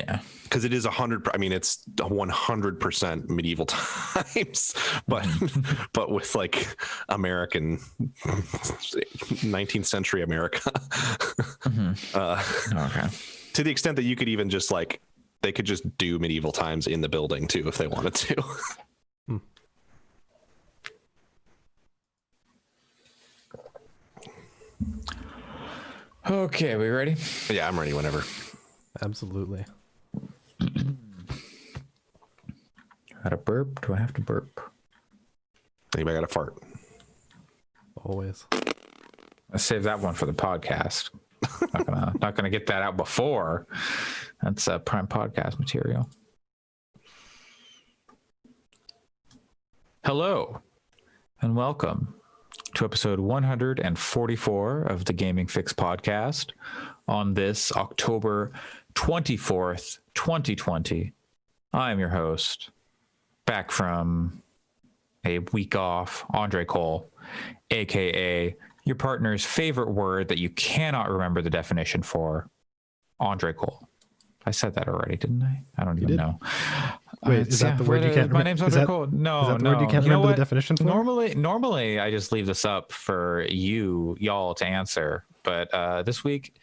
Yeah. Because it is 100. I mean, it's 100% medieval times, but with like American 19th century America. Okay. To the extent that you could even just like, they could just do medieval times in the building too if they wanted to. Okay, we ready? Yeah, I'm ready whenever. Absolutely. Got to burp? Do I have to burp? Anybody got a fart? Always. I saved that one for the podcast. Not gonna get that out before. That's prime podcast material. Hello, and welcome to episode 144 of the Gaming Fix podcast on this October 24th, 2020. I am your host, back from a week off, Andre Cole, aka your partner's favorite word that you cannot remember the definition for, Andre Cole. I said that already, didn't I? I don't even know. Wait, is that the word you can't remember? My name's Andre Cole. No, is that the word you can't remember the definition for? Normally, I just leave this up for y'all to answer. But this week,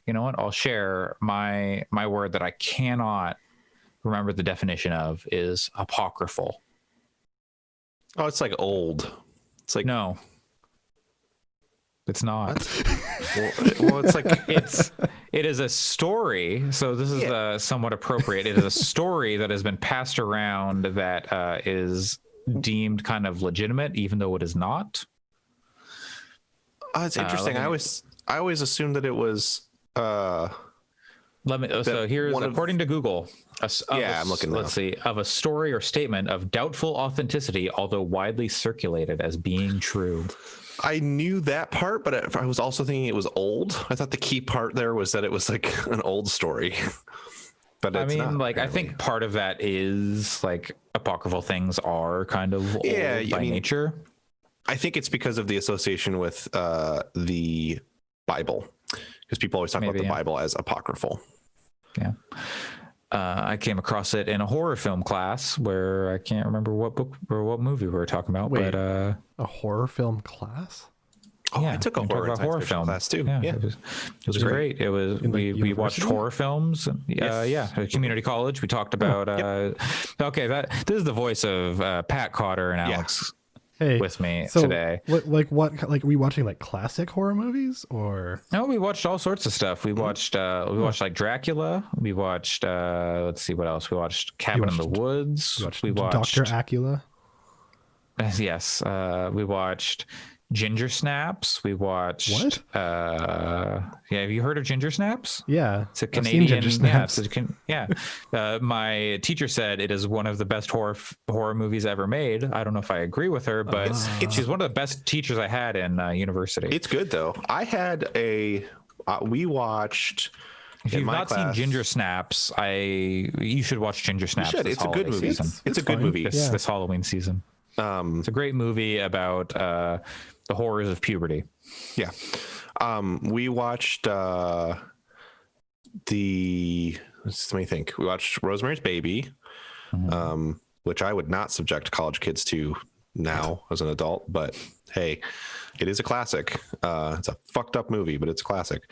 you know what? I'll share my word that I cannot remember the definition of is apocryphal. Oh, it's like old. It's like no. It's not. well, it's like it is a story. So this is somewhat appropriate. It is a story that has been passed around that is deemed kind of legitimate, even though it is not. It's interesting. I always assumed that it was. So here's according to Google. I'm looking. Let's see, of a story or statement of doubtful authenticity, although widely circulated as being true. I knew that part, but I was also thinking it was old. I thought the key part there was that it was like an old story. But I mean, not, like, apparently. I think part of that is like apocryphal things are kind of old by nature. I think it's because of the association with the Bible, because people always talk about the Bible as apocryphal. Yeah. I came across it in a horror film class where I can't remember what book or what movie we were talking about. Wait, but a horror film class? Oh, yeah, I took a horror film class too. Yeah. It was great. It was we watched horror films. At community college. We talked about okay, this is the voice of Pat Cotter and Alex with me today. What are we watching, like classic horror movies or? No, we watched all sorts of stuff. We watched like Dracula. We watched let's see what else. We watched Cabin in the Woods. We watched Dr. Acula. Yes. We watched Ginger Snaps. We watched what? Have you heard of Ginger Snaps? Yeah, it's a Canadian Ginger Snaps. My teacher said it is one of the best horror movies ever made. I don't know if I agree with her, but she's one of the best teachers I had in university. It's good though. I had we watched. If you've not seen Ginger Snaps, you should watch Ginger Snaps. It's a good movie. It's a good movie this Halloween season. It's a great movie about the horrors of puberty. Yeah. We watched let me think. We watched Rosemary's Baby, which I would not subject college kids to now as an adult, but hey, it is a classic. It's a fucked up movie, but it's a classic.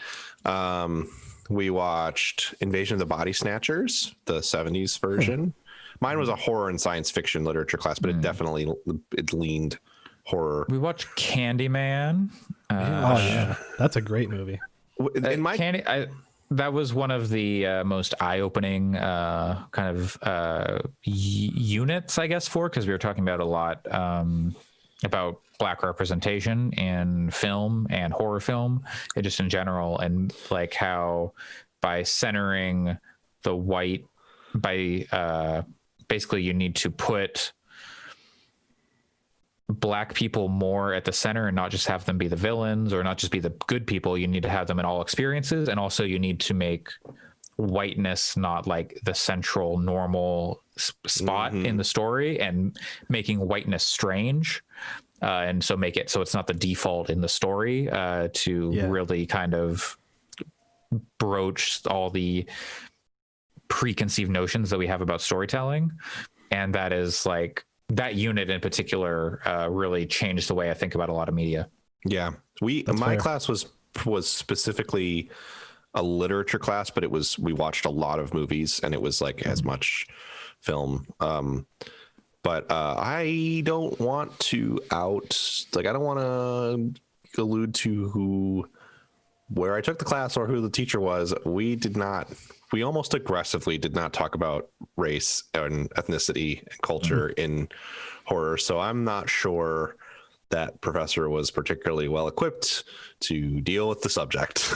We watched Invasion of the Body Snatchers, the 70s version. Mine was a horror and science fiction literature class, but it leaned horror. We watched Candyman. That's a great movie. That was one of the most eye-opening kind of units, I guess, because we were talking about a lot about Black representation in film and horror film, and just in general, and like how by centering the white, basically you need to put Black people more at the center and not just have them be the villains or not just be the good people. You need to have them in all experiences, and also you need to make whiteness not like the central normal spot in the story, and making whiteness strange, and so make it so it's not the default in the story, to really kind of broach all the preconceived notions that we have about storytelling. And that is like that unit in particular really changed the way I think about a lot of media. Yeah, my fair. class was specifically a literature class, but we watched a lot of movies, and it was like as much film. But I don't want to I don't want to allude to where I took the class or who the teacher was. We almost aggressively did not talk about race and ethnicity and culture in horror. So I'm not sure that professor was particularly well equipped to deal with the subject.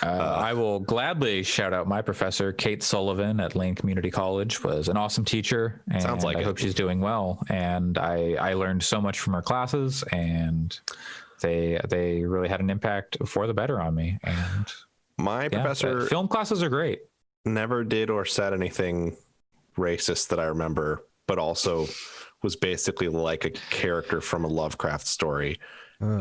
I will gladly shout out my professor, Kate Sullivan at Lane Community College, was an awesome teacher. And Sounds like I it. hope she's doing well. And I learned so much from her classes, and they really had an impact for the better on me. And My professor film classes are great. never did or said anything racist that I remember, but also was basically like a character from a Lovecraft story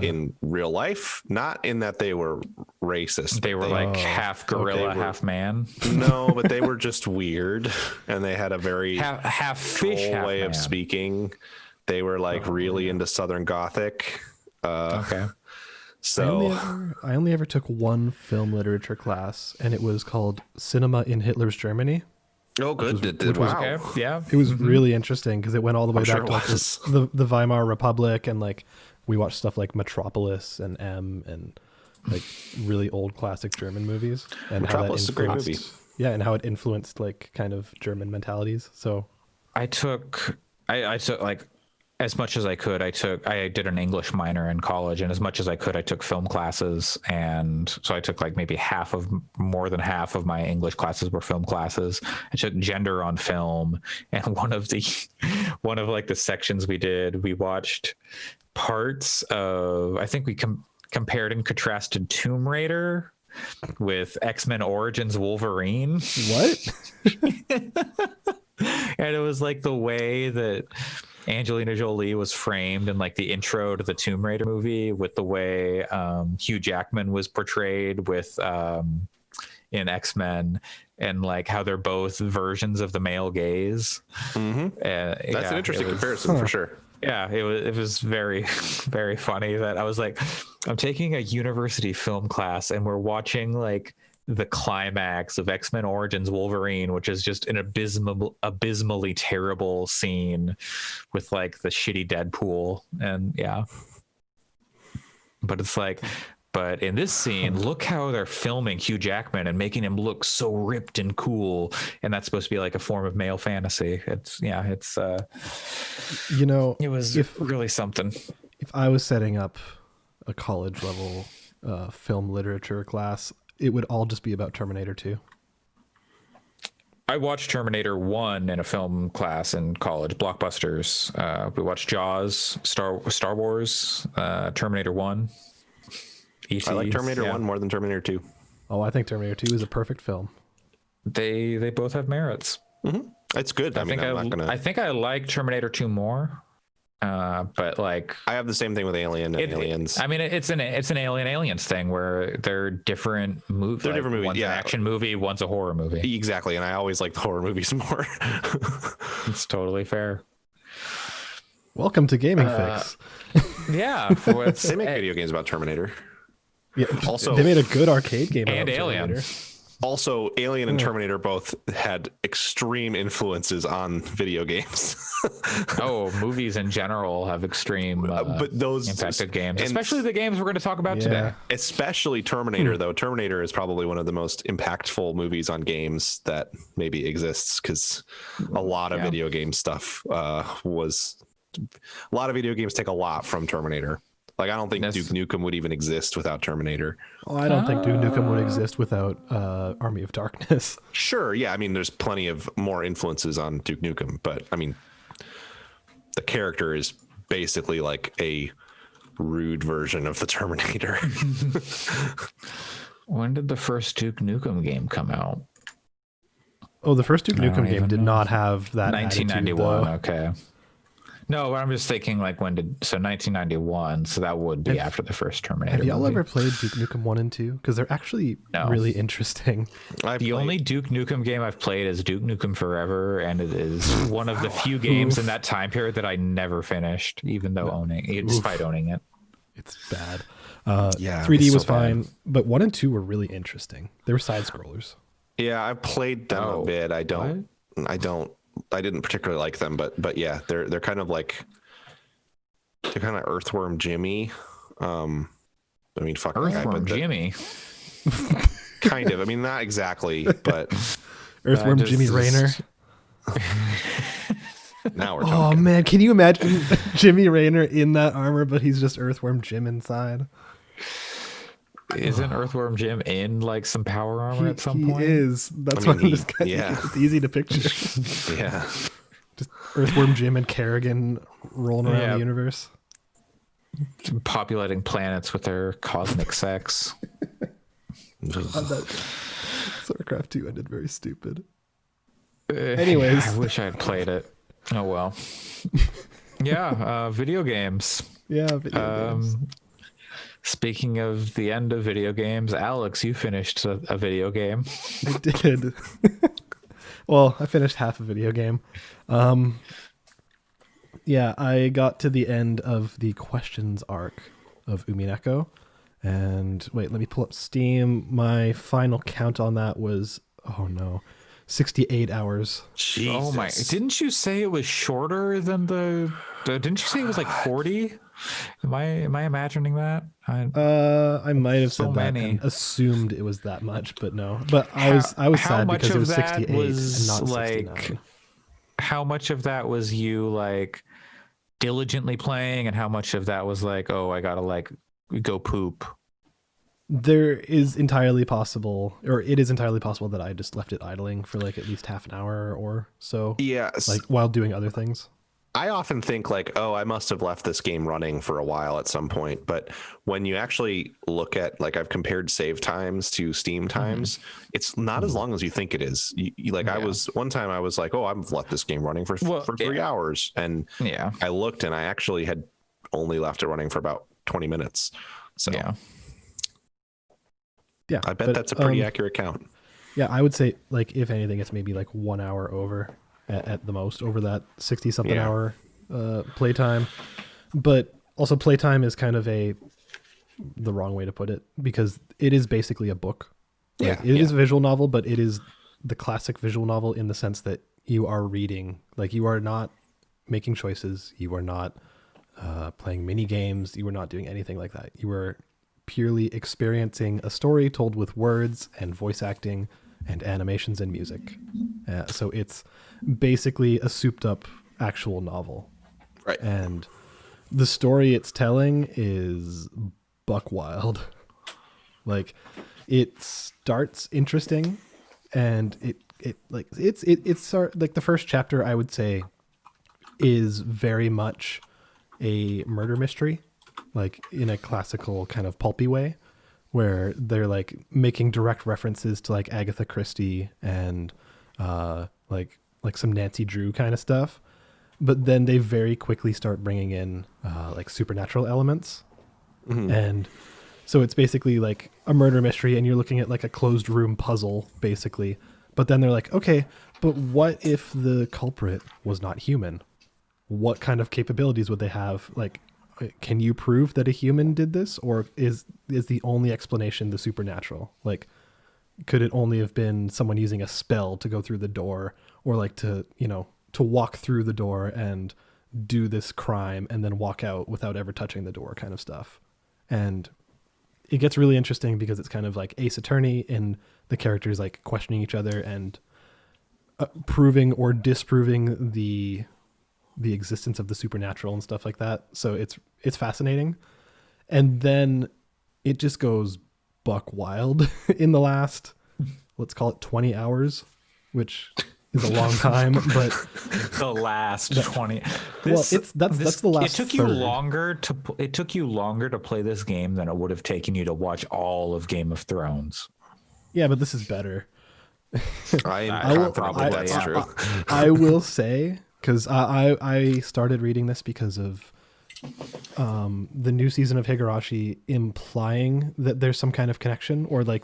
in real life. Not in that they were racist. They were like half gorilla, half man, No, but they were just weird, and they had a very half fish, full half way man. of speaking. They were like really into Southern Gothic. Okay. So I only ever took one film literature class, and it was called Cinema in Hitler's Germany. oh, good. was- Okay. Yeah. It was really interesting because it went all the way sure back it to like, was. the Weimar Republic, and like we watched stuff like Metropolis and M and like really old classic German movies, and Metropolis is a great movie. Yeah, and how it influenced like kind of German mentalities. So I took like as much as I could. I did an English minor in college, and as much as I could, I took film classes. And so I took like maybe more than half of my English classes were film classes. I took gender on film, and one of like the sections we watched parts of, I think we compared and contrasted Tomb Raider with X-Men Origins Wolverine. what? And it was like the way that Angelina Jolie was framed in like the intro to the Tomb Raider movie, with the way Hugh Jackman was portrayed with in X-Men, and like how they're both versions of the male gaze. That's an interesting comparison for sure. Yeah, it was very, very funny that I was like, I'm taking a university film class and we're watching like the climax of X-Men Origins Wolverine, which is just an abysmally terrible scene with like the shitty Deadpool. And yeah, but it's like, but in this scene, look how they're filming Hugh Jackman and making him look so ripped and cool. And that's supposed to be like a form of male fantasy. It was really something. If I was setting up a college level film literature class, it would all just be about Terminator 2. I watched Terminator 1 in a film class in college, blockbusters. We watched Jaws, Star Wars, Terminator 1. E.T., I like Terminator 1 more than Terminator 2. Oh, I think Terminator 2 is a perfect film. They both have merits. It's good. I think I like Terminator 2 more. But like I have the same thing with Alien and Aliens. I mean, it's an Aliens thing where they're different movies. They're different movies. One's an action movie, one's a horror movie. Exactly, and I always like the horror movies more. It's totally fair. Welcome to Gaming Fix. Yeah, They make video games about Terminator. Yeah, Also- they made a good arcade game and about Alien. Terminator. Also, Alien and Terminator both had extreme influences on video games. Oh, movies in general have extreme But those impacted games, and especially the games we're going to talk about today. especially Terminator, though. Terminator is probably one of the most impactful movies on games that maybe exists, because a lot of video game stuff a lot of video games take a lot from Terminator. Like, I don't think Duke Nukem would even exist without Terminator. Oh, I don't think Duke Nukem would exist without Army of Darkness. Sure, yeah. I mean, there's plenty of more influences on Duke Nukem, but I mean, the character is basically like a rude version of the Terminator. When did the first Duke Nukem game come out? Oh, the first Duke I don't Nukem game even did know. not have that attitude, 1991. though. Okay. No, but I'm just thinking like when did 1991, so that would be after the first Terminator. Have y'all movie. ever played Duke Nukem 1 and 2? Because they're actually No. really interesting. The only Duke Nukem game I've played is Duke Nukem Forever, and it is one of the few games in that time period that I never finished, even though despite owning it. It's bad. Yeah, 3D it's was so bad. fine, but 1 and 2 were really interesting. They were side scrollers. Yeah, I've played them a bit. I didn't particularly like them, but yeah, they're kind of like they're kind of Earthworm Jimmy. I mean, fuck the guy, Earthworm but Jimmy. kind of. I mean, not exactly, but Earthworm just- Jimmy Raynor. now we're Oh talking. man, can you imagine Jimmy Raynor in that armor, but he's just Earthworm Jim inside? Isn't Earthworm Jim in like some power armor at some he point? is. That's I mean, why I'm just kind yeah. it's easy to picture. Yeah, Just Earthworm Jim and Kerrigan rolling around Yeah. the universe. Populating planets with their cosmic sex. StarCraft 2 ended very stupid. Anyways, I wish I had played it. Oh well. Yeah, video games. Yeah, video games. Speaking of the end of video games, Alex, you finished a video game. I did. Well, I finished half a video game. Yeah, I got to the end of the questions arc of Umineko. And wait, let me pull up Steam. My final count on that was, 68 hours. Jesus. Oh my! Didn't you say it was shorter than the? Didn't you say it was like 40? Am I imagining that? I might have So said that many. and assumed it was that much, but no. But I was how sad much because it of was that 68 was, and not like, 69. How much of that was you like diligently playing, and how much of that was like, oh, I gotta like go poop? There is entirely possible, or it is entirely possible that I just left it idling for like at least half an hour or so, Yeah, like while doing other things. I often think like, oh, I must have left this game running for a while at some point. But when you actually look at, like, I've compared save times to Steam times, it's not as long as you think it is. I was one time I was like, oh, I've left this game running for 3 hours, and Yeah. I looked and I actually had only left it running for about 20 minutes. So Yeah. Yeah, I bet but, that's a pretty accurate count. Yeah, I would say like if anything, it's maybe like 1 hour over at the most over that 60 something Yeah. hour playtime. But also playtime is kind of the wrong way to put it because it is basically a book. Like, Yeah, it is a visual novel, but it is the classic visual novel in the sense that you are reading. Like you are not making choices. You are not playing mini games. You are not doing anything like that. You are purely experiencing a story told with words and voice acting and animations and music. So it's basically a souped up actual novel. Right. And the story it's telling is buck wild. Like it starts interesting and it's like the first chapter I would say is very much a murder mystery, like in a classical kind of pulpy way, where they're like making direct references to like Agatha Christie and like some Nancy Drew kind of stuff. But then they very quickly start bringing in like supernatural elements. And so it's basically like a murder mystery and you're looking at like a closed room puzzle basically. But then they're like, okay, but what if the culprit was not human? What kind of capabilities would they have? Like, can you prove that a human did this, or is the only explanation the supernatural? Like, could it only have been someone using a spell to go through the door, or like to walk through the door and do this crime and then walk out without ever touching the door kind of stuff? And it gets really interesting because it's kind of like Ace Attorney, and the characters like questioning each other and proving or disproving the existence of the supernatural and stuff like that. So it's fascinating. And then it just goes buck wild in the last, let's call it 20 hours, which is a long time, but The last 20. that's the last It took you third. it took you longer to play this game than it would have taken you to watch all of Game of Thrones. Yeah, but this is better. I'm I will- confident that that's true. I will say because I started reading this because of the new season of Higurashi implying that there's some kind of connection, or like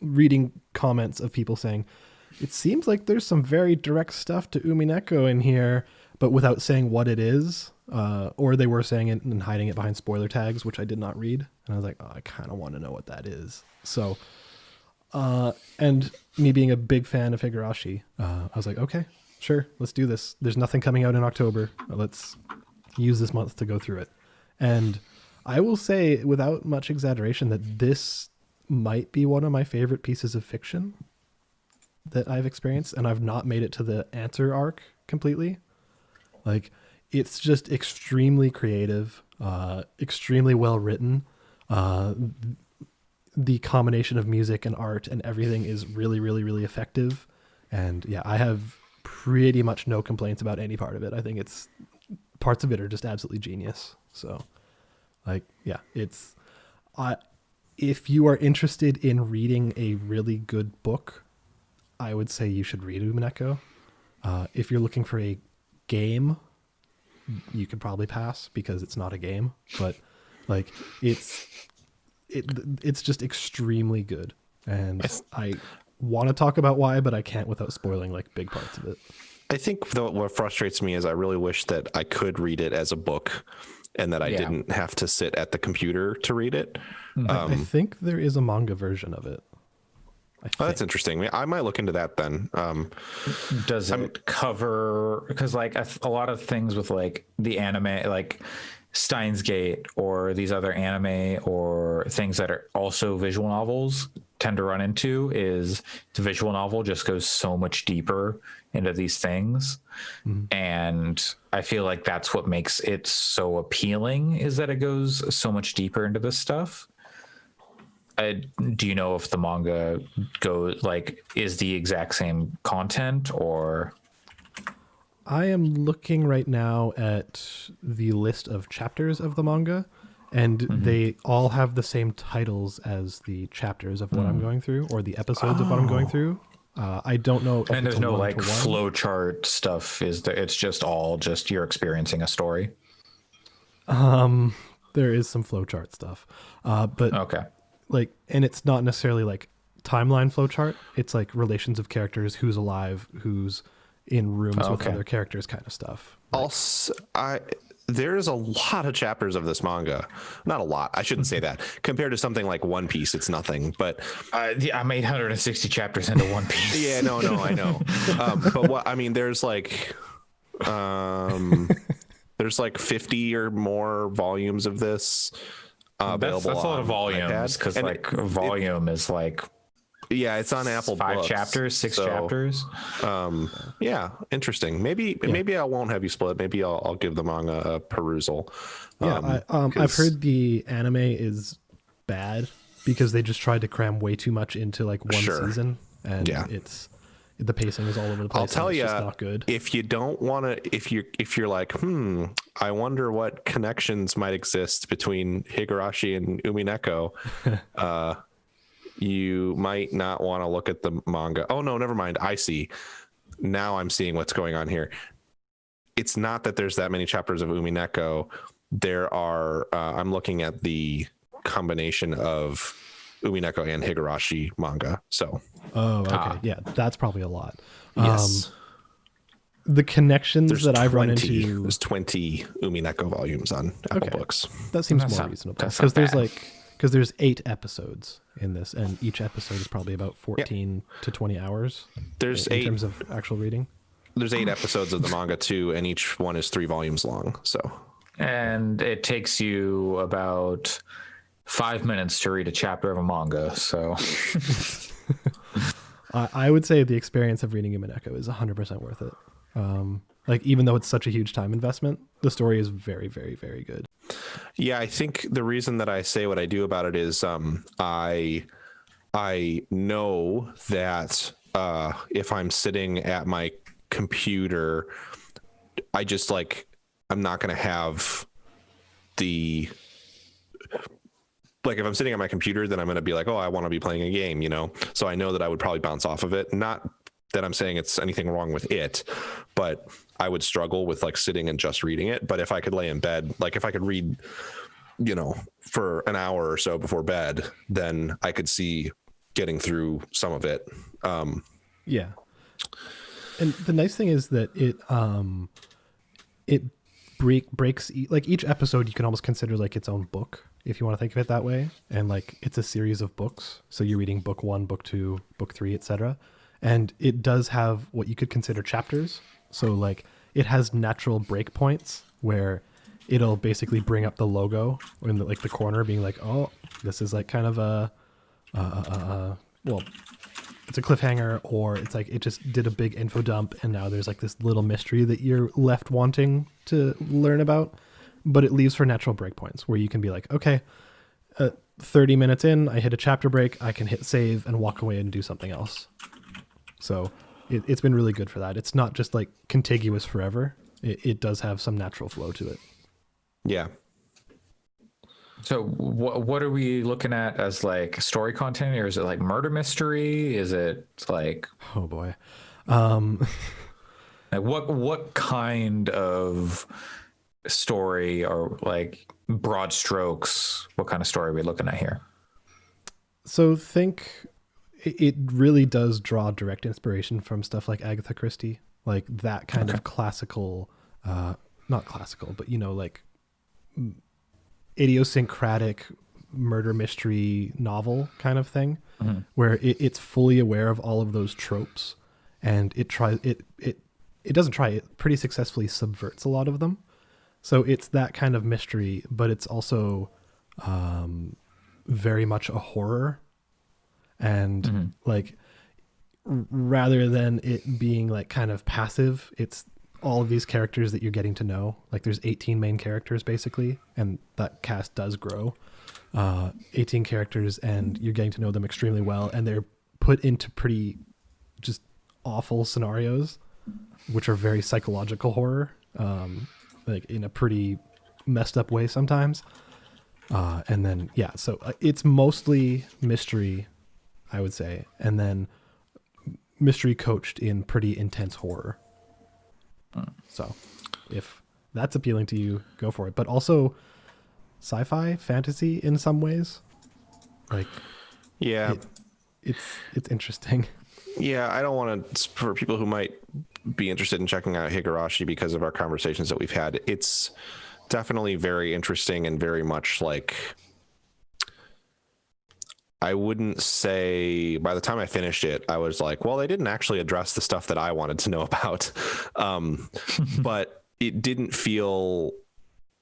reading comments of people saying it seems like there's some very direct stuff to Umineko in here, but without saying what it is, or they were saying it and hiding it behind spoiler tags, which I did not read, and I was like, oh, I kind of want to know what that is. So and me being a big fan of Higurashi, I was like, okay, sure, let's do this. There's nothing coming out in October, let's use this month to go through it. And I will say without much exaggeration that this might be one of my favorite pieces of fiction that I've experienced, and I've not made it to the answer arc completely. Like, it's just extremely creative, extremely well written. The combination of music and art and everything is really, really, really effective. And yeah, I have pretty much no complaints about any part of it. I think parts of it are just absolutely genius. So like, yeah, if you are interested in reading a really good book, I would say you should read Umineko. If you're looking for a game, you could probably pass because it's not a game, but like it's just extremely good. And I want to talk about why, but I can't without spoiling like big parts of it. I think though what frustrates me is I really wish that I could read it as a book and that I didn't have to sit at the computer to read it. I think there is a manga version of it. Oh, that's interesting. I might look into that then. Does it cover, because like a lot of things with like the anime, like Steins Gate or these other anime or things that are also visual novels tend to run into is the visual novel just goes so much deeper into these things. And I feel like that's what makes it so appealing, is that it goes so much deeper into this stuff. Do you know if the manga is the exact same content, or? I am looking right now at the list of chapters of the manga, and they all have the same titles as the chapters of what I'm going through, or the episodes of what I'm going through. I don't know. And there's no like flowchart stuff. It's just you're experiencing a story. There is some flowchart stuff, but okay. Like, and it's not necessarily like timeline flowchart. It's like relations of characters, who's alive, who's in rooms with other characters, kind of stuff. Also, there's a lot of chapters of this manga. Not a lot, I shouldn't say that. Compared to something like One Piece, it's nothing. But I'm 860 chapters into One Piece. Yeah, no, I know. But what I mean, there's like, there's like 50 or more volumes of this. That's a lot of volumes, because like volume is like, yeah, it's on Apple 5 Books, chapters, 6 chapters. Yeah, interesting. Maybe I won't have you split. Maybe I'll give the manga a perusal. Yeah, I've heard the anime is bad because they just tried to cram way too much into like one season, and the pacing is all over the place. I'll tell you, it's just not good. If you don't want to, if you're like, I wonder what connections might exist between Higurashi and Umineko, you might not want to look at the manga. Oh no, never mind. I see. Now I'm seeing what's going on here. It's not that there's that many chapters of Umineko. There are. I'm looking at the combination of Umineko and Higurashi manga. So. Oh, okay. Yeah, that's probably a lot. Yes. The connections that I've run into. There's 20 Umineko volumes on Apple Books. That seems more reasonable, because there's 8 episodes in this, and each episode is probably about 14 to 20 hours. There's in terms of actual reading. There's 8 episodes of the manga too, and each one is 3 volumes long. So. And it takes you about 5 minutes to read a chapter of a manga. So. I would say the experience of reading Umineko is 100% worth it. Like, even though it's such a huge time investment, the story is very, very, very good. Yeah, I think the reason that I say what I do about it is I know that if I'm sitting at my computer, I'm not going to have the... Like, if I'm sitting at my computer, then I'm going to be like, oh, I want to be playing a game, you know? So I know that I would probably bounce off of it. Not that I'm saying it's anything wrong with it, but I would struggle with like sitting and just reading it. But if I could lay in bed, like if I could read, for an hour or so before bed, then I could see getting through some of it. Yeah. And the nice thing is that it breaks like each episode you can almost consider like its own book if you want to think of it that way, and like it's a series of books, so you're reading book 1, book 2, book 3, etc. And it does have what you could consider chapters, so like it has natural breakpoints where it'll basically bring up the logo in the corner being like, oh, this is like kind of well, it's a cliffhanger, or it's like it just did a big info dump and now there's like this little mystery that you're left wanting to learn about, but it leaves for natural breakpoints where you can be like, okay, 30 minutes in, I hit a chapter break, I can hit save and walk away and do something else. So it's been really good for that. It's not just like contiguous forever. It does have some natural flow to it. Yeah. So what are we looking at as like story content, or is it like murder mystery? Is it like, Oh boy. like what kind of story, or like broad strokes, what kind of story are we looking at here? So think it really does draw direct inspiration from stuff like Agatha Christie, like that kind of classical, not classical, but like idiosyncratic murder mystery novel kind of thing, where it's fully aware of all of those tropes, and it pretty successfully subverts a lot of them. So it's that kind of mystery, but it's also very much a horror. And like, rather than it being like kind of passive, it's all of these characters that you're getting to know. Like there's 18 main characters basically, and that cast does grow. 18 characters, and you're getting to know them extremely well, and they're put into pretty just awful scenarios, which are very psychological horror, like in a pretty messed up way sometimes. And then so it's mostly mystery, I would say, and then mystery coached in pretty intense horror. So if that's appealing to you, go for it. But also sci-fi, fantasy in some ways. Like, yeah, it's interesting. Yeah, I don't want to, for people who might be interested in checking out Higurashi because of our conversations that we've had, it's definitely very interesting and very much like, I wouldn't say by the time I finished it, I was like, well, they didn't actually address the stuff that I wanted to know about. But it didn't feel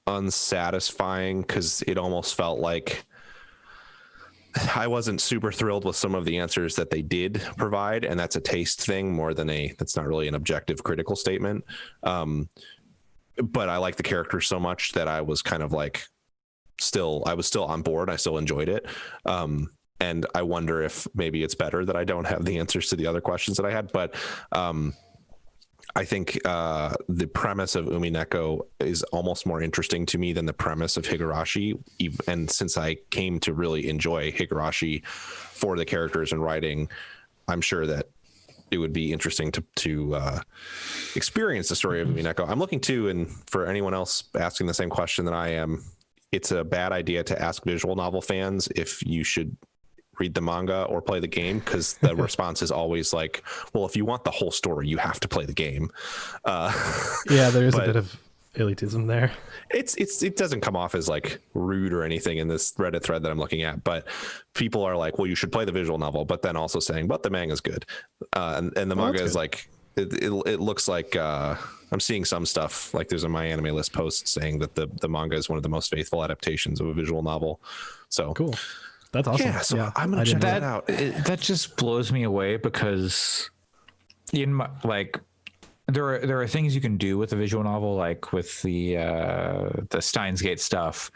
unsatisfying because it almost felt like I wasn't super thrilled with some of the answers that they did provide. And that's a taste thing more than that's not really an objective critical statement. But I like the characters so much that I was kind of like, I was still on board. I still enjoyed it. And I wonder if maybe it's better that I don't have the answers to the other questions that I had. But I think the premise of Umineko is almost more interesting to me than the premise of Higurashi. And since I came to really enjoy Higurashi for the characters and writing, I'm sure that it would be interesting to experience the story of Umineko. I'm looking too, and for anyone else asking the same question that I am, it's a bad idea to ask visual novel fans if you should read the manga or play the game, because the response is always like, well, if you want the whole story, you have to play the game. Yeah, there is a bit of elitism there. It doesn't come off as like rude or anything in this Reddit thread that I'm looking at, but people are like, well, you should play the visual novel, but then also saying, but the manga is good. And the manga is like, it looks like I'm seeing some stuff like there's a My Anime List post saying that the manga is one of the most faithful adaptations of a visual novel. So cool. That's awesome. Yeah, so I'm gonna check that out. That just blows me away, because in my, like, there are things you can do with a visual novel, like with the Steins Gate stuff,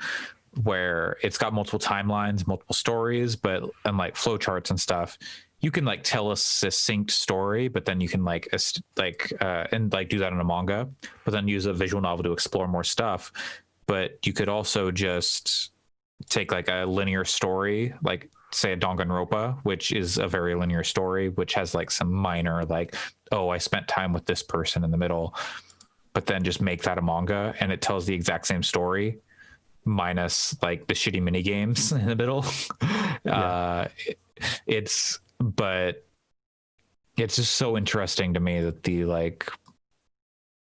where it's got multiple timelines, multiple stories, and like flowcharts and stuff. You can like tell a succinct story, but then you can do that in a manga, but then use a visual novel to explore more stuff. But you could also just take like a linear story, like say a Danganronpa, which is a very linear story, which has like some minor like, oh, I spent time with this person in the middle, but then just make that a manga and it tells the exact same story minus like the shitty mini games in the middle. Yeah. But it's just so interesting to me that the like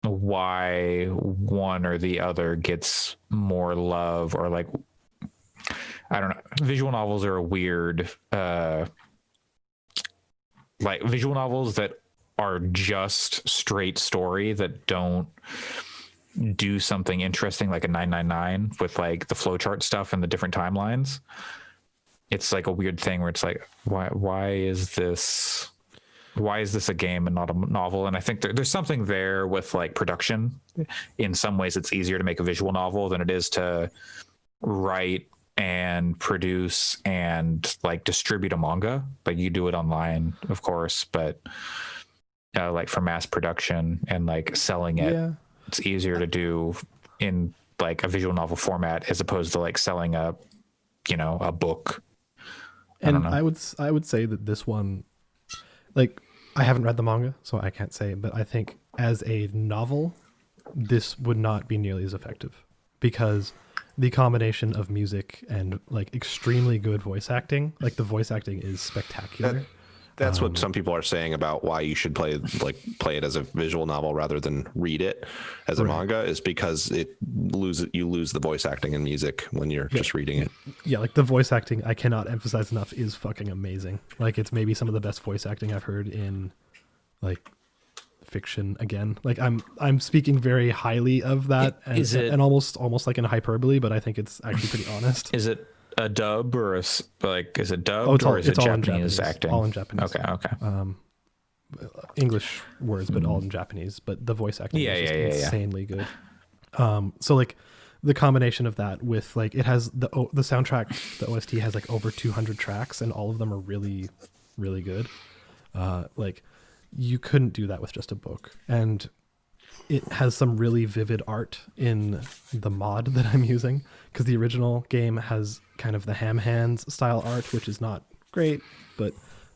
why one or the other gets more love, or like, I don't know. Visual novels are a weird, like visual novels that are just straight story that don't do something interesting like a 999 with like the flowchart stuff and the different timelines. It's like a weird thing where it's like, why is this a game and not a novel? And I think there's something there with like production. In some ways, it's easier to make a visual novel than it is to write and produce and like distribute a manga. Like you do it online, of course, but like for mass production and like selling it, it's easier to do in like a visual novel format as opposed to like selling a book. And I would say that this one, like, I haven't read the manga, so I can't say, but I think as a novel, this would not be nearly as effective, because the combination of music and like extremely good voice acting, like the voice acting is spectacular. That's what some people are saying about why you should play it as a visual novel rather than read it as a manga, is because you lose the voice acting and music when you're just reading it. Yeah, like the voice acting, I cannot emphasize enough, is fucking amazing. Like it's maybe some of the best voice acting I've heard in like fiction. Again, like I'm speaking very highly of that, and almost like in hyperbole, but I think it's actually pretty honest. Is it a dub or is it dubbed, or is it Japanese acting? All in Japanese. Okay. English words, but all in Japanese. But the voice acting is just insanely good. So like the combination of that with like, it has the soundtrack, the OST has like over 200 tracks, and all of them are really, really good. Like you couldn't do that with just a book, and it has some really vivid art in the mod that I'm using, because the original game has kind of the ham hands style art, which is not great, but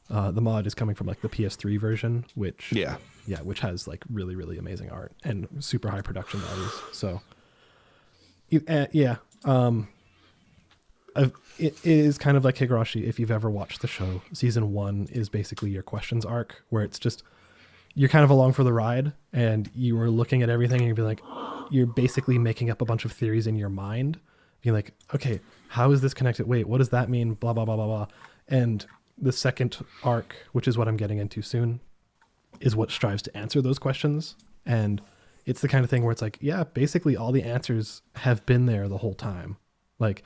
the mod is coming from like the PS3 version, which has like really, really amazing art and super high production values. So it is kind of like Higurashi. If you've ever watched the show, season 1 is basically your questions arc, where it's just, you're kind of along for the ride and you are looking at everything and you're like, you're basically making up a bunch of theories in your mind, being like, okay, how is this connected? Wait, what does that mean? Blah, blah, blah, blah, blah. And the second arc, which is what I'm getting into soon, is what strives to answer those questions. And it's the kind of thing where it's like, yeah, basically all the answers have been there the whole time. Like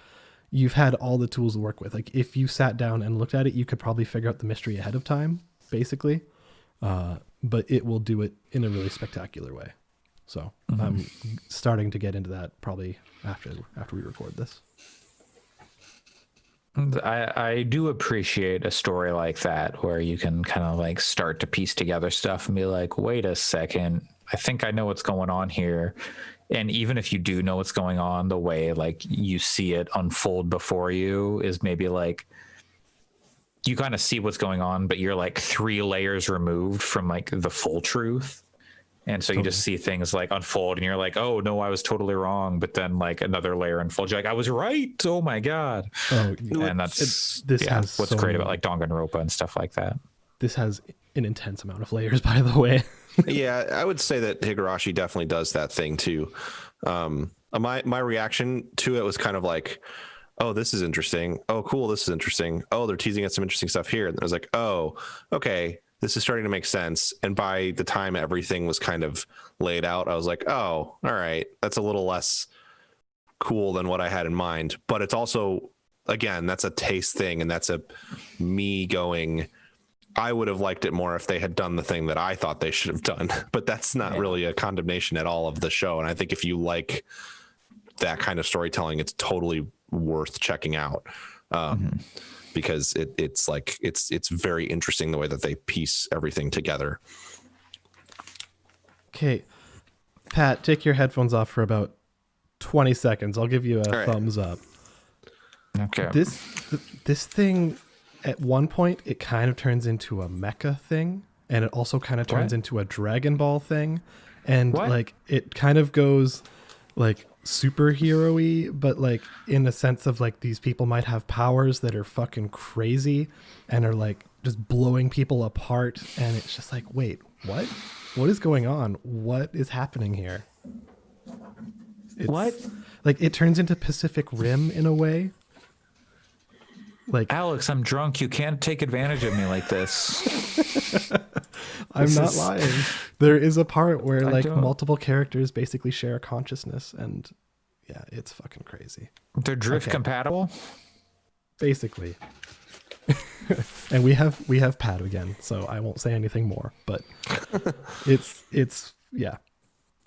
you've had all the tools to work with. Like if you sat down and looked at it, you could probably figure out the mystery ahead of time, basically. But it will do it in a really spectacular way. So I'm starting to get into that probably after we record this. I do appreciate a story like that, where you can kind of like start to piece together stuff and be like, wait a second, I think I know what's going on here. And even if you do know what's going on, the way like you see it unfold before you is maybe like, you kind of see what's going on, but you're like 3 layers removed from like the full truth. And so you just see things like unfold and you're like, oh no, I was totally wrong. But then like another layer unfolds. You're like, I was right. Oh my God. And that's what's great about like Danganronpa and stuff like that. This has an intense amount of layers, by the way. Yeah, I would say that Higurashi definitely does that thing too. My reaction to it was kind of like, oh, this is interesting. Oh, cool. This is interesting. Oh, they're teasing at some interesting stuff here. And I was like, oh, okay, this is starting to make sense. And by the time everything was kind of laid out, I was like, oh, all right, that's a little less cool than what I had in mind. But it's also, again, that's a taste thing. And that's a me going, I would have liked it more if they had done the thing that I thought they should have done. But that's not really a condemnation at all of the show. And I think if you like that kind of storytelling, it's totally worth checking out, because it's like it's very interesting the way that they piece everything together. Okay, Pat, take your headphones off for about 20 seconds. I'll give you a thumbs up. Okay. This thing at one point it kind of turns into a mecha thing, and it also kind of turns What? into a Dragon Ball thing, and What? like it kind of goes like superhero-y, but like in a sense of like these people might have powers that are fucking crazy and are like just blowing people apart, and it's just like, wait, what is going on? What is happening here? What? Like it turns into Pacific Rim in a way. Like Alex, I'm drunk. You can't take advantage of me like this. I'm This not is- lying. There is a part where I like don't- multiple characters basically share a consciousness, and yeah, it's fucking crazy. They're drift Okay. compatible. Basically. And we have Pat again, so I won't say anything more, but it's yeah.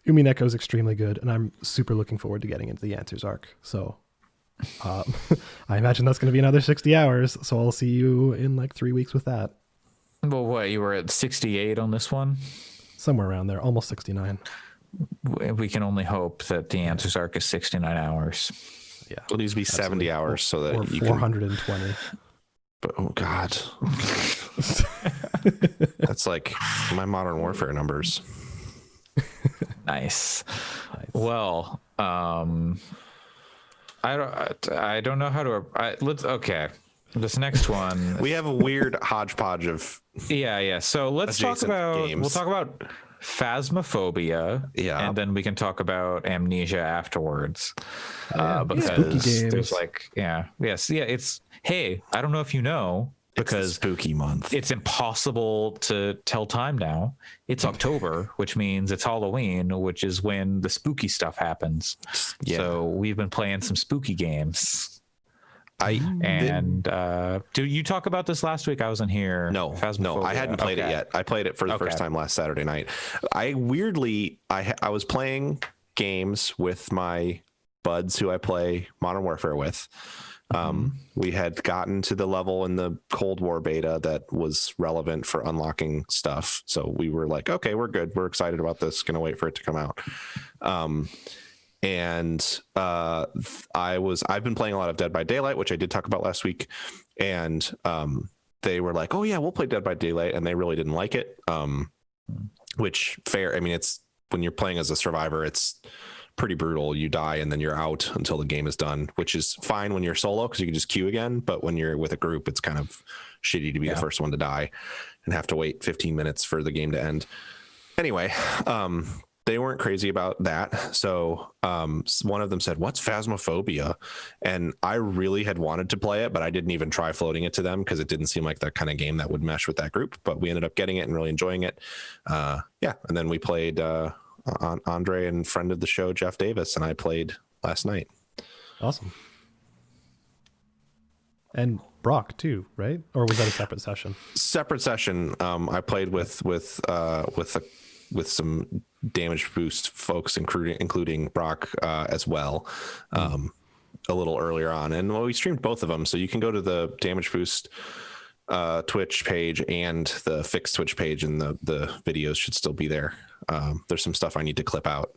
Umineko is extremely good, and I'm super looking forward to getting into the Answers arc. So I imagine that's going to be another 60 hours, so I'll see you in like 3 weeks with that. Well, what, you were at 68 on this one? Somewhere around there, almost 69. We can only hope that the Answers arc is 69 hours. Yeah. It needs to be 70 hours so that Or you can. 420. But, oh God, that's like my Modern Warfare numbers. Nice. Well, I don't know how to. Let's okay. This next one. We have a weird hodgepodge of Yeah. So let's talk Adjacent about. games. We'll talk about Phasmophobia. Yeah. And then we can talk about Amnesia afterwards. yeah. Because Spooky there's games. like, it's. Hey, I don't know if you know, it's the because spooky month. it's impossible to tell time now. It's October, which means it's Halloween, which is when the spooky stuff happens. Yeah. So we've been playing some spooky games. And did you talk about this last week? I wasn't here. No, Phasmophobia. I hadn't played it Okay. yet. I played it for the first Okay. time last Saturday night. I weirdly, I was playing games with my buds who I play Modern Warfare with. We had gotten to the level in the Cold War beta that was relevant for unlocking stuff. So we were like, okay, we're good. We're excited about this. Gonna wait for it to come out. I've been playing a lot of Dead by Daylight, which I did talk about last week. And they were like, oh yeah, we'll play Dead by Daylight. And they really didn't like it. Which fair. I mean, it's when you're playing as a survivor, it's pretty brutal. You die and then you're out until the game is done, which is fine when you're solo because you can just queue again. But when you're with a group, it's kind of shitty to be the first one to die and have to wait 15 minutes for the game to end. Anyway, they weren't crazy about that. So one of them said, what's Phasmophobia? And I really had wanted to play it, but I didn't even try floating it to them because it didn't seem like the kind of game that would mesh with that group. But we ended up getting it and really enjoying it. And then we played Andre and friend of the show, Jeff Davis, and I played last night. Awesome. And Brock too, right? Or was that a separate session? Separate session. I played with some damage boost folks, including Brock as well, a little earlier on. And we streamed both of them, so you can go to the damage boost Twitch page and the fixed Twitch page, and the videos should still be there. There's some stuff I need to clip out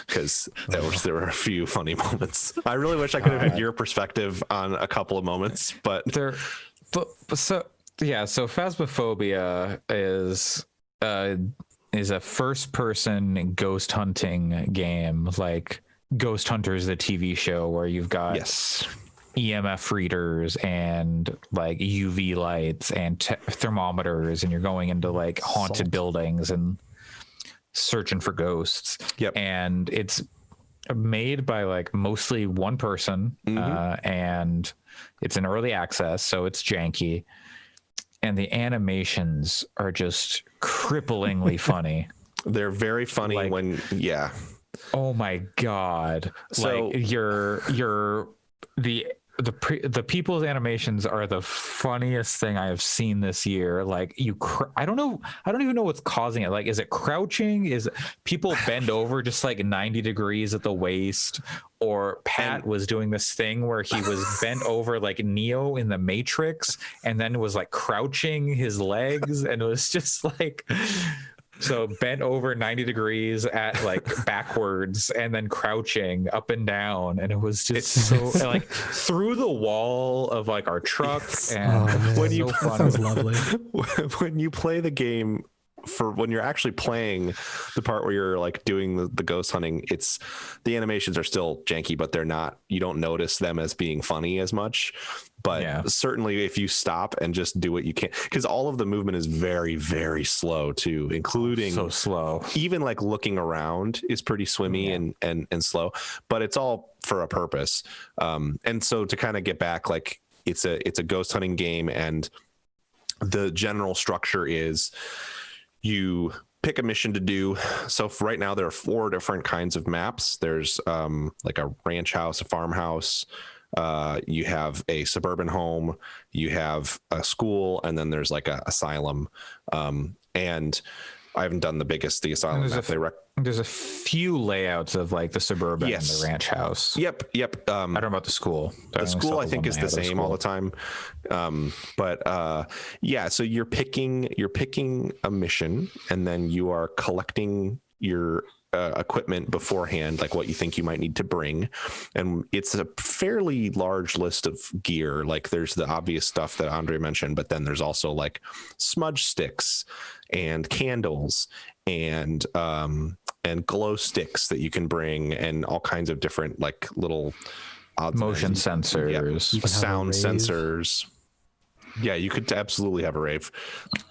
because there were a few funny moments. I really wish I could have had your perspective on a couple of moments, but So Phasmophobia is a first person ghost hunting game, like Ghost Hunters, the TV show, where you've got yes, EMF readers and like UV lights and thermometers, and you're going into like haunted buildings and searching for ghosts. Yep. And it's made by like mostly one person, and it's in early access, so it's janky. And the animations are just cripplingly funny. they're very funny Like- when Oh my god! So- Like the people's animations are the funniest thing I have seen this year. Like I don't even know what's causing it. Like, is it crouching? Is people bend over just like 90 degrees at the waist? Or Pat was doing this thing where he was bent over like Neo in the Matrix, and then was like crouching his legs, and it was just like So bent over 90 degrees at like backwards and then crouching up and down. And it was just so and, like through the wall of like our truck. And Oh, man. When you- so That funny. sounds lovely. when you play the game, for when you're actually playing the part where you're like doing the ghost hunting, it's the animations are still janky, but they're not, you don't notice them as being funny as much. But Yeah. certainly if you stop and just do what you can, because all of the movement is very, very slow too, including so slow. even like looking around is pretty swimmy and slow, but it's all for a purpose. And so to kind of get back, like it's a ghost hunting game, and the general structure is you pick a mission to do. So for right now there are 4 different kinds of maps. There's like a ranch house, a farmhouse, you have a suburban home, you have a school, and then there's like a asylum. And I haven't done the asylum There's map. There's a few layouts of like the suburban Yes. and the ranch house. Yep. I don't know about the school. The school I think is the same all the time. But yeah, so you're picking a mission, and then you are collecting your equipment beforehand, like what you think you might need to bring. And it's a fairly large list of gear. Like there's the obvious stuff that Andre mentioned, but then there's also like smudge sticks and candles and glow sticks that you can bring, and all kinds of different like little odds and Motion ends. sensors. You can have a Sound rave. sensors. Yeah, you could absolutely have a rave.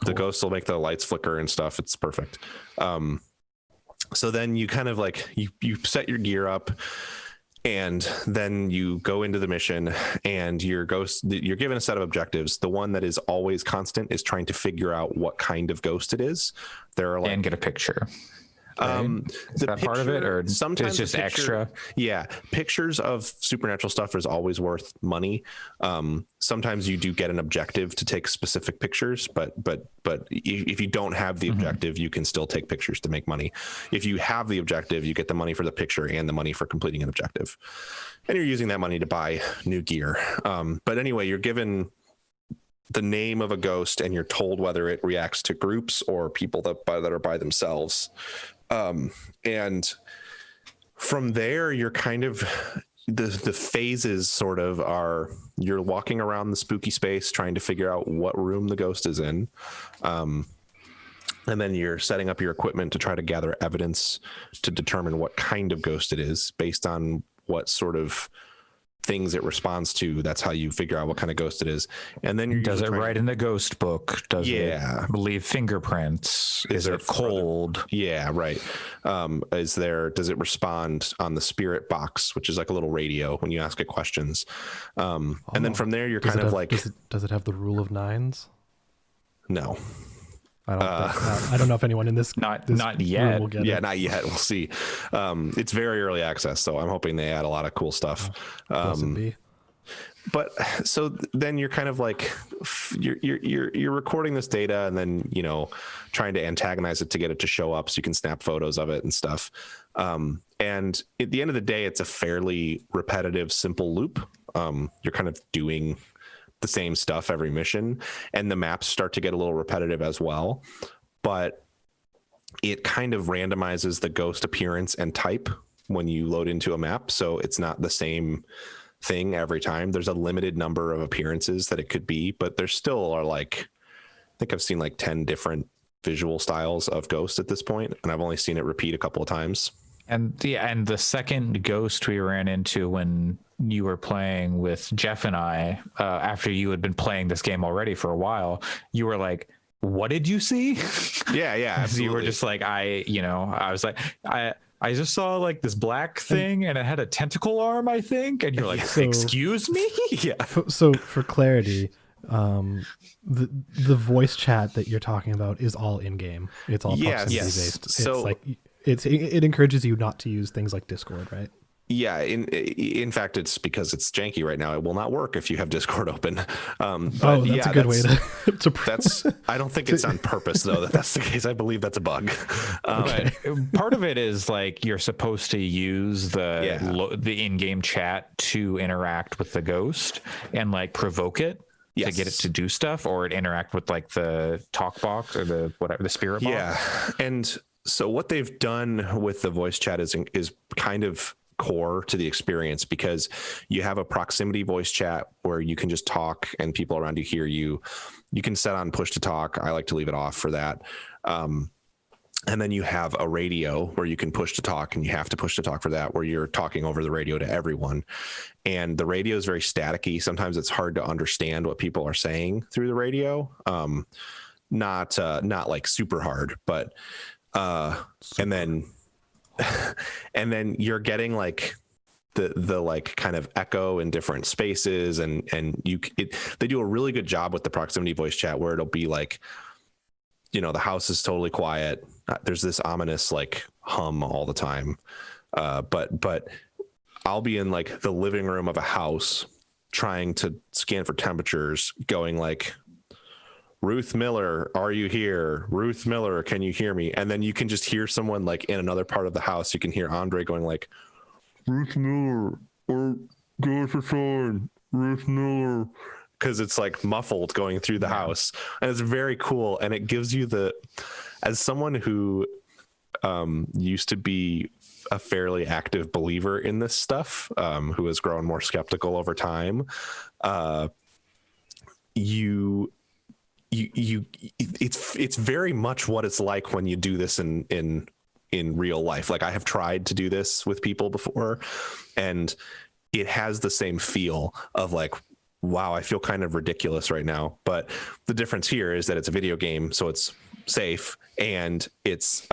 The ghosts will make the lights flicker and stuff. It's perfect. So then you kind of like you set your gear up, and then you go into the mission, and you're given a set of objectives. The one that is always constant is trying to figure out what kind of ghost it is. There are like And get a picture. Is the that part of it, picture- or sometimes it's just the picture- extra? Yeah, pictures of supernatural stuff is always worth money. Sometimes you do get an objective to take specific pictures, but if you don't have the objective, you can still take pictures to make money. If you have the objective, you get the money for the picture and the money for completing an objective, and you're using that money to buy new gear. But anyway, you're given the name of a ghost, and you're told whether it reacts to groups or people that are by themselves. And from there, you're kind of the phases sort of are, you're walking around the spooky space trying to figure out what room the ghost is in. And then you're setting up your equipment to try to gather evidence to determine what kind of ghost it is based on what sort of things it responds to. That's how you figure out what kind of ghost it is. And then you're Does it usually trying- write in the ghost book? Does Yeah. it leave fingerprints? Is there it cold? Yeah, right. Does it respond on the spirit box, which is like a little radio when you ask it questions? And then from there, you're Does kind it of have- like, does it have the rule of 9s? no. I don't know if anyone in this Not this yet. room will get Yeah, it. not yet. We'll see. It's very early access, so I'm hoping they add a lot of cool stuff. Blessed be. But so then you're kind of like you're recording this data, and then trying to antagonize it to get it to show up so you can snap photos of it and stuff. And at the end of the day, it's a fairly repetitive, simple loop. You're kind of doing the same stuff every mission, and the maps start to get a little repetitive as well, but it kind of randomizes the ghost appearance and type when you load into a map, so it's not the same thing every time. There's a limited number of appearances that it could be, but there still are like, I think I've seen like 10 different visual styles of ghost at this point, and I've only seen it repeat a couple of times. And the second ghost we ran into when you were playing with Jeff and I, after you had been playing this game already for a while, you were like, "What did you see?" Yeah, You were just like, I was like, I just saw like this black thing and it had a tentacle arm, I think. And you're like, So- excuse me? yeah. So for clarity, the voice chat that you're talking about is all in game. It's all proximity Yes. based. So- it's like it encourages you not to use things like Discord, right? Yeah, in fact, it's because it's janky right now. It will not work if you have Discord open. That's a good way to That's. I don't think it's on purpose though. That's the case. I believe that's a bug. But part of it is like you're supposed to use the in-game chat to interact with the ghost and like provoke it. to get it to do stuff, or it interact with like the talk box or the spirit box? Yeah. And so what they've done with the voice chat is kind of core to the experience, because you have a proximity voice chat where you can just talk and people around you hear you. You can set on push to talk. I like to leave it off for that. And then you have a radio where you can push to talk, and you have to push to talk for that, where you're talking over the radio to everyone. And the radio is very staticky. Sometimes it's hard to understand what people are saying through the radio. Not like super hard, but and then you're getting like the like kind of echo in different spaces, and they do a really good job with the proximity voice chat, where it'll be like, you know, the house is totally quiet. There's this ominous like hum all the time. But I'll be in like the living room of a house trying to scan for temperatures, going like, Ruth Miller, are you here? Ruth Miller, can you hear me? And then you can just hear someone like in another part of the house. You can hear Andre going like, Ruth Miller, or go for phone, Ruth Miller. Because it's like muffled going through the house, and it's very cool. And it gives you as someone who used to be a fairly active believer in this stuff, who has grown more skeptical over time, it's very much what it's like when you do this in real life. Like, I have tried to do this with people before, and it has the same feel of like, wow, I feel kind of ridiculous right now. But the difference here is that it's a video game, so it's safe, and it's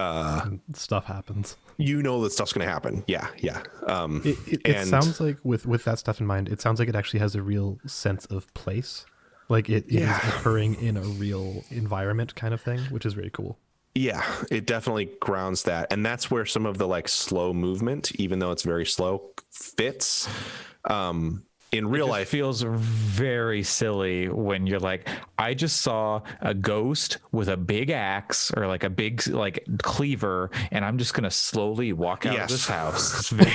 stuff happens. You know that stuff's going to happen. Yeah. It sounds like with that stuff in mind, it sounds like it actually has a real sense of place. Like it is occurring in a real environment kind of thing, which is very cool. Yeah, it definitely grounds that. And that's where some of the like slow movement, even though it's very slow, fits. In real life, feels very silly when you're like, I just saw a ghost with a big axe or like a big like cleaver, and I'm just gonna slowly walk out of this house. It's very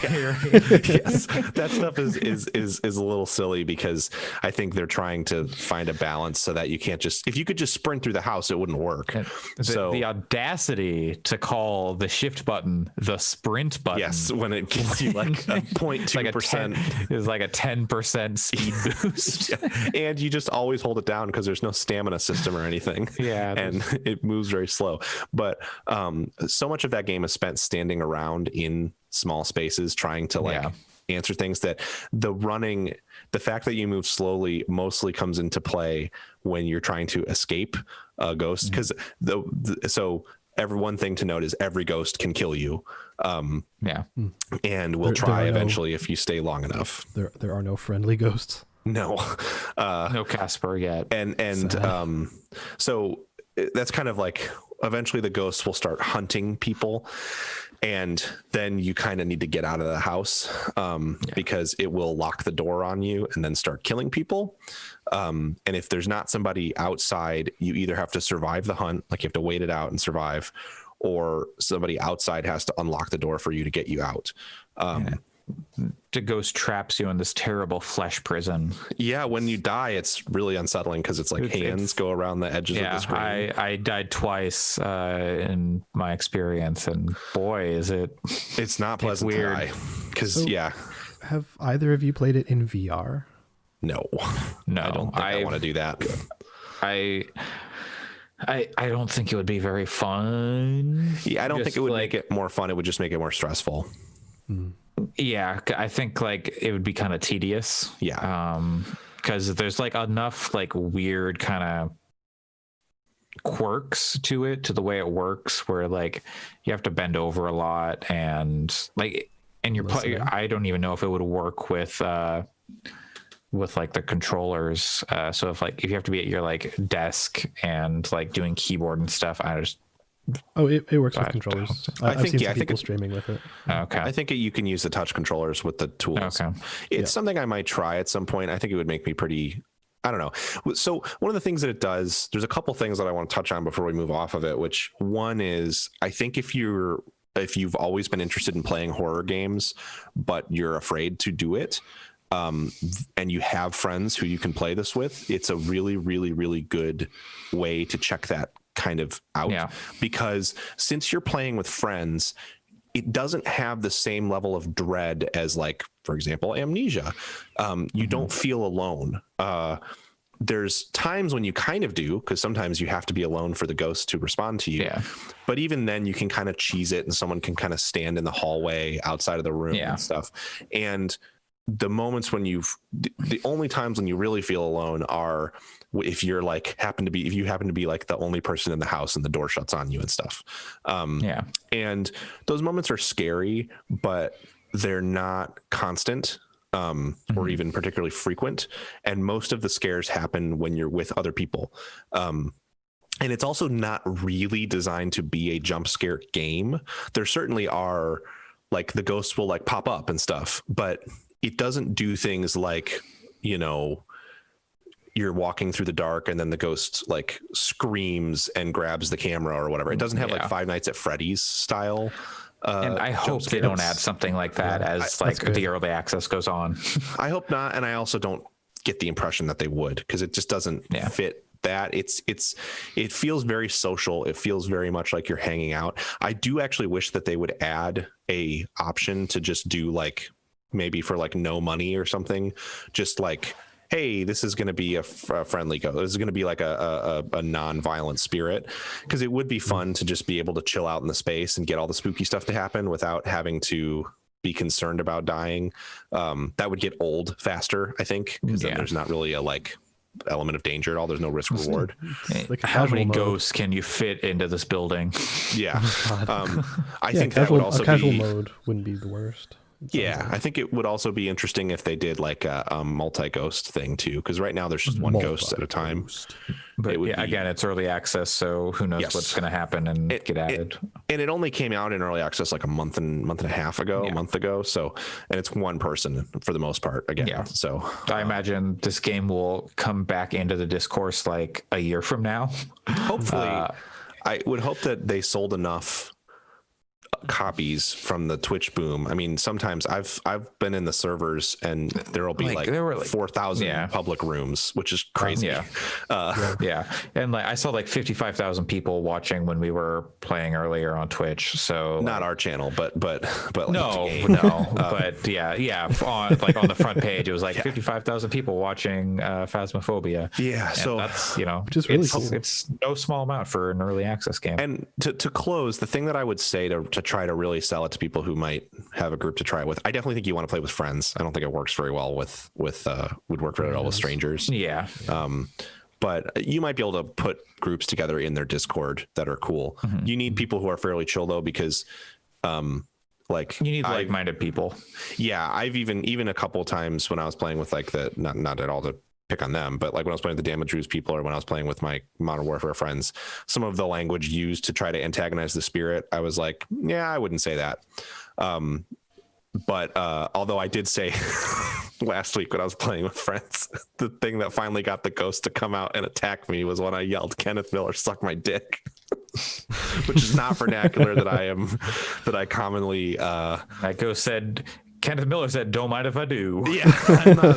yes, that stuff is a little silly, because I think they're trying to find a balance so that you can't just, if you could just sprint through the house, it wouldn't work. So the audacity to call the shift button the sprint button. Yes, when it gives you like a 0.2%, is like a 10% speed boost. And you just always hold it down because there's no stamina system or anything. And it moves very slow. But so much of that game is spent standing around in small spaces trying to like answer things, that the fact that you move slowly mostly comes into play when you're trying to escape a ghost, because one thing to note is every ghost can kill you. And will try eventually if you stay long enough. There are no friendly ghosts. No. No Casper yet. And so that's kind of like, eventually the ghosts will start hunting people, and then you kind of need to get out of the house because it will lock the door on you and then start killing people. And if there's not somebody outside, you either have to survive the hunt, like you have to wait it out and survive, or somebody outside has to unlock the door for you to get you out. The ghost traps you in this terrible flesh prison. Yeah, when you die, it's really unsettling because it's like hands go around the edges of the screen. I died twice in my experience, and boy, is it's not pleasant to die. Because have either of you played it in VR? No, I don't think I want to do that. I don't think it would be very fun. Yeah, I don't think it would make it more fun. It would just make it more stressful. Yeah, I think like it would be kind of tedious. Yeah. Because there's like enough like weird kind of quirks to it, to the way it works, where like you have to bend over a lot, and like, and I don't even know if it would work with like the controllers. So if you have to be at your like desk and like doing keyboard and stuff, it works with controllers. I've seen some people streaming with it. Okay. I think you can use the touch controllers with the tools. Okay. It's something I might try at some point. I think it would make me pretty, I don't know. So one of the things that it does, there's a couple things that I want to touch on before we move off of it, which one is, I think if you've always been interested in playing horror games, but you're afraid to do it, and you have friends who you can play this with, it's a really, really, really good way to check that kind of out. Yeah. Because since you're playing with friends, it doesn't have the same level of dread as, like, for example, Amnesia. You don't feel alone. There's times when you kind of do, because sometimes you have to be alone for the ghost to respond to you. Yeah. But even then, you can kind of cheese it, and someone can kind of stand in the hallway outside of the room and stuff. And the moments when the only times when you really feel alone are if you're like if you happen to be like the only person in the house and the door shuts on you and stuff. And those moments are scary, but they're not constant. Or even particularly frequent. And most of the scares happen when you're with other people. And it's also not really designed to be a jump scare game. There certainly are, like, the ghosts will like pop up and stuff, but it doesn't do things like, you know, you're walking through the dark and then the ghost like screams and grabs the camera or whatever. It doesn't have like Five Nights at Freddy's style. And I hope they don't add something like that as the early access goes on. I hope not. And I also don't get the impression that they would, because it just doesn't fit that. It feels very social. It feels very much like you're hanging out. I do actually wish that they would add a option to just do, like, maybe for like no money or something, just like, hey, this is going to be a friendly ghost. This is going to be like a non-violent spirit, because it would be fun to just be able to chill out in the space and get all the spooky stuff to happen without having to be concerned about dying. That would get old faster, I think, because then there's not really a like element of danger at all. There's no risk reward. Like how many ghosts can you fit into this building? Yeah. I think that would also a casual mode wouldn't be the worst. Yeah, I think it would also be interesting if they did like a multi-ghost thing too, because right now there's just one ghost at a time. But again, it's early access, so who knows what's going to happen and get added. And it only came out in early access like a month and a half ago, a month ago. So, and it's one person for the most part again. Yeah. So I imagine this game will come back into the discourse like a year from now. Hopefully, I would hope that they sold enough copies from the Twitch boom. I mean, sometimes I've been in the servers and there'll be like 4,000 public rooms, which is crazy. And like I saw like 55,000 people watching when we were playing earlier on Twitch. So not our channel, but like but on the front page it was like 55,000 people watching Phasmophobia. And so that's which is really cool. It's no small amount for an early access game. And to close, the thing that I would say to try to really sell it to people who might have a group to try it with, I definitely think you want to play with friends. I don't think it works very well would work very well with strangers. But you might be able to put groups together in their Discord that are cool. You need people who are fairly chill though, because like you need like-minded people. I've even a couple of times when I was playing with like not at all to pick on them, but like when I was playing with the Damage Ruse people, or when I was playing with my Modern Warfare friends, some of the language used to try to antagonize the spirit, I was like, I wouldn't say that. But although I did say last week when I was playing with friends, the thing that finally got the ghost to come out and attack me was when I yelled, "Kenneth Miller, suck my dick," which is not vernacular that I commonly. That ghost said. Kenneth Miller said, "Don't mind if I do." Yeah,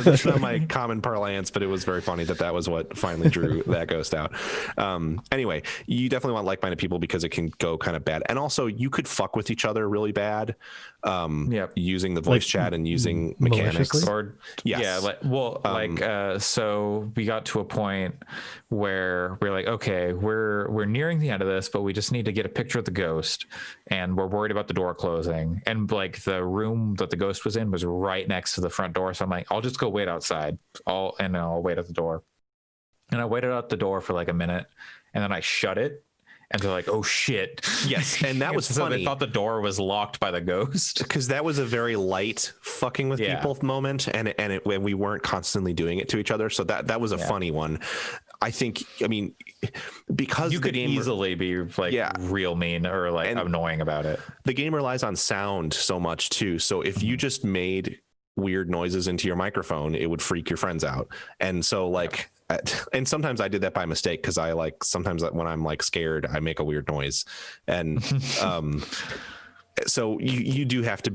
it's not my common parlance, but it was very funny that was what finally drew that ghost out. Anyway, you definitely want like-minded people because it can go kind of bad, and also you could fuck with each other really bad, using the voice chat and using mechanics. Or so we got to a point where we're like, okay, we're nearing the end of this, but we just need to get a picture of the ghost, and we're worried about the door closing, and like the room that the ghost was in was right next to the front door, so I'm like, I'll just go wait outside, I'll wait at the door. And I waited out the door for like a minute, and then I shut it, and they're like, "Oh shit!" Yes, and that was so funny. They thought the door was locked by the ghost, because that was a very light fucking with people moment, and when we weren't constantly doing it to each other, so that was a funny one. I think, because you could easily be like real mean or like annoying about it. The game relies on sound so much too. So if you just made weird noises into your microphone, it would freak your friends out. And so like, and sometimes I did that by mistake, because sometimes when I'm like scared, I make a weird noise, and so you do have to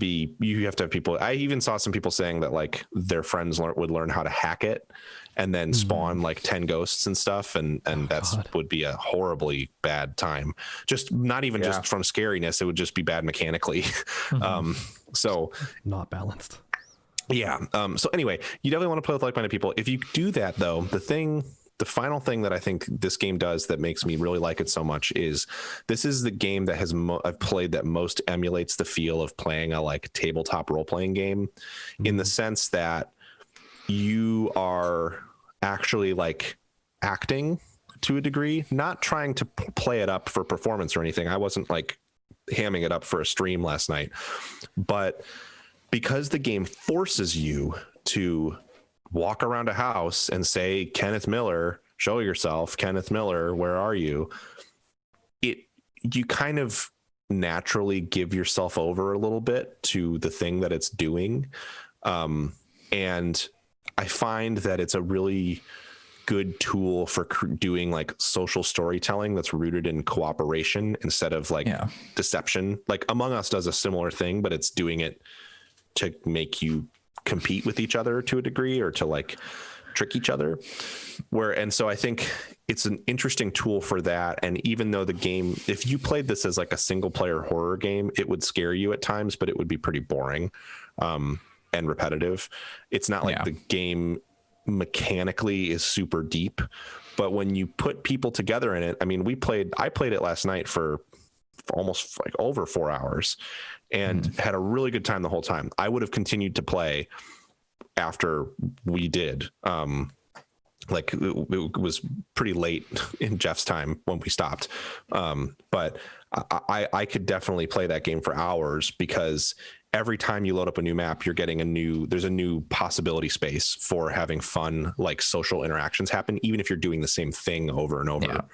have people. I even saw some people saying that like their friends would learn how to hack it and then spawn like 10 ghosts and stuff, and that's God. would be a horribly bad time. Just not even just from scariness, it would just be bad mechanically. So Not balanced. yeah. So anyway, you definitely want to play with like-minded people. If you do that though, the final thing that I think this game does that makes me really like it so much is this is the game that I've played that most emulates the feel of playing a like tabletop role-playing game, in the sense that you are actually like acting to a degree, not trying to play it up for performance or anything. I wasn't like hamming it up for a stream last night, but because the game forces you to walk around a house and say, Kenneth Miller, show yourself, Kenneth Miller, where are you? You kind of naturally give yourself over a little bit to the thing that it's doing. And I find that it's a really good tool for doing like social storytelling that's rooted in cooperation instead of like deception. Like Among Us does a similar thing, but it's doing it to make you compete with each other to a degree, or to like trick each other. And so I think it's an interesting tool for that. And even though the game, if you played this as like a single player horror game, it would scare you at times, but it would be pretty boring and repetitive. It's not like the game mechanically is super deep, but when you put people together in it, I mean, I played it last night for almost like over 4 hours and had a really good time the whole time. I would have continued to play after we did. Like it was pretty late in Jeff's time when we stopped. But I could definitely play that game for hours, because every time you load up a new map, you're getting there's a new possibility space for having fun, like social interactions happen, even if you're doing the same thing over and over.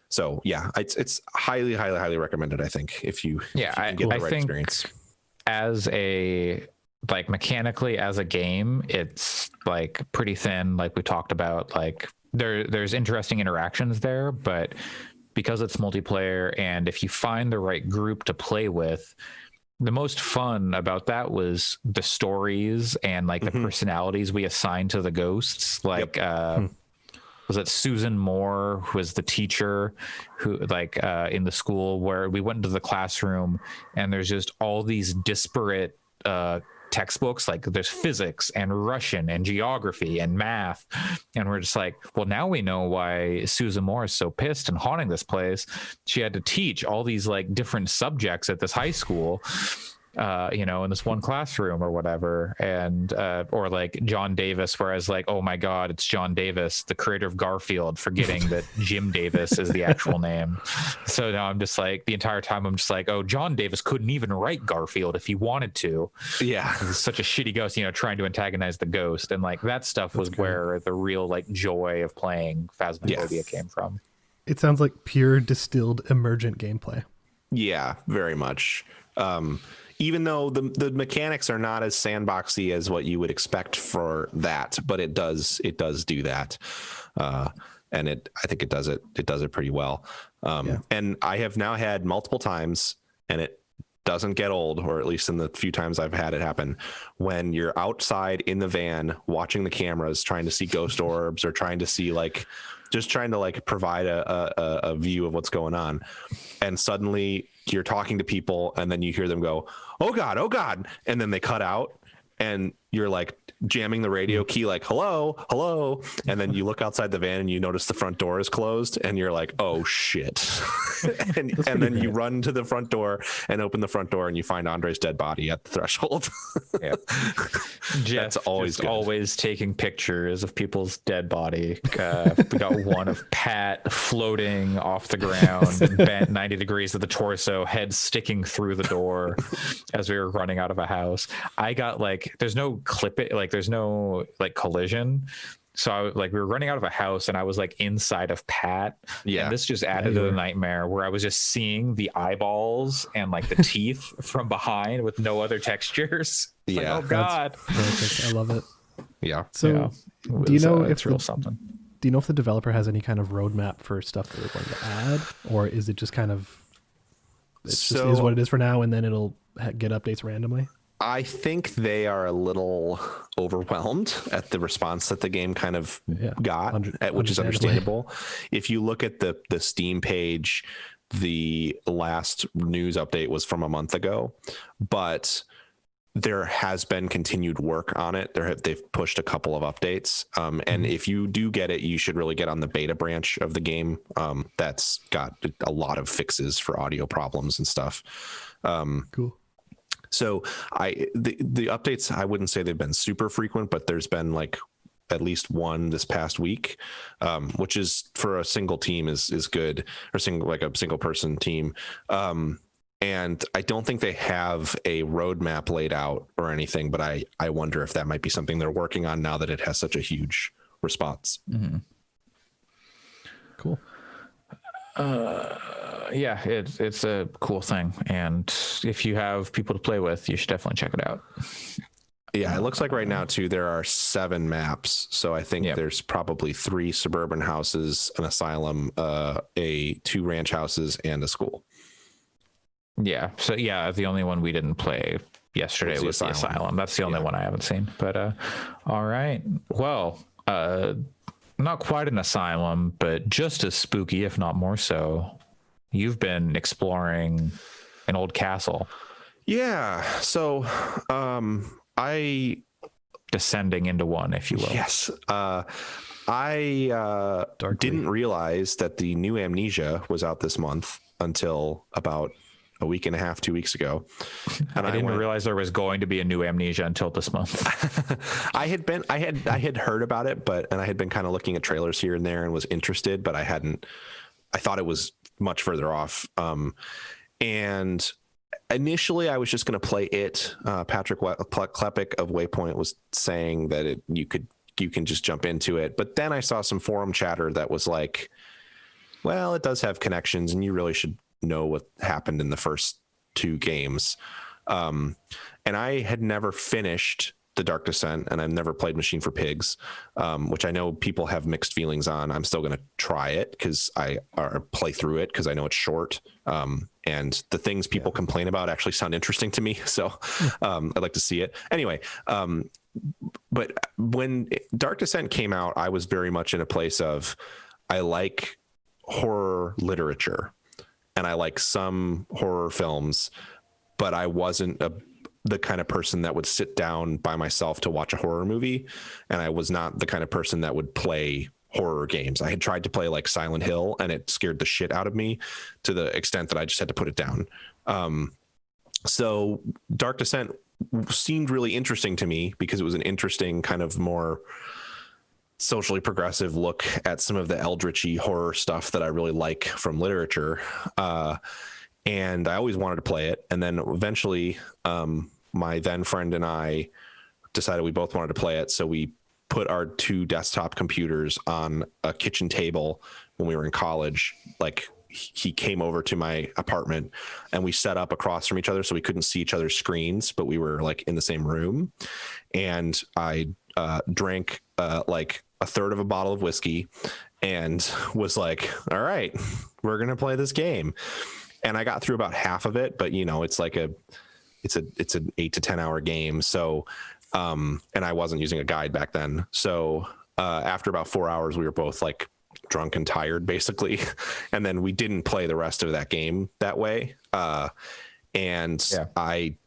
So yeah, it's highly, highly, highly recommended, I think, if you can get the right experience. As a like mechanically as a game, it's like pretty thin, like we talked about. Like there's interesting interactions there, but because it's multiplayer, and if you find the right group to play with, the most fun about that was the stories and like the personalities we assigned to the ghosts. Like was it Susan Moore, who was the teacher who like in the school, where we went into the classroom and there's just all these disparate textbooks, like there's physics and Russian and geography and math, and we're just like, well, now we know why Susan Moore is so pissed and haunting this place. She had to teach all these like different subjects at this high school, in this one classroom or whatever. And or like John Davis, whereas like, oh my god, it's John Davis, the creator of Garfield, forgetting that Jim Davis is the actual name. So now I'm just like, the entire time I'm just like, oh, John Davis couldn't even write Garfield if he wanted to. He's such a shitty ghost, trying to antagonize the ghost. And like that stuff was where the real like joy of playing Phasmophobia came from. It sounds like pure distilled emergent gameplay. Yeah, very much. Even though the mechanics are not as sandboxy as what you would expect for that, but it does do that. And I think it does it pretty well. And I have now had multiple times, and it doesn't get old, or at least in the few times I've had it happen, when you're outside in the van watching the cameras, trying to see ghost orbs, or trying to see just trying to like provide a view of what's going on. And suddenly you're talking to people, and then you hear them go, oh God. And then they cut out, and you're like jamming the radio key, like, hello. And then you look outside the van and you notice the front door is closed, and you're like, oh shit. and then you run to the front door and open the front door, and you find Andre's dead body at the threshold. Jeff always taking pictures of people's dead body. We got one of Pat floating off the ground, bent 90 degrees of the torso, head sticking through the door as we were running out of a house. I got like, there's no there's no like collision. So we were running out of a house, and I was like inside of Pat. Yeah. And this just added to the nightmare, where I was just seeing the eyeballs and like the teeth from behind with no other textures. Like, oh God. Perfect. I love it. Yeah. So do you know if real something? Do you know if the developer has any kind of roadmap for stuff that they're going to add, or is it just kind of just So- is what it is for now, and then it'll get updates randomly. I think they are a little overwhelmed at the response that the game kind of got, which is understandable. If you look at the Steam page, the last news update was from a month ago, but there has been continued work on it. They've pushed a couple of updates. And if you do get it, you should really get on the beta branch of the game. That's got a lot of fixes for audio problems and stuff. Cool. So the updates, I wouldn't say they've been super frequent, but there's been like at least one this past week, which is for a single team is good, or a single person team. And I don't think they have a roadmap laid out or anything, but I wonder if that might be something they're working on now that it has such a huge response. Mm-hmm. Cool. Yeah, it's a cool thing, and if you have people to play with, you should definitely check it out. Yeah, it looks like right now too there are 7 maps, so I think there's probably 3 suburban houses, an asylum, 2 ranch houses, and a school. Yeah, so the only one we didn't play yesterday was the asylum. That's the only one I haven't seen. But all right, well, not quite an asylum, but just as spooky, if not more so. You've been exploring an old castle. Yeah. So I descending into one, if you will. Yes. I didn't realize that the new Amnesia was out this month until about a week and a half, 2 weeks ago. And I didn't realize there was going to be a new Amnesia until this month. I had heard about it, and I had been kind of looking at trailers here and there and was interested, but I thought it was much further off. And initially I was just going to play it. Patrick Klepek of Waypoint was saying that you can just jump into it. But then I saw some forum chatter that was like, well, it does have connections and you really should know what happened in the first 2 games. And I had never finished The Dark Descent, and I've never played Machine for Pigs, which I know people have mixed feelings on. I'm still going to try it or play through it because I know it's short. And the things people complain about actually sound interesting to me. So I'd like to see it. Anyway, but when Dark Descent came out, I was very much in a place of, I like horror literature and I like some horror films, but I wasn't the kind of person that would sit down by myself to watch a horror movie. And I was not the kind of person that would play horror games. I had tried to play like Silent Hill and it scared the shit out of me to the extent that I just had to put it down. So Dark Descent seemed really interesting to me because it was an interesting kind of more socially progressive look at some of the eldritchy horror stuff that I really like from literature. And I always wanted to play it. And then eventually my then friend and I decided we both wanted to play it. So we put our 2 desktop computers on a kitchen table when we were in college. Like he came over to my apartment and we set up across from each other so we couldn't see each other's screens, but we were like in the same room. And I drank like a third of a bottle of whiskey and was like, all right, we're going to play this game. And I got through about half of it, but it's like it's an 8 to 10 hour game. So, and I wasn't using a guide back then. So, after about 4 hours, we were both like drunk and tired basically. And then we didn't play the rest of that game that way. I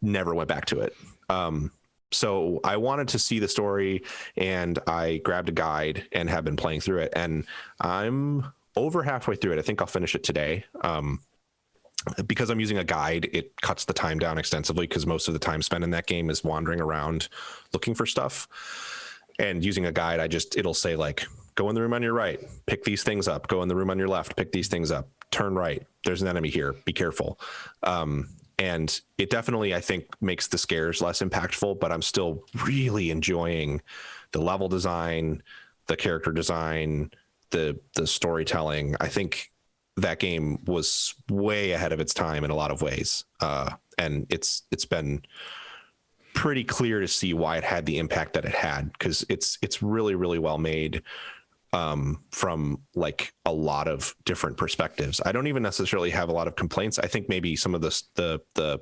never went back to it. So I wanted to see the story and I grabbed a guide and have been playing through it. And I'm over halfway through it. I think I'll finish it today. Because I'm using a guide, it cuts the time down extensively because most of the time spent in that game is wandering around looking for stuff. And using a guide, it'll say like, go in the room on your right, pick these things up, go in the room on your left, pick these things up, turn right. There's an enemy here. Be careful. And it definitely, I think, makes the scares less impactful, but I'm still really enjoying the level design, the character design, the storytelling. I think that game was way ahead of its time in a lot of ways. And it's been pretty clear to see why it had the impact that it had, because it's really, really well made. from like a lot of different perspectives. I don't even necessarily have a lot of complaints. I think maybe some of the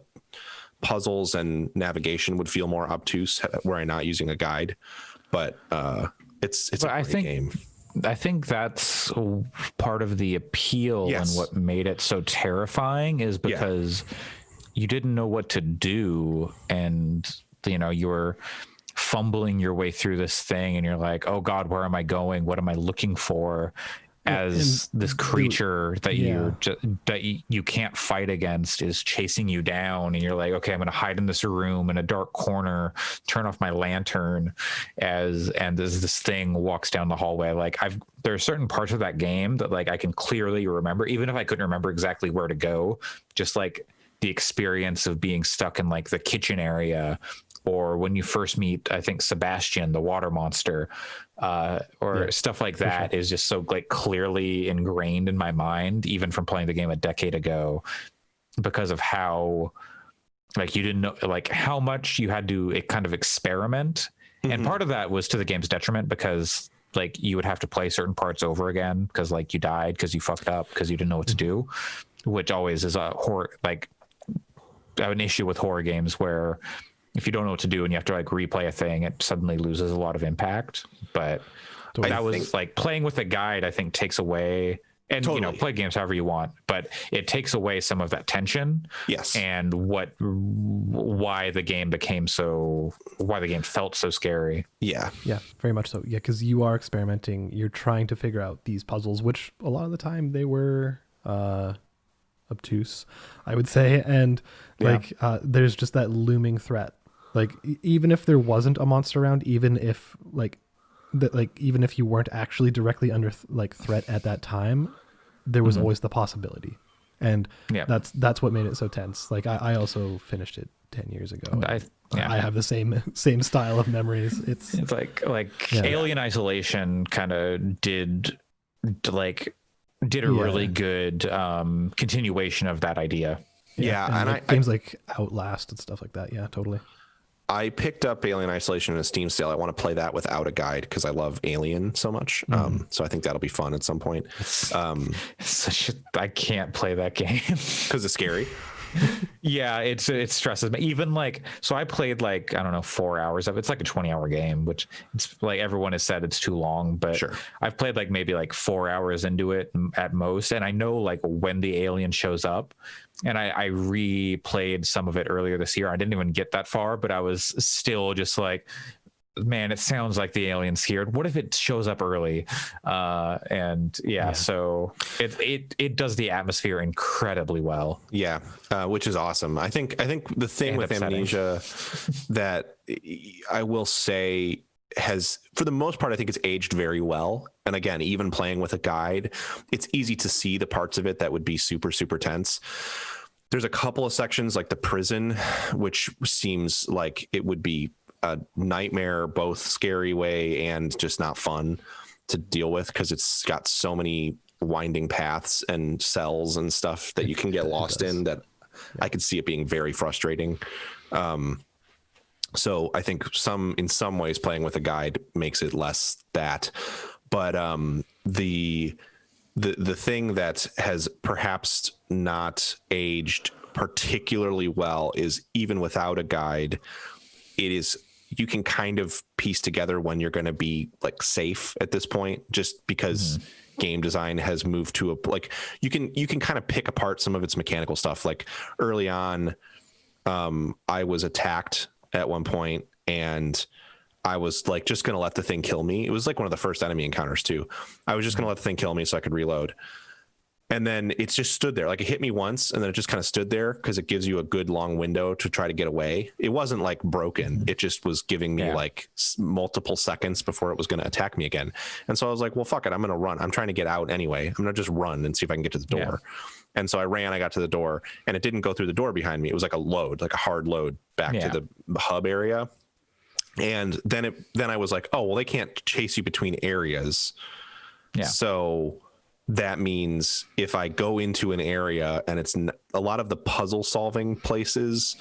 puzzles and navigation would feel more obtuse were I not using a guide, but it's a great game. I think that's part of the appeal and what made it so terrifying is because you didn't know what to do, and you know, you're fumbling your way through this thing and you're like, oh God, where am I going? What am I looking for? As this creature that you can't fight against is chasing you down, and you're like, okay, I'm gonna hide in this room in a dark corner, turn off my lantern as this thing walks down the hallway. Like there are certain parts of that game that like I can clearly remember, even if I couldn't remember exactly where to go, just like the experience of being stuck in like the kitchen area, or when you first meet, I think, Sebastian, the water monster, or stuff like that is just so like clearly ingrained in my mind, even from playing the game a decade ago, because of how like you didn't know like how much you had to kind of experiment. And part of that was to the game's detriment, because like you would have to play certain parts over again because like you died because you fucked up because you didn't know what to do, which always is a horror, like I have an issue with horror games where if you don't know what to do and you have to like replay a thing, it suddenly loses a lot of impact. But that was like playing with a guide, I think takes away, and you know, play games however you want, but it takes away some of that tension. Yes. And why the game felt so scary. Yeah, very much so. Yeah, because you are experimenting, you're trying to figure out these puzzles, which a lot of the time they were obtuse, I would say. And like there's just that looming threat. Like even if there wasn't a monster around, even if even if you weren't actually directly under threat at that time, there was always the possibility. And that's what made it so tense. Like I also finished it 10 years ago. I have the same style of memories. It's like Alien Isolation kind of did a really good continuation of that idea. And like games like Outlast and stuff like that. Yeah, totally. I picked up Alien Isolation in a Steam sale. I want to play that without a guide because I love Alien so much. So I think that'll be fun at some point. I can't play that game because it's scary. Yeah, it stresses me. Even like, so I played like, I don't know, 4 hours of it. It's like a 20-hour game, which it's like everyone has said it's too long, but sure. I've played like maybe like 4 hours into it at most. And I know like when the alien shows up, and I replayed some of it earlier this year. I didn't even get that far, but I was still just like, man, it sounds like the alien's here. What if it shows up early? So it does the atmosphere incredibly well. Yeah, which is awesome. I think the thing with Amnesia that I will say has, for the most part, I think it's aged very well. And again, even playing with a guide, it's easy to see the parts of it that would be super, super tense. There's a couple of sections like the prison, which seems like it would be a nightmare, both scary way and just not fun to deal with, because it's got so many winding paths and cells and stuff that you can get lost in, that I could see it being very frustrating. So I think in some ways playing with a guide makes it less that, but the thing that has perhaps not aged particularly well is even without a guide, you can kind of piece together when you're going to be like safe at this point, just because game design has moved to you can kind of pick apart some of its mechanical stuff. Like early on, I was attacked at one point and I was like just going to let the thing kill me. It was like one of the first enemy encounters too. I was just going to let the thing kill me so I could reload. And then it's just stood there. Like it hit me once and then it just kind of stood there because it gives you a good long window to try to get away. It wasn't like broken. It just was giving me like multiple seconds before it was going to attack me again. And so I was like, well, fuck it. I'm going to run. I'm trying to get out anyway. I'm going to just run and see if I can get to the door. Yeah. And so I ran, I got to the door and it didn't go through the door behind me. It was like a hard load back to the hub area. And then I was like, oh, well, they can't chase you between areas. Yeah. So that means if I go into an area and a lot of the puzzle solving places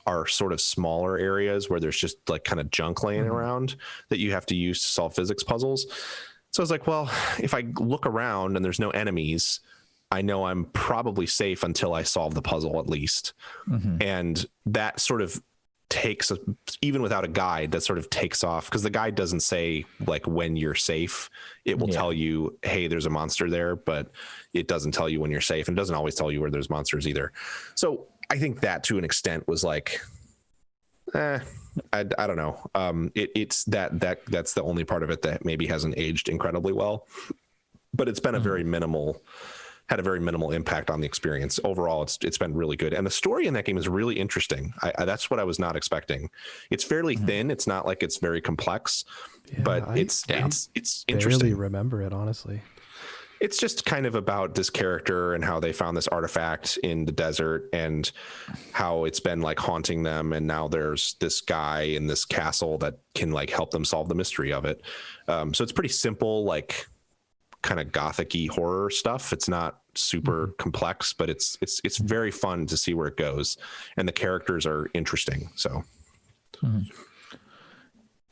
are sort of smaller areas where there's just like kind of junk laying around that you have to use to solve physics puzzles. So I was like, well, if I look around and there's no enemies, I know I'm probably safe until I solve the puzzle at least. And that sort of takes, even without a guide, that sort of takes off, because the guide doesn't say like when you're safe. It will tell you, hey, there's a monster there, but it doesn't tell you when you're safe, and it doesn't always tell you where there's monsters either. So I think that to an extent was like, I don't know. It's that's the only part of it that maybe hasn't aged incredibly well, but it's been a very minimal, had a very minimal impact on the experience. Overall, it's been really good, and the story in that game is really interesting. That's what I was not expecting. It's fairly thin. It's not like it's very complex, but it's interesting. Barely remember it, honestly. It's just kind of about this character and how they found this artifact in the desert and how it's been like haunting them. And now there's this guy in this castle that can like help them solve the mystery of it. So it's pretty simple, like kind of gothic-y horror stuff. It's not super complex, but it's very fun to see where it goes. And the characters are interesting. So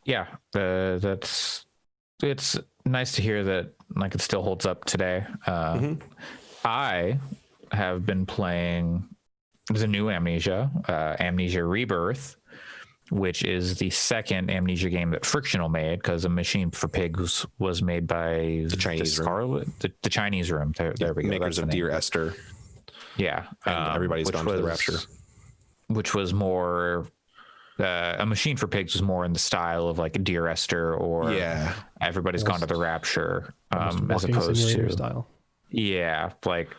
yeah, it's nice to hear that like it still holds up today. I have been playing the new Amnesia, Amnesia Rebirth, which is the second Amnesia game that Frictional made, because A Machine for Pigs was made by the Chinese Room. The Chinese Room. There we go. Makers of Dear Esther. Yeah, and Everybody's Gone to the Rapture, which was more. A Machine for Pigs was more in the style of like Dear Esther or Everybody's Gone to the Rapture, as opposed to style. Yeah, like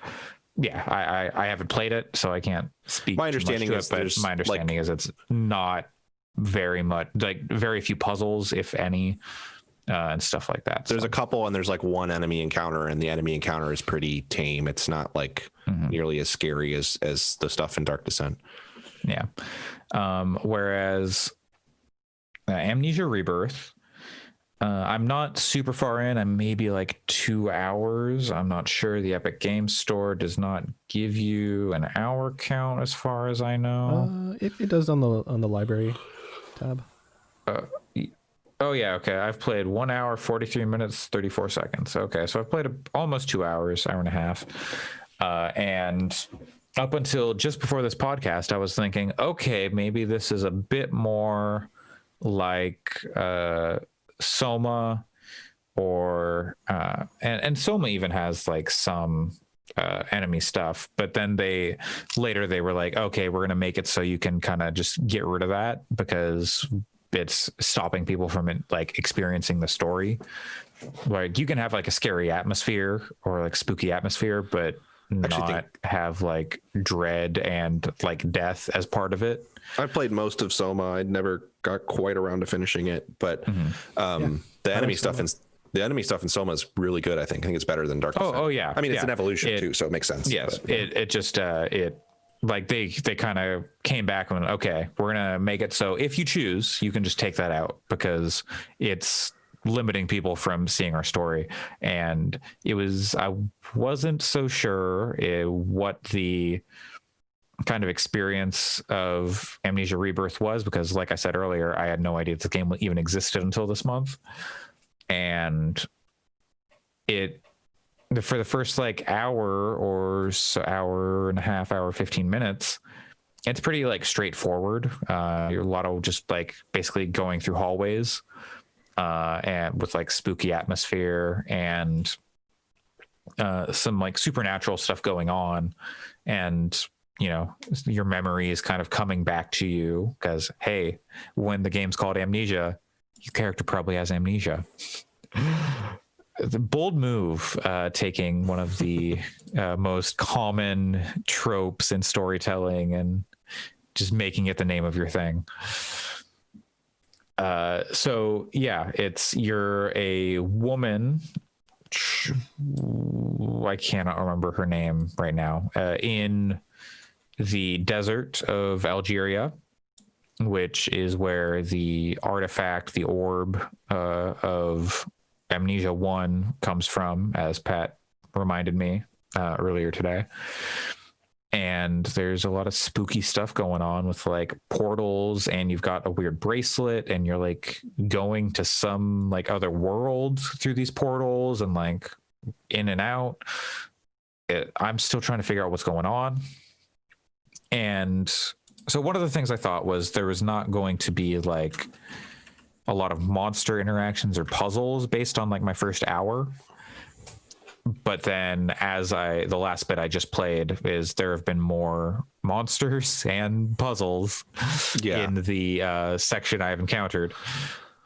I haven't played it, so I can't speak. My understanding is, but my understanding is it's not very much, like very few puzzles, if any, and stuff like that. There's a couple, and there's like one enemy encounter, and the enemy encounter is pretty tame. It's not like nearly as scary as the stuff in Dark Descent. Yeah. Whereas Amnesia Rebirth, I'm not super far in. I'm maybe like 2 hours. I'm not sure. The Epic Games Store does not give you an hour count, as far as I know. It does on the library tab. Oh yeah, okay. I've played 1 hour, 43 minutes, 34 seconds. Okay, so I've played almost 2 hours, hour and a half, and up until just before this podcast, I was thinking, okay, maybe this is a bit more like Soma, or and Soma even has like some enemy stuff, but then they were like, okay, we're gonna make it so you can kind of just get rid of that because it's stopping people from like experiencing the story. Like you can have like a scary atmosphere or like spooky atmosphere, but not have like dread and like death as part of it. I played most of Soma. I never got quite around to finishing it, but the enemy stuff in Soma is really good. I think it's better than Dark Descent. Oh yeah. I mean, it's an evolution too, so it makes sense. Yes, but, it just like they kind of came back and went, okay, we're gonna make it so if you choose, you can just take that out because it's limiting people from seeing our story. And I wasn't so sure what the kind of experience of Amnesia Rebirth was, because like I said earlier, I had no idea the game even existed until this month. And for the first like hour or so, hour and a half, hour 15 minutes, it's pretty like straightforward. You're a lot of just like basically going through hallways and with like spooky atmosphere and some like supernatural stuff going on, and your memory is kind of coming back to you because, hey, when the game's called Amnesia, your character probably has amnesia. The bold move, taking one of the most common tropes in storytelling and just making it the name of your thing. So yeah, you're a woman. I cannot remember her name right now. In the desert of Algeria, which is where the artifact, the orb of Amnesia 1 comes from, as Pat reminded me earlier today. and there's a lot of spooky stuff going on with like portals, and you've got a weird bracelet, and you're like going to some like other world through these portals and like in and out. I'm still trying to figure out what's going on. And so one of the things I thought was there was not going to be like a lot of monster interactions or puzzles based on like my first hour. But then the last bit I just played is there have been more monsters and puzzles in the section I have encountered.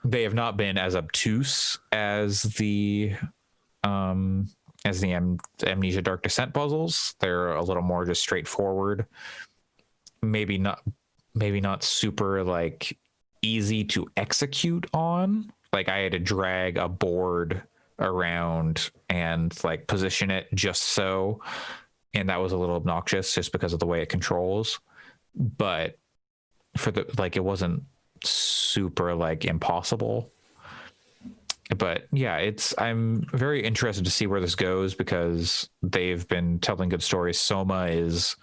They have not been as obtuse as the Amnesia Dark Descent puzzles. They're a little more just straightforward. Maybe not super like easy to execute on. Like I had to drag a board around and like position it just so, and that was a little obnoxious just because of the way it controls. But for the like, it wasn't super like impossible. But yeah, I'm very interested to see where this goes because they've been telling good stories. Soma is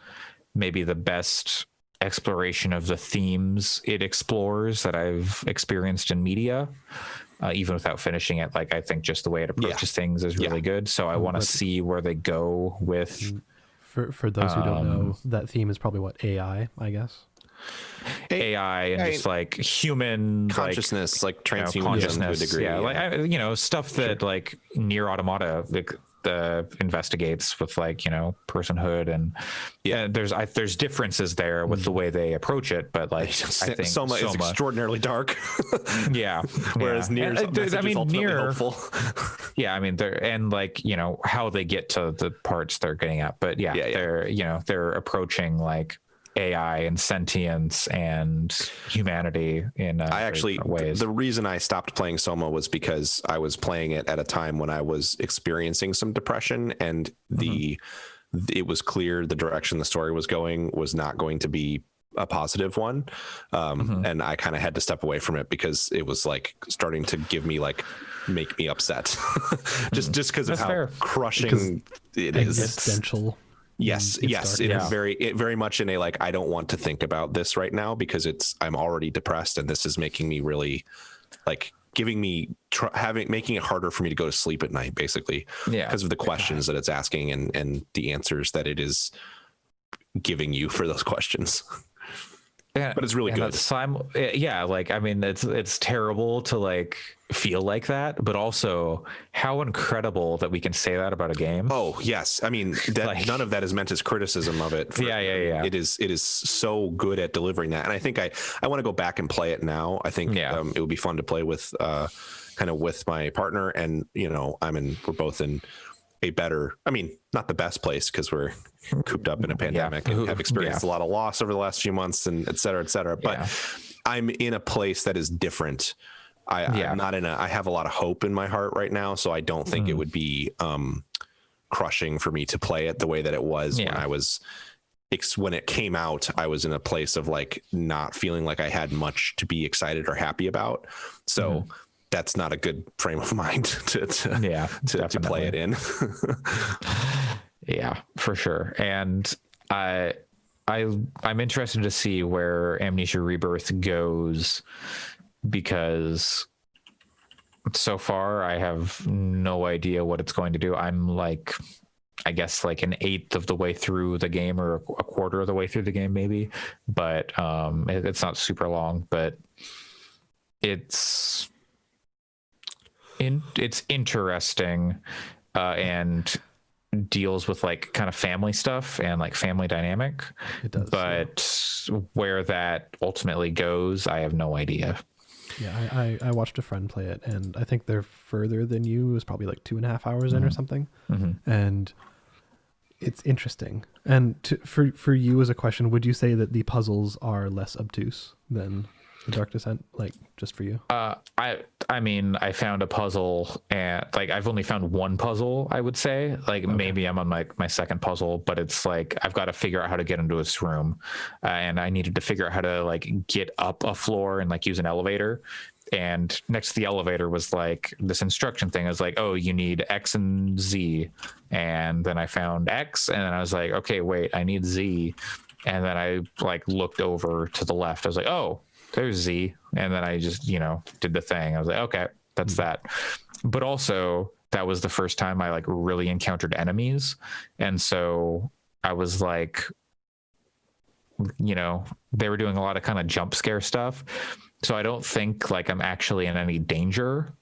maybe the best exploration of the themes it explores that I've experienced in media, even without finishing it. Like, I think just the way it approaches things is really good. So I want to see where they go with. For those who don't know, that theme is probably what, AI, I guess. AI and just like human consciousness, like transhumanism to a degree. Yeah, like stuff that like Nier Automata investigates with like personhood, and there's differences there with the way they approach it, but like I think Soma is extraordinarily dark. Whereas Nier's ultimately hopeful. Yeah, I mean they're and like how they get to the parts they're getting at, but they're approaching like AI and sentience and humanity in ways. The reason I stopped playing Soma was because I was playing it at a time when I was experiencing some depression, and it was clear the direction the story was going was not going to be a positive one. And I kind of had to step away from it because it was like starting to make me upset just because of how crushing it is. Existential. Yes. It is very much in a like, I don't want to think about this right now because I'm already depressed, and this is making me really like making it harder for me to go to sleep at night, basically, because of the questions that it's asking and the answers that it is giving you for those questions. Yeah, but it's really good. Like I mean, it's terrible to like feel like that, but also how incredible that we can say that about a game. Oh yes, I mean none of that is meant as criticism of it. It is so good at delivering that, and I think I want to go back and play it now. I think it would be fun to play with kind of with my partner, and we're both in a better, I mean, not the best place because we're cooped up in a pandemic and have experienced a lot of loss over the last few months and et cetera, but I'm in a place that is different. I'm not I have a lot of hope in my heart right now. So I don't think it would be crushing for me to play it the way that it was when it came out. I was in a place of like not feeling like I had much to be excited or happy about. So that's not a good frame of mind to play it in. Yeah, for sure. And I'm interested to see where Amnesia Rebirth goes, because so far I have no idea what it's going to do. I'm like, I guess like an eighth of the way through the game, or a quarter of the way through the game maybe, but it's not super long, but it's interesting and deals with like kind of family stuff and like family dynamic. It does, but where that ultimately goes, I have no idea. Yeah, I watched a friend play it, and I think they're further than you. It was probably like 2.5 hours in or something. And it's interesting. And for you as a question, would you say that the puzzles are less obtuse than The Dark Descent, like just for you? I mean, I found a puzzle, and like I've only found one puzzle, I would say. Like maybe I'm on my second puzzle, but it's like I've got to figure out how to get into this room, and I needed to figure out how to like get up a floor and like use an elevator. And next to the elevator was like this instruction thing. I was like, oh, you need X and Z. And then I found X, and then I was like, okay, wait, I need Z. And then I like looked over to the left. I was like, oh, there's Z. And then I just, did the thing. I was like, okay, that's that. But also that was the first time I like really encountered enemies. And so I was like, they were doing a lot of kind of jump scare stuff. So I don't think like I'm actually in any danger,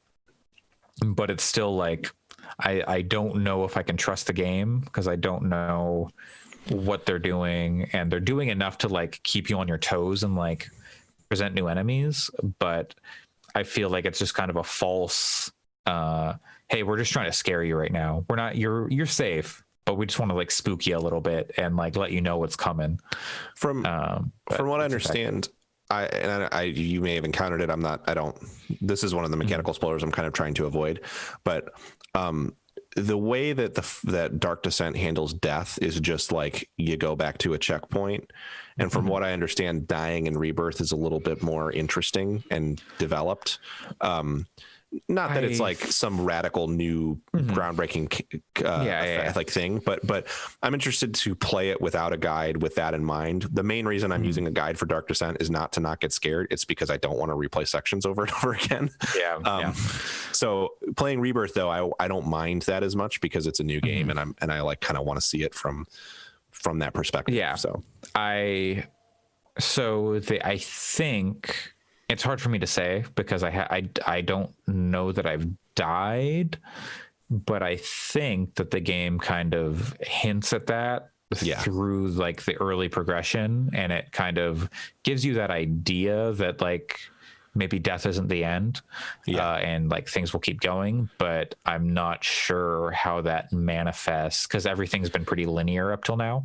but it's still like, I don't know if I can trust the game because I don't know what they're doing, and they're doing enough to like keep you on your toes and like present new enemies. But I feel like it's just kind of a false, hey, we're just trying to scare you right now. We're not, you're safe, but we just want to like spook you a little bit and like let you know what's coming. From what I understand, you may have encountered it. This is one of the mechanical spoilers I'm kind of trying to avoid, but the way that that Dark Descent handles death is just like you go back to a checkpoint. And from what I understand, dying and rebirth is a little bit more interesting and developed. Not that it's like some radical new groundbreaking like thing, but I'm interested to play it without a guide with that in mind. The main reason I'm using a guide for Dark Descent is not to not get scared. It's because I don't want to replay sections over and over again. So playing Rebirth though, I don't mind that as much because it's a new game and I like kind of want to see it from that perspective. Yeah. So I think it's hard for me to say because I don't know that I've died, but I think that the game kind of hints at that through like the early progression, and it kind of gives you that idea that like maybe death isn't the end, and like things will keep going. But I'm not sure how that manifests because everything's been pretty linear up till now.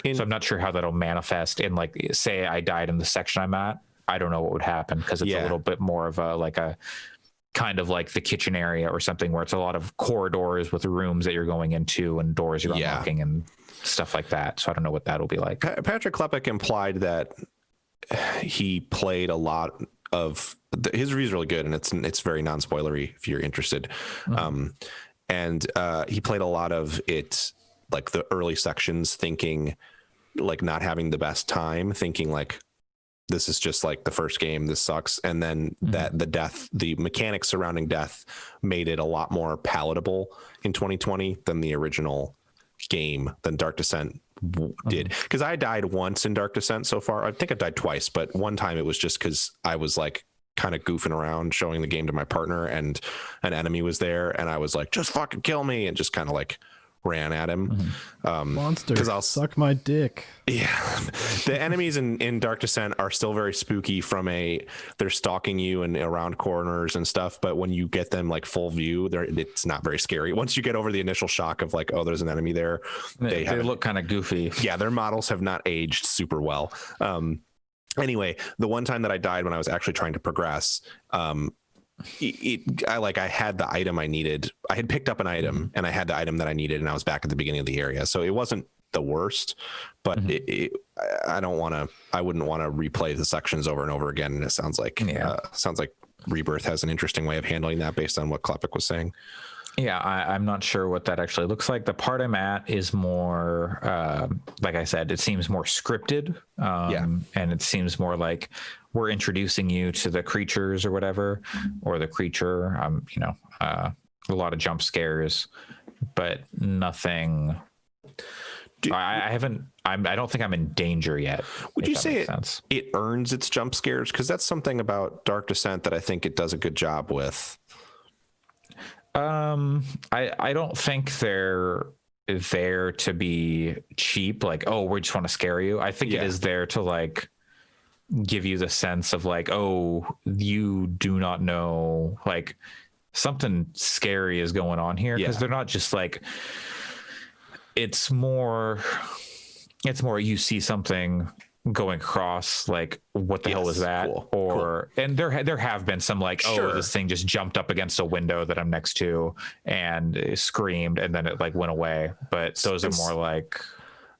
So I'm not sure how that'll manifest in like, say I died in the section I'm at. I don't know what would happen because it's a little bit more of a kind of like the kitchen area or something where it's a lot of corridors with rooms that you're going into and doors you're unlocking and stuff like that. So I don't know what that'll be like. Patrick Klepek implied that he played a lot of his review is really good and it's very non-spoilery if you're interested. And he played a lot of it, like the early sections, thinking like not having the best time, thinking like, this is just like the first game, this sucks. And then that the mechanics surrounding death made it a lot more palatable in 2020 than the original game, than Dark Descent did. Because I died once in Dark Descent so far. I think I died twice, but one time it was just because I was like kind of goofing around showing the game to my partner and an enemy was there and I was like, just fucking kill me, and just kind of like ran at him. Monster, because I'll suck my dick. Yeah, the enemies in Dark Descent are still very spooky. They're stalking you and around corners and stuff. But when you get them like full view, it's not very scary. Once you get over the initial shock of like, oh, there's an enemy there, they look kind of goofy. Yeah, their models have not aged super well. Anyway, the one time that I died when I was actually trying to progress, I had the item I needed. I had picked up an item and I had the item that I needed, and I was back at the beginning of the area. So it wasn't the worst, but I wouldn't want to replay the sections over and over again. And it sounds like Rebirth has an interesting way of handling that based on what Klepek was saying. Yeah, I'm not sure what that actually looks like. The part I'm at is more, like I said, it seems more scripted. And it seems more like we're introducing you to the creatures or whatever, or the creature. A lot of jump scares, but nothing. I don't think I'm in danger yet. Would you say it earns its jump scares? Because that's something about Dark Descent that I think it does a good job with. I don't think they're there to be cheap, like, oh, we just want to scare you. I think it is there to like give you the sense of like, oh, you do not know, like something scary is going on here, because they're not just like, it's more you see something going across like what the hell was Yes, that, cool, or and there have been some like, Sure. oh, this thing just jumped up against a window that I'm next to and it screamed and then it like went away, but those are more like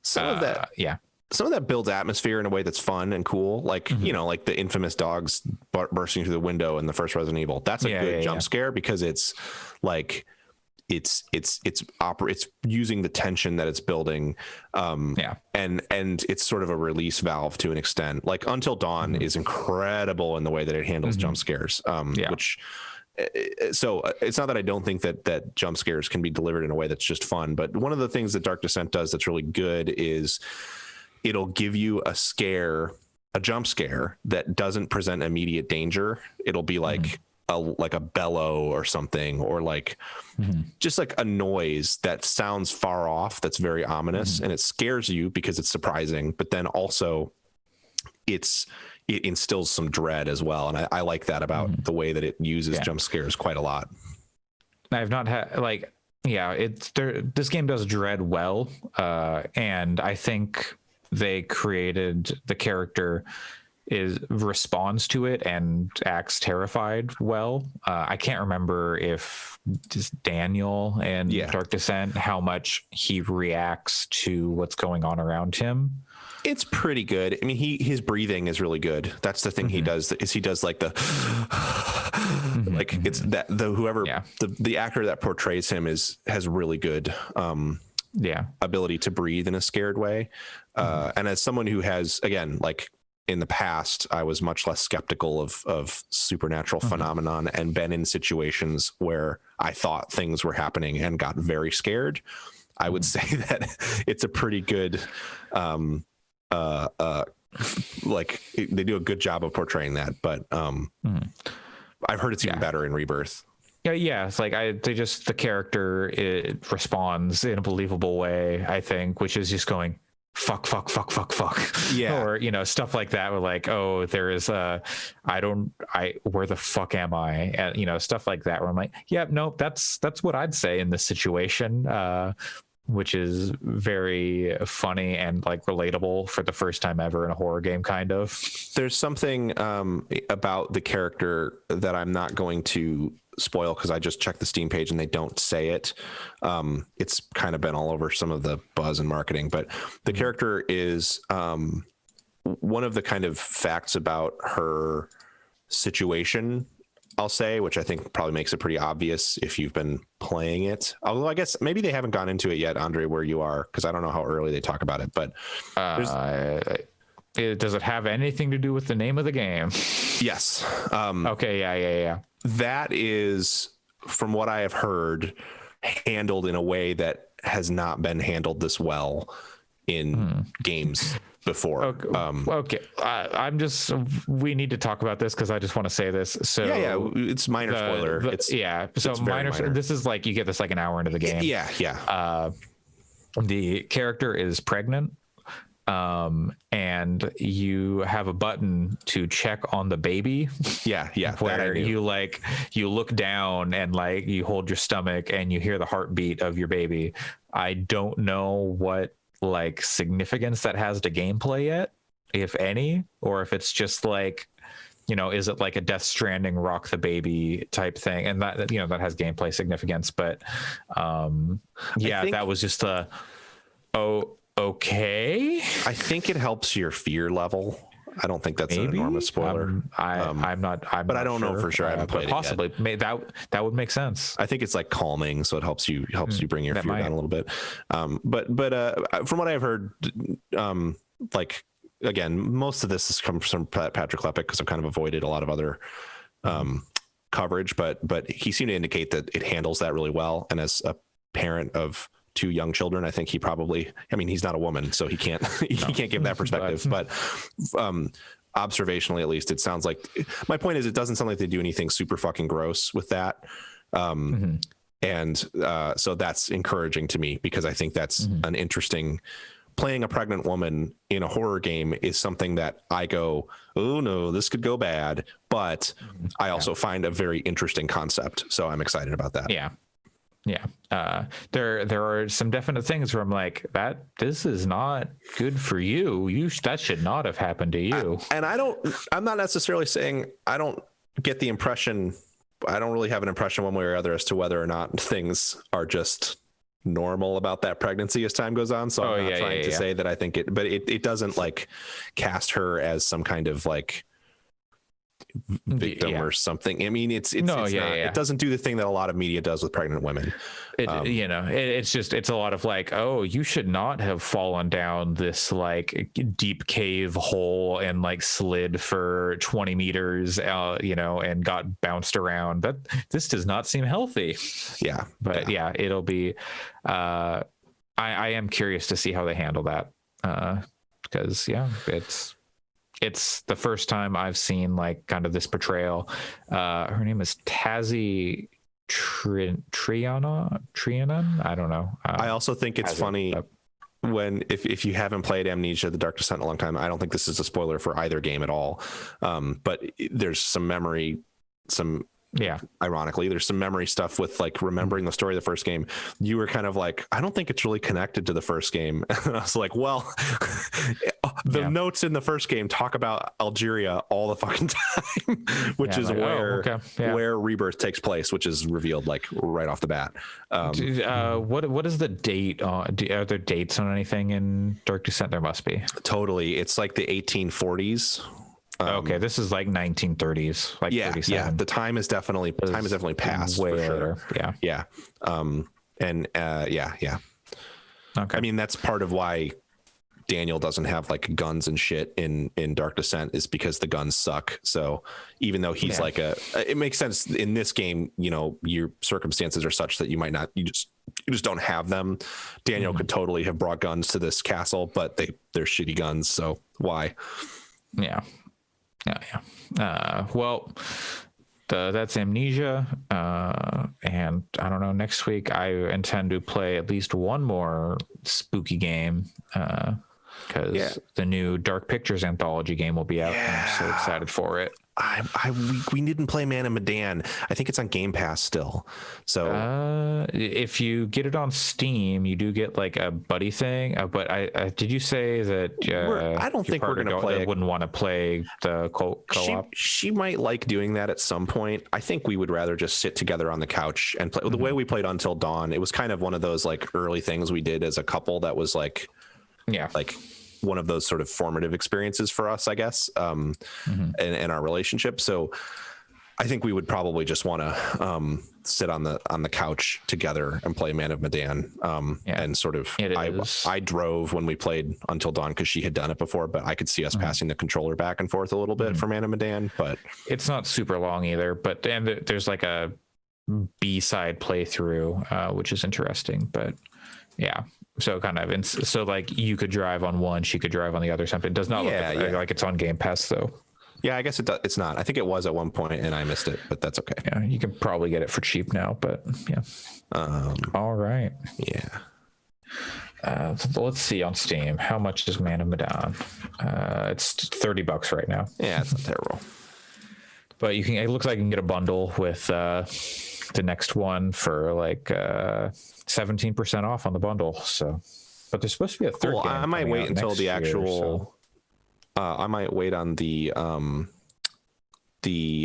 some of that yeah some of that builds atmosphere in a way that's fun and cool, like you know, like the infamous dogs bursting through the window in the first Resident Evil. That's a good jump scare because it's like it's using the tension that it's building, and it's sort of a release valve to an extent. Like Until Dawn is incredible in the way that it handles jump scares, which so it's not that I don't think that jump scares can be delivered in a way that's just fun, but one of the things that Dark Descent does that's really good is it'll give you a jump scare that doesn't present immediate danger. It'll be like a bellow or something, or like just like a noise that sounds far off, that's very ominous, and it scares you because it's surprising, but then also it instills some dread as well. And I like that about the way that it uses jump scares quite a lot. I have not had like, this game does dread well, and I think they created the character responds to it and acts terrified well. I can't remember if just Daniel and Dark Descent, how much he reacts to what's going on around him. It's pretty good. I mean, his breathing is really good. That's the thing he does, is he does like the like it's that the actor that portrays him has really good ability to breathe in a scared way. And as someone who has, again, like in the past, I was much less skeptical of supernatural phenomenon and been in situations where I thought things were happening and got very scared. I would say that it's a pretty good, like they do a good job of portraying that, but I've heard it's even better in Rebirth. Yeah, it's like the character, it responds in a believable way, I think, which is just going fuck, yeah, or stuff like that, where like, oh, there is where the fuck am I, and stuff like that, where I'm like, nope, that's what I'd say in this situation, which is very funny and like relatable for the first time ever in a horror game, kind of. There's something about the character that I'm not going to spoil because I just checked the Steam page and they don't say it. It's kind of been all over some of the buzz and marketing, but the character is one of the kind of facts about her situation, I'll say, which I think probably makes it pretty obvious if you've been playing it. Although I guess maybe they haven't gone into it yet, Andre, where you are, because I don't know how early they talk about it, but does it have anything to do with the name of the game? Yes. Okay. Yeah. That is, from what I have heard, handled in a way that has not been handled this well in games before. Okay. We need to talk about this because I just want to say this. So it's minor spoiler. So minor. This is like, you get this like an hour into the game. The character is pregnant. And you have a button to check on the baby. Where you look down and like you hold your stomach and you hear the heartbeat of your baby. I don't know what like significance that has to gameplay yet, if any, or if it's just like, is it like a Death Stranding rock the baby type thing, and that that has gameplay significance, but that was just okay. I think it helps your fear level. I don't think that's an enormous spoiler. I'm not don't know for sure. I haven't played possibly. it yet. That would make sense. I think it's like calming, so it helps you bring your fear down a little bit. But from what I've heard, like again, most of this has come from Patrick Klepek because I've kind of avoided a lot of other coverage, but he seemed to indicate that it handles that really well. And as a parent of 2 young children, I think he probably, he's not a woman, so he can't can't give that perspective, but observationally, at least, it sounds like, my point is, it doesn't sound like they do anything super fucking gross with that. And so that's encouraging to me, because I think that's an interesting, playing a pregnant woman in a horror game is something that I go, oh no, this could go bad, but I also find a very interesting concept. So I'm excited about that. There are some definite things where I'm like, this is not good for you. That should not have happened to you. I'm not necessarily saying I don't get the impression. I don't really have an impression one way or other as to whether or not things are just normal about that pregnancy as time goes on. So I'm not trying to say that I think it, but it doesn't like cast her as some kind of like victim or something. I mean, it's not, it doesn't do the thing that a lot of media does with pregnant women. It's a lot of like, oh, you should not have fallen down this like deep cave hole and like slid for 20 meters, and got bounced around. This does not seem healthy. Yeah. But it'll be, I am curious to see how they handle that. Because it's the first time I've seen like kind of this portrayal. Her name is Tazzy Trianon. I don't know. I also think it's funny when if you haven't played Amnesia: The Dark Descent in a long time. I don't think this is a spoiler for either game at all. But there's some memory, ironically, there's some memory stuff with like remembering the story of the first game. You were kind of like, I don't think it's really connected to the first game. And I was like, well, the notes in the first game talk about Algeria all the fucking time, which is where Rebirth takes place, which is revealed like right off the bat. What is the date? Are there dates on anything in Dark Descent? There must be. Totally. It's like the 1840s. Okay, this is like 1930s, like 37. Yeah. The time is definitely passed. Way for sure. later. Yeah. Okay. I mean, that's part of why Daniel doesn't have like guns and shit in Dark Descent, is because the guns suck. So even though he's like it makes sense in this game, your circumstances are such that you might not, you just don't have them. Daniel could totally have brought guns to this castle, but they're shitty guns. So why? Yeah. Well, that's Amnesia. And I don't know, next week I intend to play at least one more spooky game, because the new Dark Pictures anthology game will be out. And I'm so excited for it. We didn't play Man of Medan. I think it's on Game Pass still. So if you get it on Steam, you do get like a buddy thing. But I did you say that? I don't think we're gonna play. Wouldn't want to play the co-op. She might like doing that at some point. I think we would rather just sit together on the couch and play. The way we played Until Dawn, it was kind of one of those like early things we did as a couple that was like, like one of those sort of formative experiences for us, I guess, in our relationship. So I think we would probably just want to sit on the couch together and play Man of Medan. And sort of, I drove when we played Until Dawn because she had done it before, but I could see us passing the controller back and forth a little bit for Man of Medan. But it's not super long either. But there's like a B-side playthrough, which is interesting. But yeah. So kind of, so like you could drive on one, she could drive on the other. Something. It does not look like it's on Game Pass though. Yeah, I guess it's not. I think it was at one point and I missed it, but that's okay. Yeah, you can probably get it for cheap now, but yeah. All right. Yeah. Let's see on Steam. How much is Man of Medan? It's $30 right now. Yeah, it's not terrible. But it looks like you can get a bundle with the next one for like 17% off on the bundle. So, but there's supposed to be a third game. I might wait until the actual. So. I might wait on the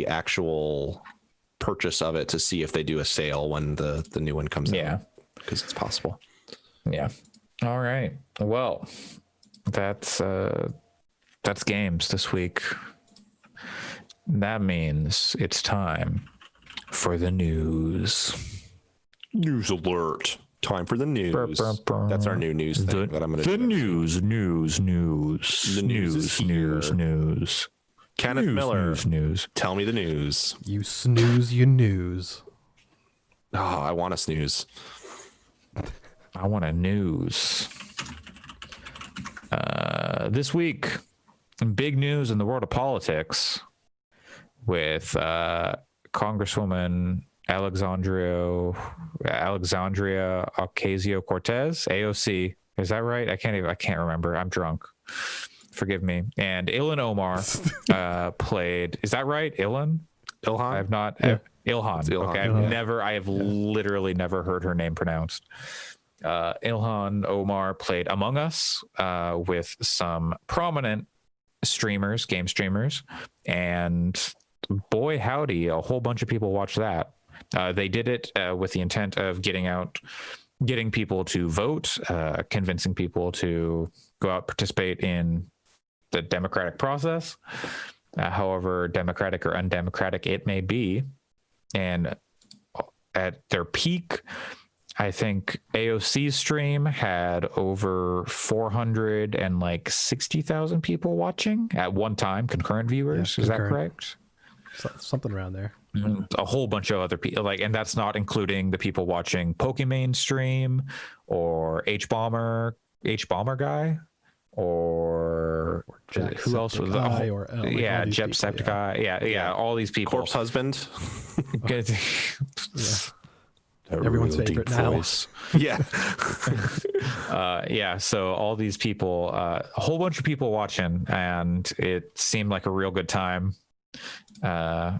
actual purchase of it to see if they do a sale when the new one comes out. Yeah, because it's possible. Yeah. All right. Well, that's games this week. That means it's time for the news. News alert. Time for the news. That's our new news thing that I'm going to do. The news. The news. Kenneth Miller. News. Tell me the news. You snooze, you news. Oh, I want to snooze. I want a news. This week, big news in the world of politics with Congresswoman Alexandria Ocasio-Cortez, AOC. Is that right? I can't remember. I'm drunk. Forgive me. And Ilhan Omar played. Is that right? Ilhan? Ilhan? I have not. Yeah. Ilhan. It's Ilhan. Okay, I have literally never heard her name pronounced. Ilhan Omar played Among Us with some prominent streamers, game streamers, and boy howdy, a whole bunch of people watched that. They did it with the intent of getting people to vote, convincing people to go out, participate in the democratic process, however democratic or undemocratic it may be. And at their peak, I think AOC's stream had over 460,000 people watching at one time, concurrent viewers. Yeah, Is that correct? Something around there. A whole bunch of other people, and that's not including the people watching Pokimane stream or H-Bomber guy, or who else was that? Jacksepticeye, all these people. Corpse Husband. Everyone's favorite now. So all these people, a whole bunch of people watching, and it seemed like a real good time. I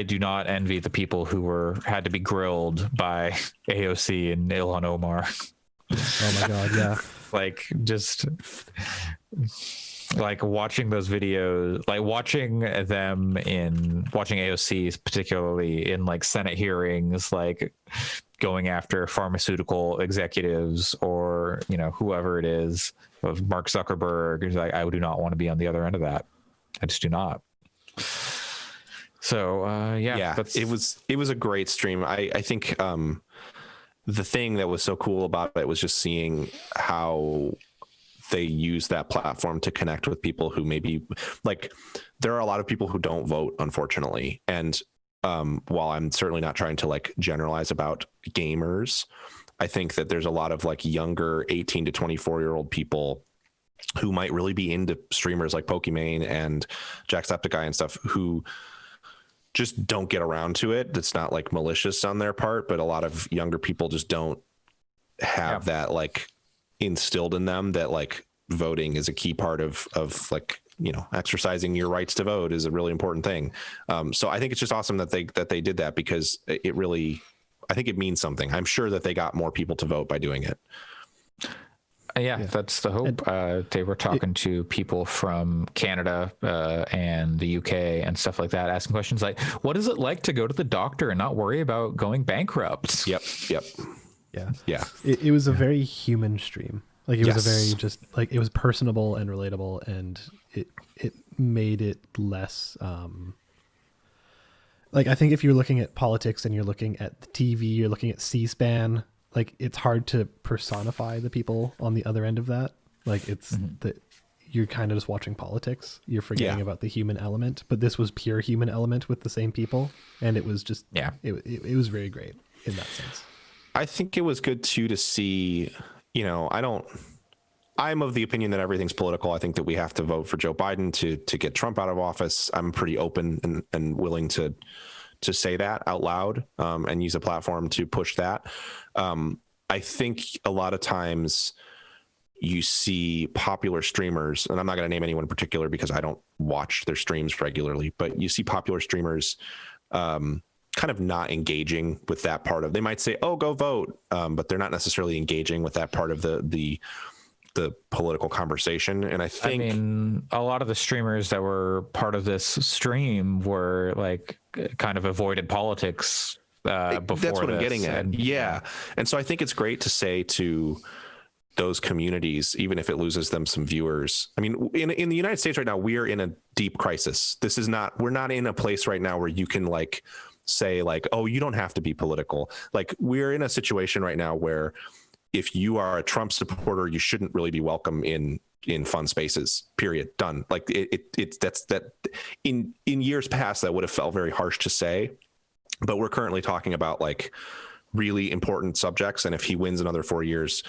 do not envy the people who had to be grilled by AOC and Ilhan Omar. Oh my god, yeah. Just watching those videos, watching AOC particularly in Senate hearings, going after pharmaceutical executives or whoever it is, of Mark Zuckerberg. I do not want to be on the other end of that. I just do not. So it was a great stream. I think the thing that was so cool about it was just seeing how they use that platform to connect with people who maybe there are a lot of people who don't vote, unfortunately. And while I'm certainly not trying to generalize about gamers, I think that there's a lot of younger 18 to 24-year-old people who might really be into streamers like Pokimane and Jacksepticeye and stuff, who just don't get around to it. It's not malicious on their part, but a lot of younger people just don't have that instilled in them that voting is a key part of exercising your rights to vote is a really important thing. So I think it's just awesome that they did that, because it really, I think it means something. I'm sure that they got more people to vote by doing it. That's the hope. They were talking to people from Canada and the UK and stuff like that, asking questions like, what is it like to go to the doctor and not worry about going bankrupt? Yep. Yeah. It was a very human stream. It was a very just it was personable and relatable, and it made it less I think if you're looking at politics and you're looking at the TV, you're looking at C-SPAN, it's hard to personify the people on the other end of that. It's that you're kind of just watching politics. You're forgetting about the human element, but this was pure human element with the same people. And it was just, it was very great in that sense. I think it was good too to see, I'm of the opinion that everything's political. I think that we have to vote for Joe Biden to get Trump out of office. I'm pretty open and willing to say that out loud and use a platform to push that. I think a lot of times you see popular streamers, and I'm not going to name anyone in particular because I don't watch their streams regularly, but you see popular streamers kind of not engaging with that part of, they might say, oh, go vote. But they're not necessarily engaging with that part of the political conversation. And I think a lot of the streamers that were part of this stream were kind of avoided politics before. That's what I'm getting at. And so I think it's great to say to those communities, even if it loses them some viewers. I mean, in the United States right now, we are in a deep crisis. We're not in a place right now where you can say oh, you don't have to be political. We're in a situation right now where if you are a Trump supporter, you shouldn't really be welcome in fun spaces, period. Done. In years past, that would have felt very harsh to say, but we're currently talking about really important subjects. And if he wins another 4 years,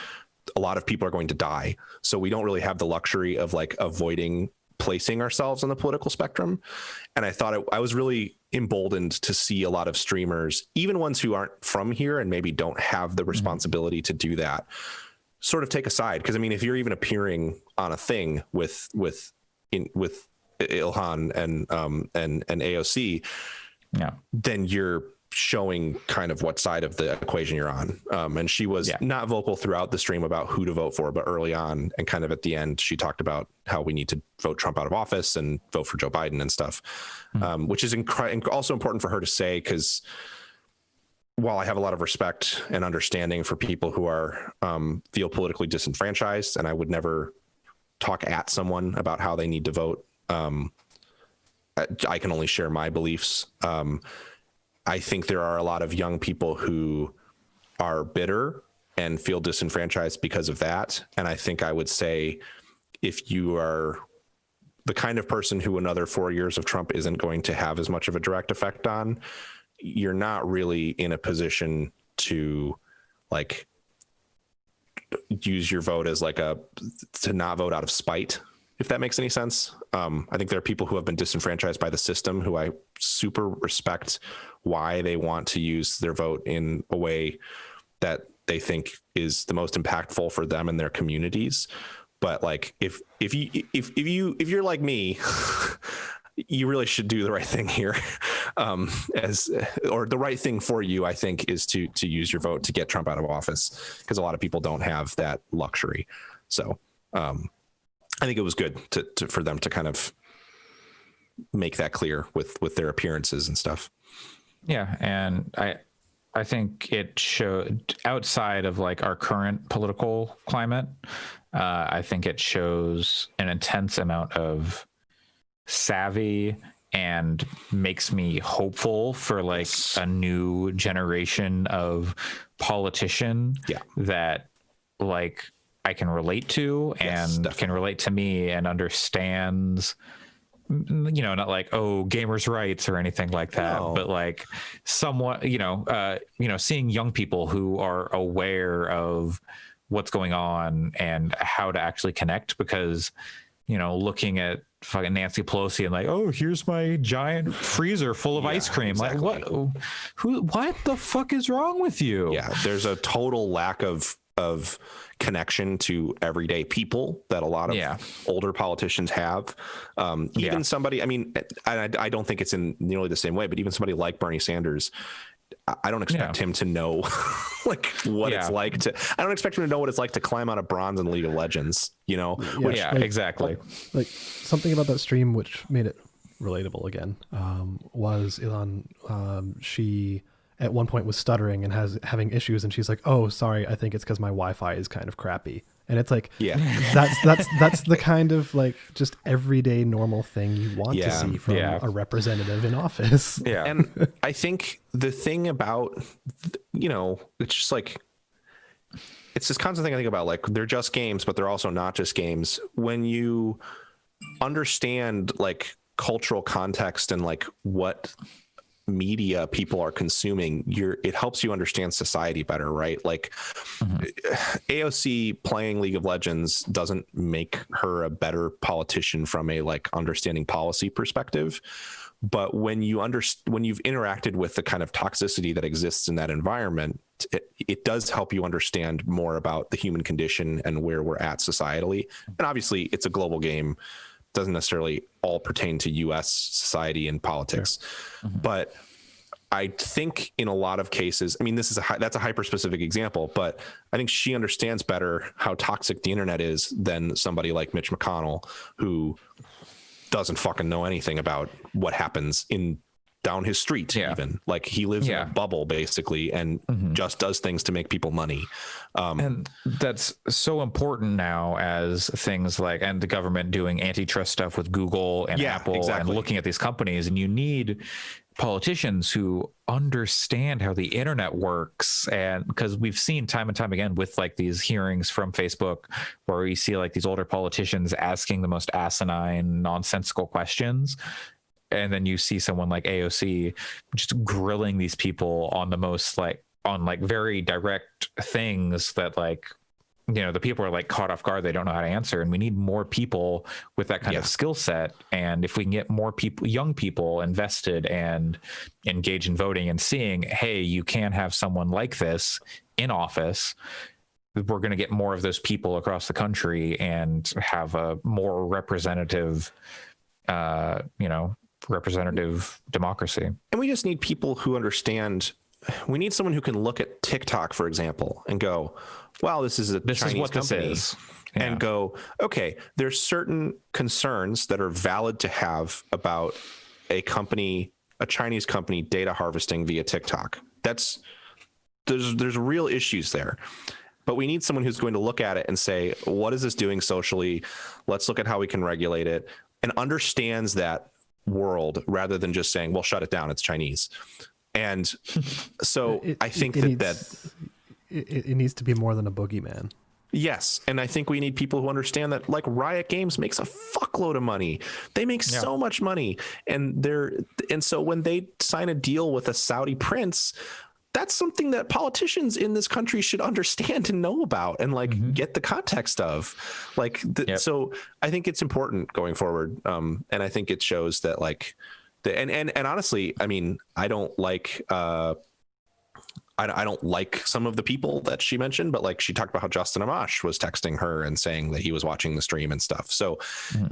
a lot of people are going to die. So we don't really have the luxury of avoiding placing ourselves on the political spectrum. And I thought I was really emboldened to see a lot of streamers, even ones who aren't from here and maybe don't have the responsibility to do that, sort of take a side. Because I mean, if you're even appearing on a thing with Ilhan and AOC, Yeah. then you're showing kind of what side of the equation you're on. And she was not vocal throughout the stream about who to vote for, but early on and kind of at the end, she talked about how we need to vote Trump out of office and vote for Joe Biden and stuff, which is also important for her to say, because while I have a lot of respect and understanding for people who are feel politically disenfranchised, and I would never talk at someone about how they need to vote, I can only share my beliefs. I think there are a lot of young people who are bitter and feel disenfranchised because of that. And I think I would say, if you are the kind of person who another 4 years of Trump isn't going to have as much of a direct effect on, you're not really in a position to like use your vote as like to not vote out of spite, if that makes any sense. I think there are people who have been disenfranchised by the system who I super respect why they want to use their vote in a way that they think is the most impactful for them and their communities. But like, if you're like me, you really should do the right thing here. Or the right thing for you, I think, is to use your vote to get Trump out of office, because a lot of people don't have that luxury. So I think it was good for them to kind of make that clear with their appearances and stuff. Yeah, and I think it showed, outside of like our current political climate, I think it shows an intense amount of savvy and makes me hopeful for like a new generation of politician that like I can relate to and can relate to me and understands, you know, not like, oh, gamers' rights or anything like that, but like somewhat, seeing young people who are aware of what's going on and how to actually connect, because, you know, looking at fucking Nancy Pelosi and like, oh, here's my giant freezer full of ice cream. Exactly. Like, what the fuck is wrong with you? Yeah, there's a total lack of connection to everyday people that a lot of older politicians have. Even somebody, I mean, I don't think it's in nearly the same way, but even somebody like Bernie Sanders, I don't expect him to know like what it's like I don't expect him to know what it's like to climb out of bronze in League of Legends, you know? Exactly. Like something about that stream which made it relatable again, was Elon. She at one point was stuttering and having issues, and she's like, oh, sorry, I think it's because my Wi-Fi is kind of crappy. And it's like, that's the kind of like just everyday normal thing you want to see from a representative in office. Yeah. And I think the thing about, you know, it's just like, it's this constant thing I think about, like, they're just games, but they're also not just games. When you understand like cultural context and like what media people are consuming, it helps you understand society better, right? Like AOC playing League of Legends doesn't make her a better politician from a like understanding policy perspective, but when you've interacted with the kind of toxicity that exists in that environment, it does help you understand more about the human condition and where we're at societally. And obviously it's a global game, doesn't necessarily all pertain to US society and politics. Sure. But I think in a lot of cases, I mean, that's a hyper specific example, but I think she understands better how toxic the internet is than somebody like Mitch McConnell, who doesn't fucking know anything about what happens down his street. Even like he lives in a bubble basically and just does things to make people money. And that's so important now, as things like, and the government doing antitrust stuff with Google and Apple and looking at these companies, and you need politicians who understand how the internet works. And because we've seen time and time again with like these hearings from Facebook where we see like these older politicians asking the most asinine, nonsensical questions, and then you see someone like AOC just grilling these people on the most like very direct things that like, you know, the people are like caught off guard. They don't know how to answer. And we need more people with that kind of skill set. And if we can get more people, young people invested and engaged in voting and seeing, hey, you can have someone like this in office, we're going to get more of those people across the country and have a more representative, representative democracy. And we just need people who understand. We need someone who can look at TikTok, for example, and go, wow, this is This Chinese is what company. this is. Yeah. And go, okay, there's certain concerns that are valid to have about a company, a Chinese company, data harvesting via TikTok. There's real issues there. But we need someone who's going to look at it and say, what is this doing socially? Let's look at how we can regulate it, and understands that world rather than just saying, well, shut it down, it's Chinese. And so I think it needs to be more than a boogeyman. Yes. And I think we need people who understand that, like, Riot Games makes a fuckload of money. They make so much money. And so when they sign a deal with a Saudi prince, that's something that politicians in this country should understand and know about and like get the context of, like, so I think it's important going forward. And I think it shows that, like, and honestly, I mean, I don't like some of the people that she mentioned, but like she talked about how Justin Amash was texting her and saying that he was watching the stream and stuff. So,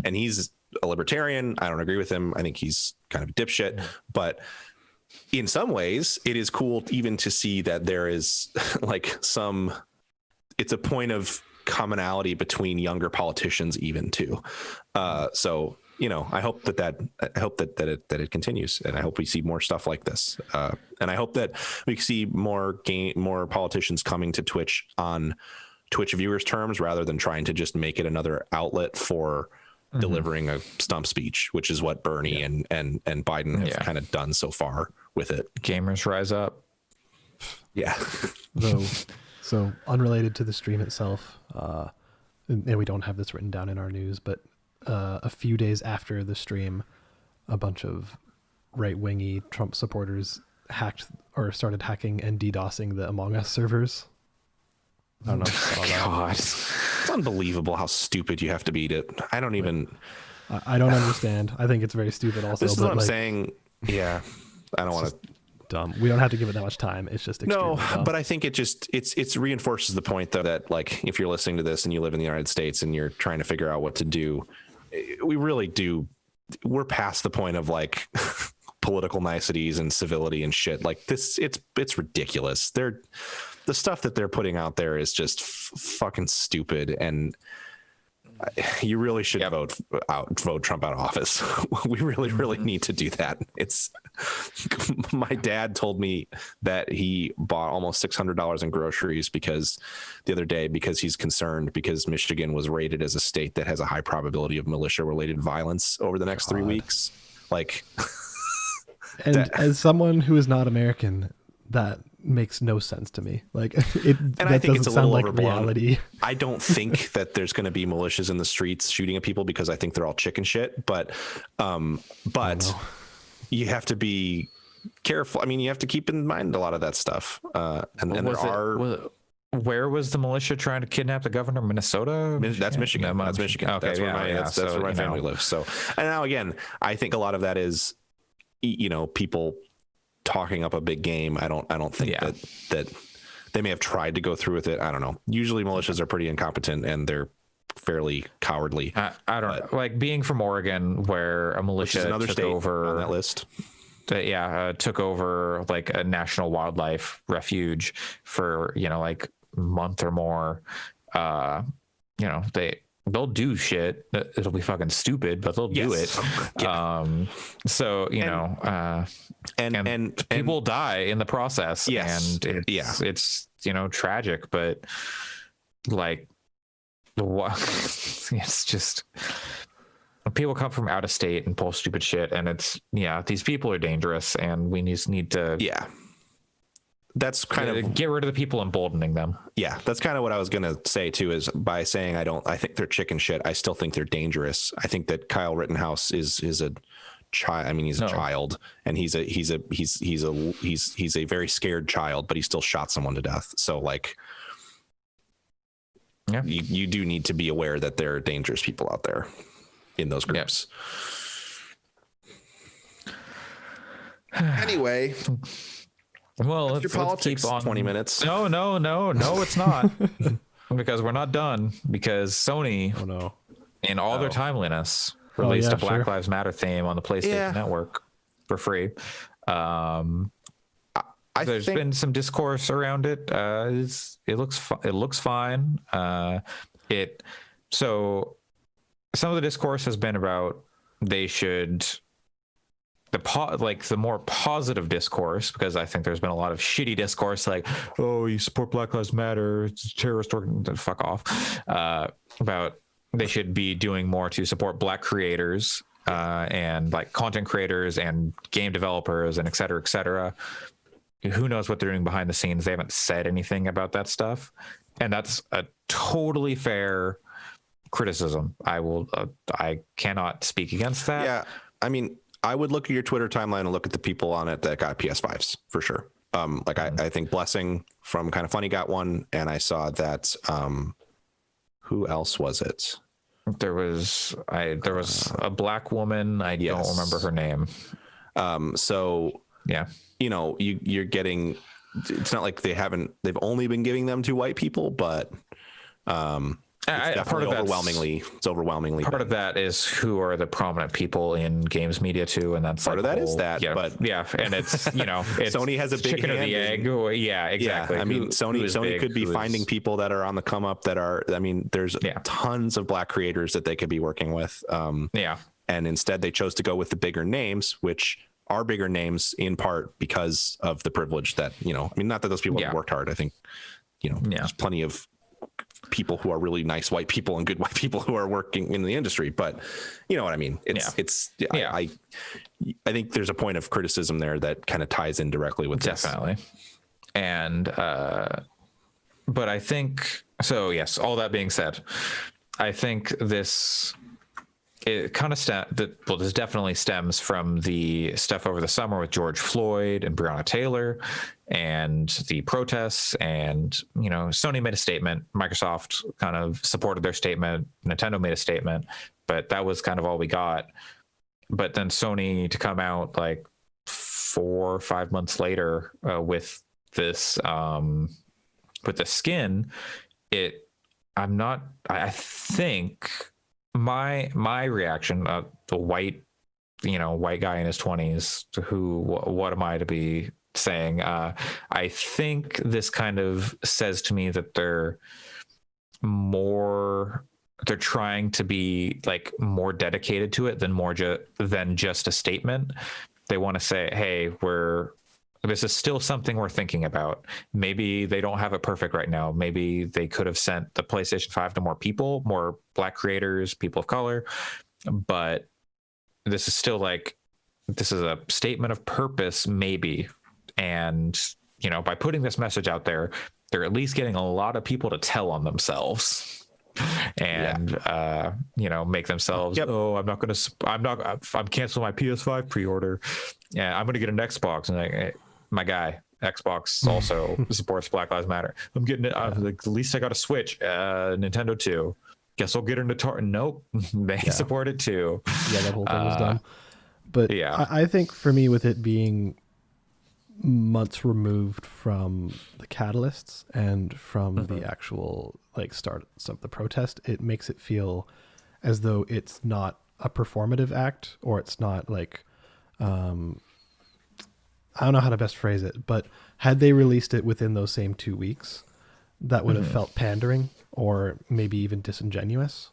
and he's a libertarian. I don't agree with him. I think he's kind of a dipshit, but in some ways it is cool even to see that there is like it's a point of commonality between younger politicians even too. So, you know, I hope that it continues, and I hope we see more stuff like this. And I hope that we see more politicians coming to Twitch on Twitch viewers' terms rather than trying to just make it another outlet for delivering a stump speech, which is what Bernie and Biden have kind of done so far with it. Gamers rise up. Yeah. So unrelated to the stream itself, and we don't have this written down in our news, but a few days after the stream, a bunch of right-wingy Trump supporters started hacking and DDoSing the Among Us servers. I don't know if you saw that. God, it's unbelievable how stupid you have to be to. I don't even. I don't understand. I think it's very stupid. Also, this is what I'm saying. Yeah, I don't want to. Dumb. We don't have to give it that much time. It's just extremely dumb. But I think it reinforces the point though that, like, if you're listening to this and you live in the United States and you're trying to figure out what to do, we really do. We're past the point of like political niceties and civility and shit like this. It's ridiculous. The stuff that they're putting out there is just fucking stupid, and you really should vote Trump out of office. We really need to do that. It's my dad told me that he bought almost $600 in groceries because he's concerned because Michigan was rated as a state that has a high probability of militia related violence over the next 3 weeks. Like, and as someone who is not American, that makes no sense to me. Like, I think it's a little like overblown. Reality. I don't think that there's going to be militias in the streets shooting at people because I think they're all chicken shit. But you have to be careful. I mean, you have to keep in mind a lot of that stuff. Where was the militia trying to kidnap the governor of Minnesota? That's Michigan. That's Michigan. Okay, that's where my family lives. So, and now again, I think a lot of that is, you know, people talking up a big game. I don't think that they may have tried to go through with it. I don't know. Usually militias are pretty incompetent and they're fairly cowardly. I don't know. Like, being from Oregon, where a militia took over on that list. Took over like a national wildlife refuge for, you know, like a month or more. You know, they'll do shit. It'll be fucking stupid, but they'll do it. So, you know, and people die in the process. Yes. And it's, you know, tragic, but like, it's just, people come from out of state and pull stupid shit, and it's, these people are dangerous, and we just need to that's kind of get rid of the people emboldening them. Yeah, that's kind of what I was gonna say too, is by saying I think they're chicken shit, I still think they're dangerous. I think that Kyle Rittenhouse is a child. I mean, he's a child, and he's a very scared child, but he still shot someone to death. So like, you do need to be aware that there are dangerous people out there in those groups. Anyway. Well, let's keep on 20 minutes. No, it's not. Because we're not done. Because Sony, in all their timeliness, released yeah, a Black sure. Lives Matter theme on the PlayStation Yeah. Network for free. There's think been some discourse around it. It looks fine. So some of the discourse has been about they should the more positive discourse, because I think there's been a lot of shitty discourse like, oh, you support Black Lives Matter, it's a terrorist organization, fuck off, about they should be doing more to support Black creators and like content creators and game developers and et cetera. Who knows what they're doing behind the scenes? They haven't said anything about that stuff, and that's a totally fair criticism. I cannot speak against that. Yeah, I mean, I would look at your Twitter timeline and look at the people on it that got PS5s for sure. I think Blessing from Kind of Funny got one, and I saw that. Who else was it? There was a Black woman. I don't remember her name. So Yeah. you know, you're getting. It's not like they've only been giving them to white people, but it's overwhelmingly part of that is who are the prominent people in games media too, and that's part of that is that. Yeah, but yeah, and it's it's Sony has a big chicken or the egg. Yeah, exactly. Yeah, I mean, Sony could be finding people that are on the come up that are. I mean, there's tons of Black creators that they could be working with. And instead they chose to go with the bigger names, which are bigger names in part because of the privilege that, you know, I mean, not that those people have worked hard. I think, you know, there's plenty of people who are really nice white people and good white people who are working in the industry, but you know what I mean? I think there's a point of criticism there that kind of ties in directly with definitely. This. And, but I think, so yes, all that being said, I think this definitely stems from the stuff over the summer with George Floyd and Breonna Taylor and the protests. And, you know, Sony made a statement, Microsoft kind of supported their statement, Nintendo made a statement, but that was kind of all we got. But then Sony to come out like 4 or 5 months later with this, with the skin, I think my reaction, the white guy in his 20s, what am I to be saying? I think this kind of says to me that they're trying to be like more dedicated to it than just a statement. They want to say, hey, this is still something we're thinking about. Maybe they don't have it perfect right now. Maybe they could have sent the PlayStation 5 to more people, more Black creators, people of color. But this is still this is a statement of purpose, maybe. And, you know, by putting this message out there, they're at least getting a lot of people to tell on themselves and, you know, make themselves, I'm canceling my PS5 pre-order. Yeah, I'm going to get an Xbox. And my guy, Xbox also supports Black Lives Matter. I'm getting it. At least I got a Switch, Nintendo 2. Guess I'll get an Atari. Nope, they support it too. Yeah, that whole thing was dumb. But I think for me, with it being months removed from the catalysts and from the actual start of the protest, it makes it feel as though it's not a performative act, or it's not I don't know how to best phrase it, but had they released it within those same 2 weeks, that would have felt pandering or maybe even disingenuous.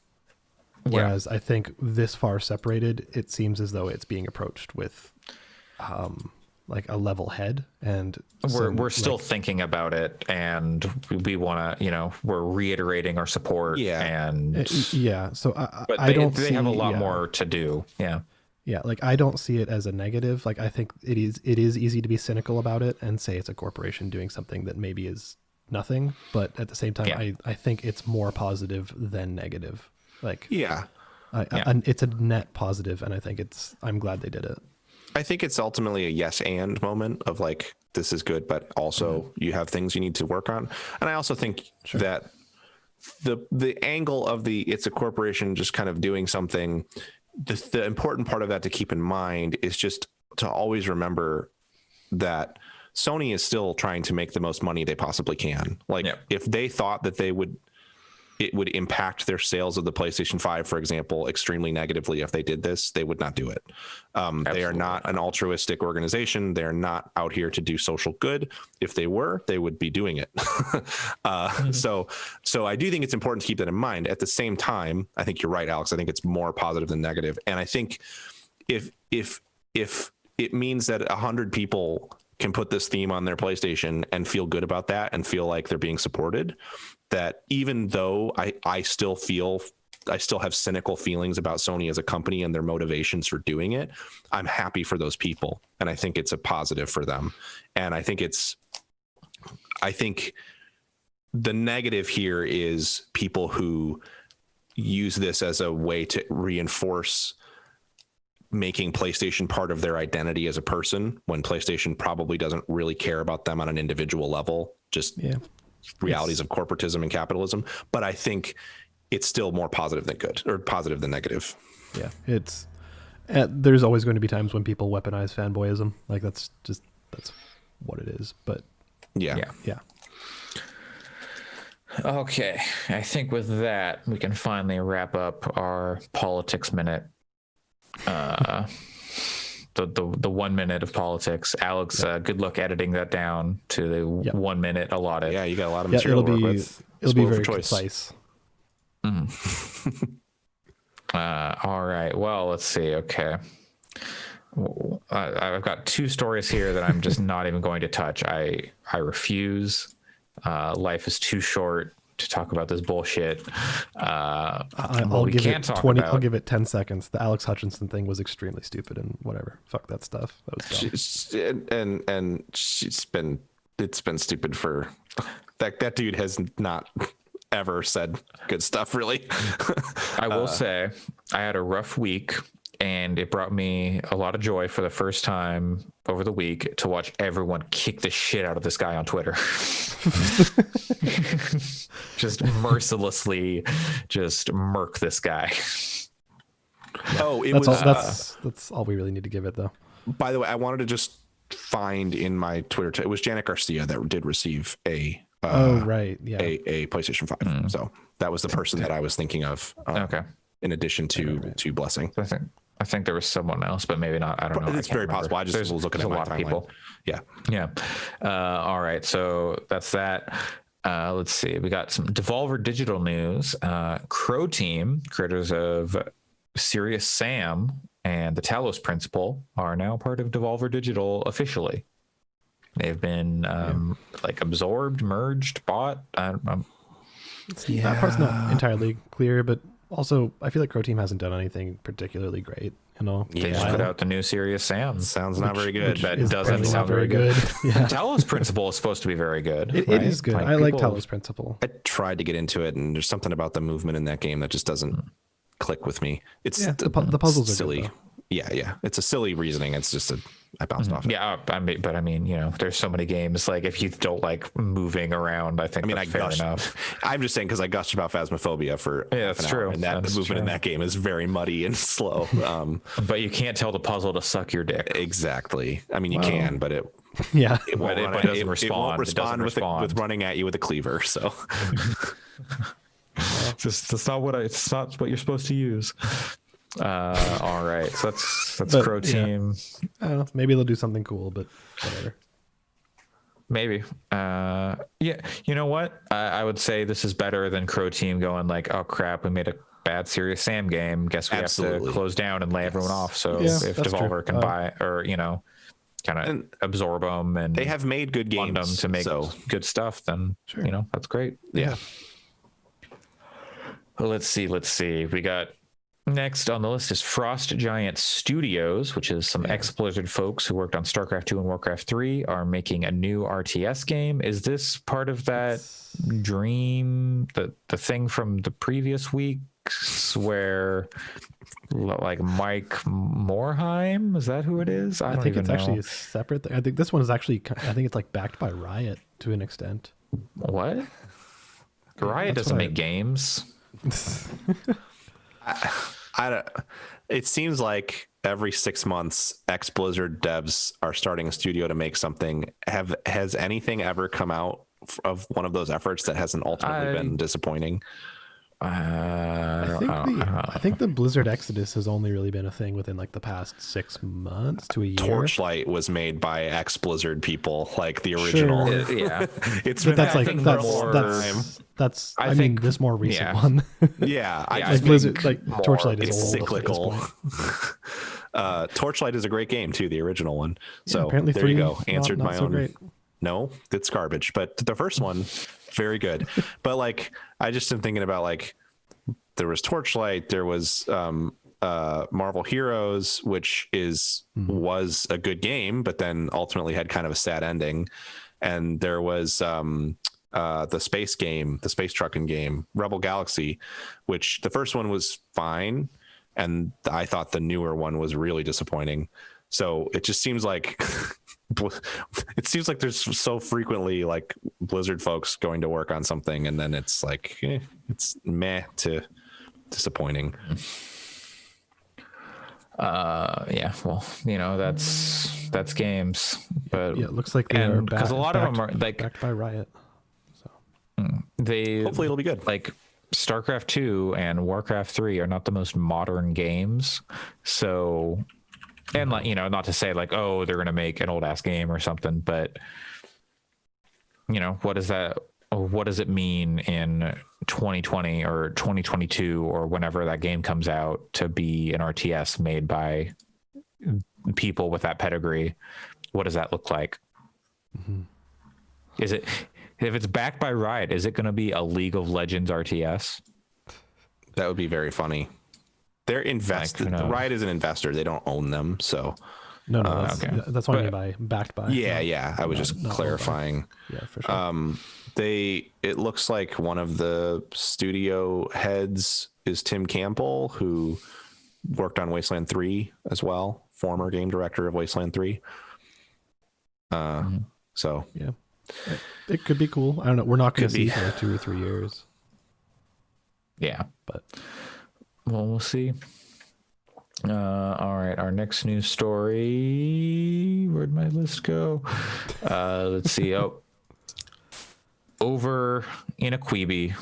Whereas I think this far separated, it seems as though it's being approached with a level head, and we're still thinking about it, and we want to, we're reiterating our support. So but they have a lot more to do. I don't see it as a negative. I think it is easy to be cynical about it and say it's a corporation doing something that maybe is nothing, but at the same time I think it's more positive than negative. It's a net positive, and I think I'm glad they did it. I think it's ultimately a yes and moment of this is good, but also you have things you need to work on. And I also think that the angle of it's a corporation just kind of doing something, the important part of that to keep in mind is just to always remember that Sony is still trying to make the most money they possibly can. If they thought that they would, it would impact their sales of the PlayStation 5, for example, extremely negatively if they did this, they would not do it. They are not an altruistic organization. They're not out here to do social good. If they were, they would be doing it. So I do think it's important to keep that in mind. At the same time, I think you're right, Alex. I think it's more positive than negative. And I think if it means that 100 people can put this theme on their PlayStation and feel good about that and feel like they're being supported, that even though I still have cynical feelings about Sony as a company and their motivations for doing it, I'm happy for those people. And I think it's a positive for them. And I think the negative here is people who use this as a way to reinforce making PlayStation part of their identity as a person, when PlayStation probably doesn't really care about them on an individual level, just realities of corporatism and capitalism. But I think it's still more positive than good, or positive than negative. Yeah, there's always going to be times when people weaponize fanboyism. Like that's what it is. But yeah. Okay, I think with that we can finally wrap up our politics minute. The 1 minute of politics. Alex, good luck editing that down to the 1 minute allotted. Yeah, you got a lot of material to work with. It'll be very concise. All right. Well, let's see. Okay. I've got 2 stories here that I'm just not even going to touch. I refuse. Life is too short to talk about this bullshit. I'll give it 20. I'll give it 10 seconds. The Alex Hutchinson thing was extremely stupid and whatever. Fuck that stuff. That was dumb. And it's been stupid for that dude has not ever said good stuff, really. I will say I had a rough week, and it brought me a lot of joy for the first time over the week to watch everyone kick the shit out of this guy on Twitter. Just mercilessly just murk this guy. That's all we really need to give it, though. By the way, I wanted to just find in my Twitter, it was Janet Garcia that did receive a PlayStation 5. So that was the person that I was thinking of. Okay. In addition to Blessing. I think there was someone else, but maybe not. I don't know. It's very possible. I just was looking at a lot of people. Yeah. All right. So that's that. Let's see. We got some Devolver Digital news. Crow Team, creators of Serious Sam and the Talos Principle, are now part of Devolver Digital officially. They've been absorbed, merged, bought. That part's not entirely clear, but also I feel like Crow Team hasn't done anything particularly great. They just put out the new Serious Sam. Sounds not very good. That doesn't sound very good. Yeah. Talos Principle is supposed to be very good. It is good. I like Talos Principle. I tried to get into it, and there's something about the movement in that game that just doesn't click with me. It's the puzzles are silly. Good, yeah. It's a silly reasoning. It's just I bounced off it. Yeah, I mean, there's so many games. Like, if you don't like moving around, I think that's fair enough. I'm just saying because I gushed about Phasmophobia for that's true. And the movement in that game is very muddy and slow. But you can't tell the puzzle to suck your dick. Exactly. I mean, you can, but it doesn't respond. It won't respond with running at you with a cleaver. So that's not what you're supposed to use. All right, so that's Crow Team. I don't know, maybe they'll do something cool, but whatever. Maybe. You know what? I would say this is better than Crow Team going like, oh crap, we made a bad Serious Sam game. Guess we have to close down and lay everyone off. So if Devolver can buy or kind of absorb them, and they have made good games them to make good stuff, then that's great. Yeah. Well, let's see. We got. Next on the list is Frost Giant Studios, which is some ex-Blizzard folks who worked on StarCraft 2 and Warcraft 3, are making a new RTS game. Is this part of that dream, the thing from the previous weeks where like Mike Morheim, is that who it is? I think it's actually a separate thing. I think this one is actually, it's like backed by Riot to an extent. What? Riot doesn't make games. I don't. It seems like every 6 months, ex-Blizzard devs are starting a studio to make something. Has anything ever come out of one of those efforts that hasn't ultimately been disappointing? I think the Blizzard Exodus has only really been a thing within like the past 6 months to a year. Torchlight was made by ex Blizzard people, like the original. Sure. Yeah. It's But been that's like happening that's for a long time. that's I I mean think- this more recent yeah. one. Yeah, I Yeah, just Like Blizzard, think like more- Torchlight is it's old cyclical. at this point. Torchlight is a great game too, the original one. So apparently there you 3 go. not- Answered not my so own. great. No, it's garbage. But the first one, very good. But like, I just am thinking about like, there was Torchlight, there was Marvel Heroes, which was a good game, but then ultimately had kind of a sad ending. And there was the space game, the space trucking game, Rebel Galaxy, which the first one was fine, and I thought the newer one was really disappointing. So it just seems like there's so frequently like Blizzard folks going to work on something, and then it's like it's meh to disappointing. Yeah, well, that's games, but Yeah, it looks like they are because a lot of them are like backed by Riot. they Hopefully it'll be good. like StarCraft 2 and Warcraft 3 are not the most modern games. So, and like, not to say like, oh, they're going to make an old ass game or something, but what does it mean in 2020 or 2022 or whenever that game comes out to be an RTS made by people with that pedigree? What does that look like? Is it, if it's backed by Riot, is it going to be a League of Legends RTS? That would be very funny. They're invested. Like, Riot is an investor. They don't own them. So No, that's, okay. that's what I mean by backed by. yeah. I was just not owned by. clarifying. Yeah, for sure. It looks like one of the studio heads is Tim Campbell, who worked on Wasteland 3 as well, former game director of Wasteland 3. So Yeah. It could be cool. I don't know. We're not going Could to see be. for like 2 or 3 years. Yeah. But Well, we'll see. All right. Our next news story. Where'd my list go? Let's see. Oh, over in a Quibi.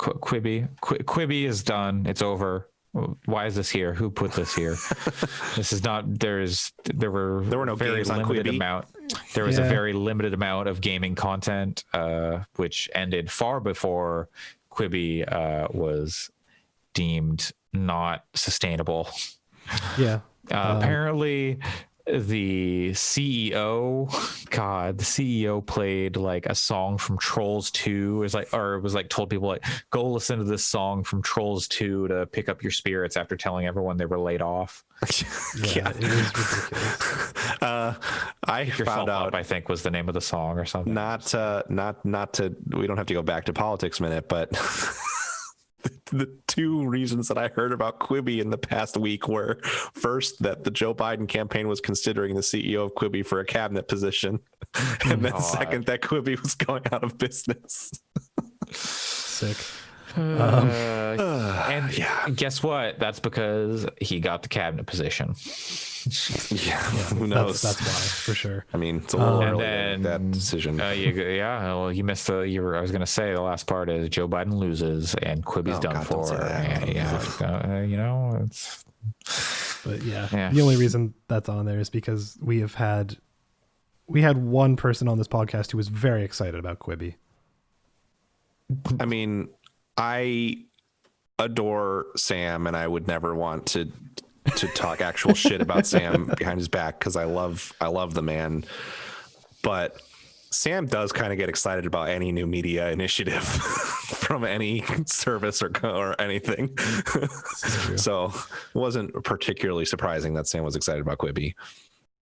Quibi is done. It's over. Why is this here? Who put this here? This is not. There were no very games on limited Quibi? amount. There was a Yeah. very limited amount of gaming content, which ended far before Quibi was deemed not sustainable. yeah. Apparently, the CEO played like a song from Trolls 2. It was like told people like, go listen to this song from Trolls 2 to pick up your spirits after telling everyone they were laid off. Yeah, it is ridiculous. I Yourself found Up, out I think, was the name of the song or something. not to we don't have to go back to politics minute, but the 2 reasons that I heard about Quibi in the past week were first that the Joe Biden campaign was considering the CEO of Quibi for a cabinet position, and then God. second that Quibi was going out of business. Sick. And yeah. guess what? That's because he got the cabinet position. Yeah, who knows? That's why, for sure. I mean, it's a little And early to then, make that decision. Well, you missed I was going to say the last part is Joe Biden loses and Quibi's Oh, done God, don't for. say that. And, it's But yeah, Yeah. the only reason that's on there is because we had one person on this podcast who was very excited about Quibi. I mean, I adore Sam, and I would never want to talk actual shit about Sam behind his back because I love the man. But Sam does kind of get excited about any new media initiative from any service or anything. So it wasn't particularly surprising that Sam was excited about Quibi.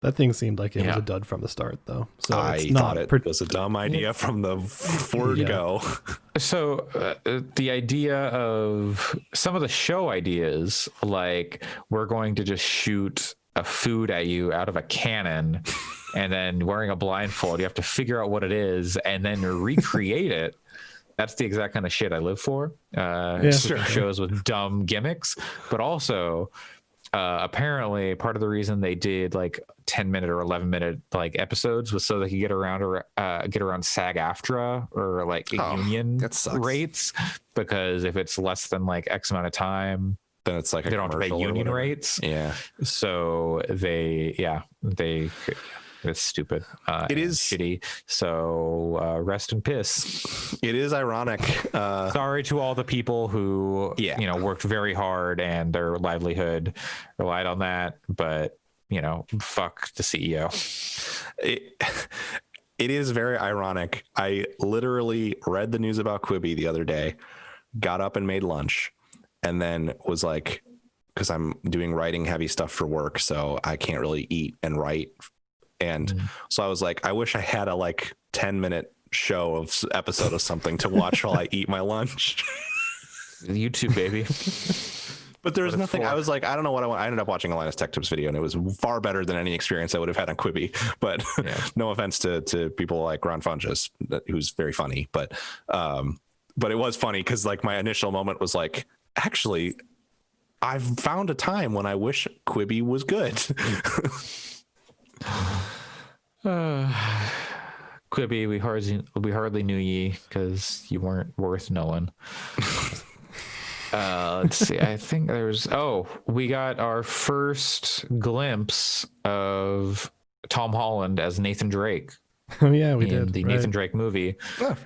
That thing seemed like it was Yeah. a dud from the start, though. So I it's thought not it was a dumb idea from the word Yeah. go. So the idea of some of the show ideas, like we're going to just shoot a food at you out of a cannon and then wearing a blindfold, you have to figure out what it is and then recreate it. That's the exact kind of shit I live for. Sure. Shows with dumb gimmicks, but also apparently part of the reason they did like 10-minute or 11-minute like episodes was so they could get around SAG-AFTRA or like union that sucks. rates, because if it's less than like X amount of time, Then it's like they don't have to pay commercial or union whatever. rates. Yeah. So it's stupid. It is shitty. So rest in piss. It is ironic. Sorry to all the people who worked very hard and their livelihood relied on that, but fuck the CEO. It is very ironic. I literally read the news about Quibi the other day, got up and made lunch, and then was like, because I'm doing writing heavy stuff for work, so I can't really eat and write. And so I was like, I wish I had a like 10-minute episode of something to watch while I eat my lunch. YouTube, baby. But there's What it's nothing. for. I was like, I don't know what I want. I ended up watching a Linus Tech Tips video, and it was far better than any experience I would have had on Quibi. But no offense to people like Ron Funches, who's very funny. But it was funny because like my initial moment was like, actually, I've found a time when I wish Quibi was good. Quibi, we hardly knew ye because you weren't worth knowing. Let's see. I think we got our first glimpse of Tom Holland as Nathan Drake Oh yeah, we in did the right. Nathan Drake movie,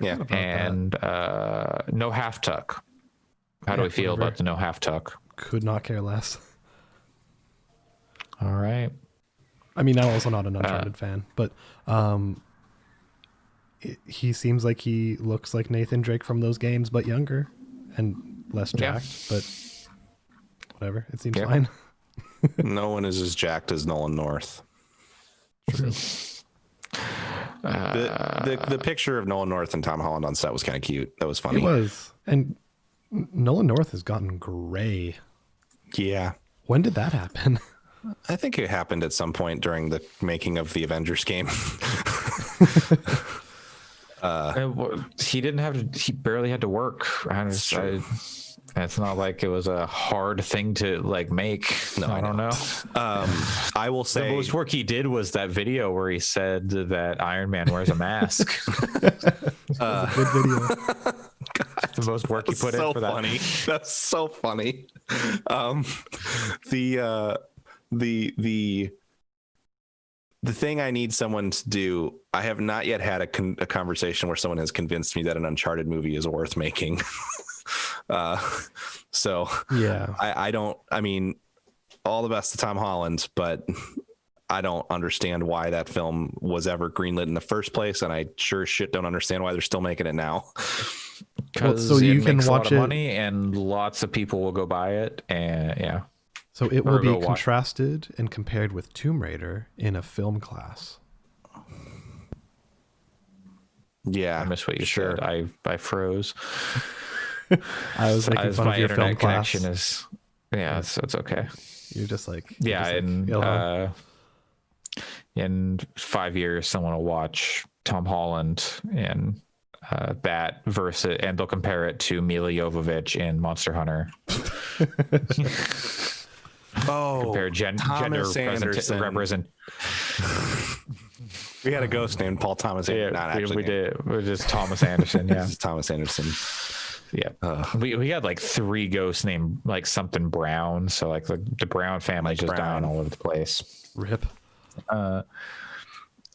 Yeah. and no half tuck. How do we feel whatever. about the no half tuck? Could not care less. All right. I mean, I'm also not an Uncharted fan, but he seems like he looks like Nathan Drake from those games, but younger and less Yeah. jacked. But whatever, it seems Yeah. fine. No one is as jacked as Nolan North. True. The picture of Nolan North and Tom Holland on set was kind of cute. That was funny. It was, and Nolan North has gotten gray. Yeah. When did that happen? I think it happened at some point during the making of the Avengers game. He didn't have to. He barely had to work. It's not like it was a hard thing to like make. No, I don't know. I will The say most work he did was that video where he said that Iron Man wears a mask. Good video. The most work he put so in for that. funny. That's so funny. The thing I need someone to do, I have not yet had a conversation where someone has convinced me that an Uncharted movie is worth making. So Yeah. I mean, all the best to Tom Holland, but I don't understand why that film was ever greenlit in the first place. And I sure shit don't understand why they're still making it now. Because so you can makes a lot watch of it- money and lots of people will go buy it. And yeah. So it Or will be go watch. contrasted and compared with Tomb Raider in a film class. Yeah. I missed what you sure. said. I froze. I was making As fun my of your film internet class. connection is, so it's okay. You're just like, in 5 years, someone will watch Tom Holland in that versus, and they'll compare it to Mila Jovovich in Monster Hunter. Compare gender Thomas Anderson. represent. We had a ghost named Paul Thomas Anderson. Not actually we named. did. We're just Thomas Anderson. Yeah, This is Thomas Anderson. yeah. We had like 3 ghosts named like something Brown. So like the Brown family just Brown. dying all over the place. rip.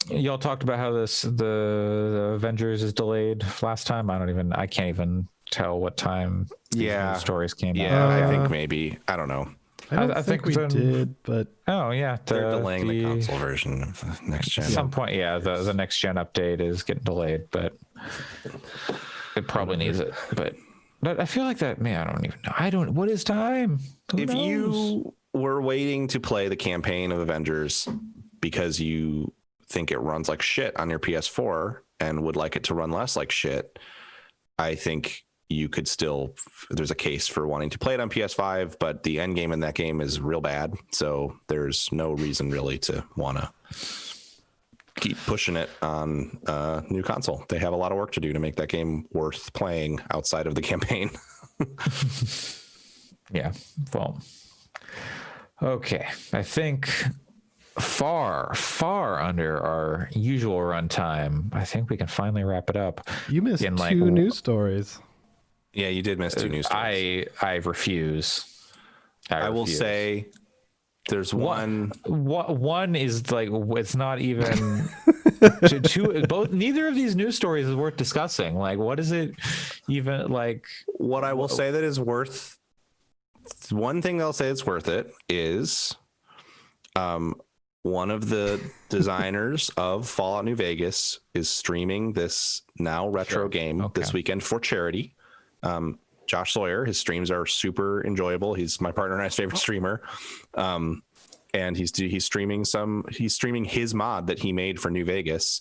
Y'all talked about how the Avengers is delayed last time. I can't even tell what time Yeah. the stories came Yeah, out. I think maybe. I don't know. I don't I think think we then- did, but Oh yeah, They're delaying the console version of the next gen. At some point, yeah, the next gen update is getting delayed, but it probably needs it. But I feel like that, man. I don't even know. What is time? Who If knows? you were waiting to play the campaign of Avengers because you think it runs like shit on your PS4 and would like it to run less like shit, I think you could still, there's a case for wanting to play it on PS5, but the end game in that game is real bad. So there's no reason really to want to keep pushing it on a new console. They have a lot of work to do to make that game worth playing outside of the campaign. Yeah. Well, Okay, I think far under our usual runtime. I think we can finally wrap it up. You missed In, two news stories. Yeah, you did miss two news stories. I refuse. I will refuse. say there's one. One is like it's not even two. Both neither of these news stories is worth discussing. Like, what is it even like? What I will say that is worth. One thing I'll say it's worth it is, one of the designers of Fallout New Vegas is streaming this now retro game this weekend for charity. Josh Sawyer, his streams are super enjoyable. He's my partner and I's favorite streamer. And he's streaming his mod that he made for New Vegas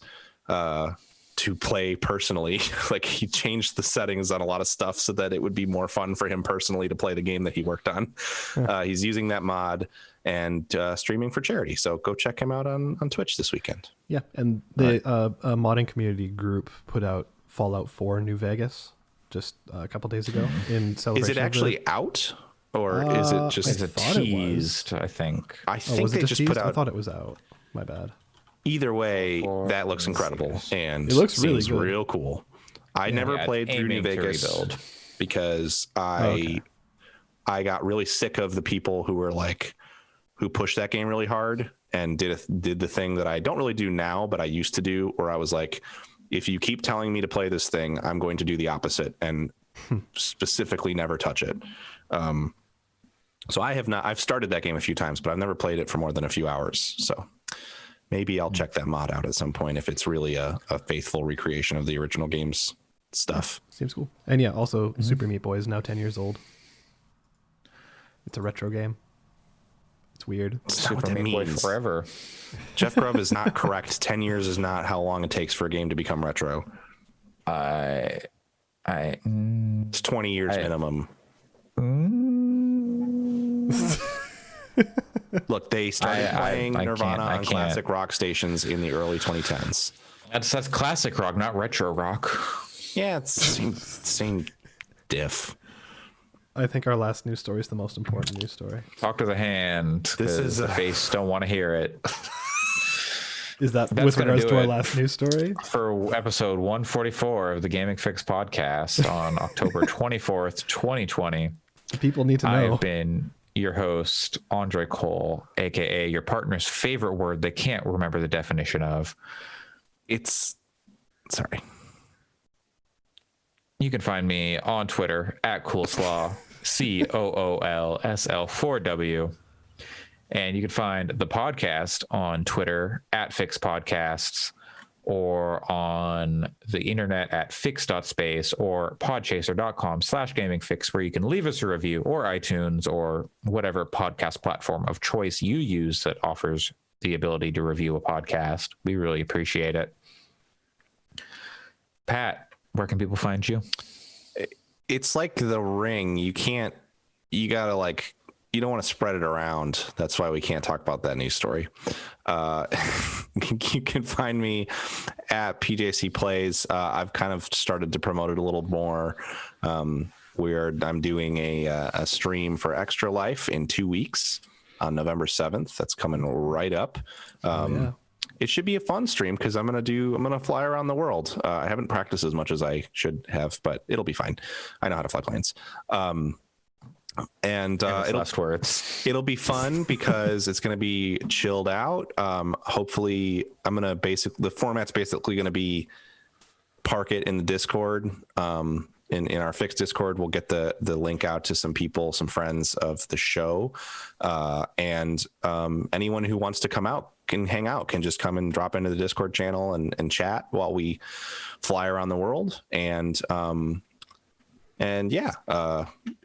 to play personally. Like, he changed the settings on a lot of stuff so that it would be more fun for him personally to play the game that he worked on. He's using that mod and streaming for charity. So go check him out on Twitch this weekend. Yeah, and the modding community group put out Fallout 4 New Vegas just a couple days ago in celebration. Is it actually out? Or is it just teased? I think. I think they just put out. I thought it was out. My bad. Either way, that looks incredible, and it looks really good. Real cool. I never played through New Vegas because I got really sick of the people who were like, who pushed that game really hard and did the thing that I don't really do now, but I used to do, where I was like, if you keep telling me to play this thing, I'm going to do the opposite and specifically never touch it. So I've started that game a few times, but I've never played it for more than a few hours. So maybe I'll check that mod out at some point if it's really a faithful recreation of the original game's stuff. Seems cool. And yeah, also Super Meat Boy is now 10 years old. It's a retro game. It's weird. Super Meat Boy forever. Jeff Grubb is not correct. 10 years is not how long it takes for a game to become retro. It's 20 years minimum. Look, they started playing Nirvana on classic rock stations in the early 2010s. That's classic rock, not retro rock. Yeah, it's same diff. I think our last news story is the most important news story. Talk to the hand. This is the face. Don't want to hear it. Is that with regards to our last news story? For episode 144 of the Gaming Fix podcast on October 24th, 2020. People need to know. I've been your host, Andre Cole, aka your partner's favorite word they can't remember the definition of. Sorry. You can find me on Twitter at Coolslaw, COOLSL4W. And you can find the podcast on Twitter at Fix Podcasts, or on the internet at fix.space or podchaser.com/gamingfix, where you can leave us a review, or iTunes, or whatever podcast platform of choice you use that offers the ability to review a podcast. We really appreciate it. Pat, where can people find you? It's like The Ring. You gotta like, you don't want to spread it around. That's why we can't talk about that news story. You can find me at PJC Plays. I've kind of started to promote it a little more. I'm doing a stream for Extra Life in 2 weeks on November 7th. That's coming right up. It should be a fun stream because I'm gonna fly around the world. I haven't practiced as much as I should have, but it'll be fine. I know how to fly planes. It'll be fun because it's going to be chilled out. Hopefully the format's basically going to be park it in the Discord. In our Fix Discord, we'll get the link out to some people, some friends of the show. And anyone who wants to come out can hang out, can just come and drop into the Discord channel and chat while we fly around the world.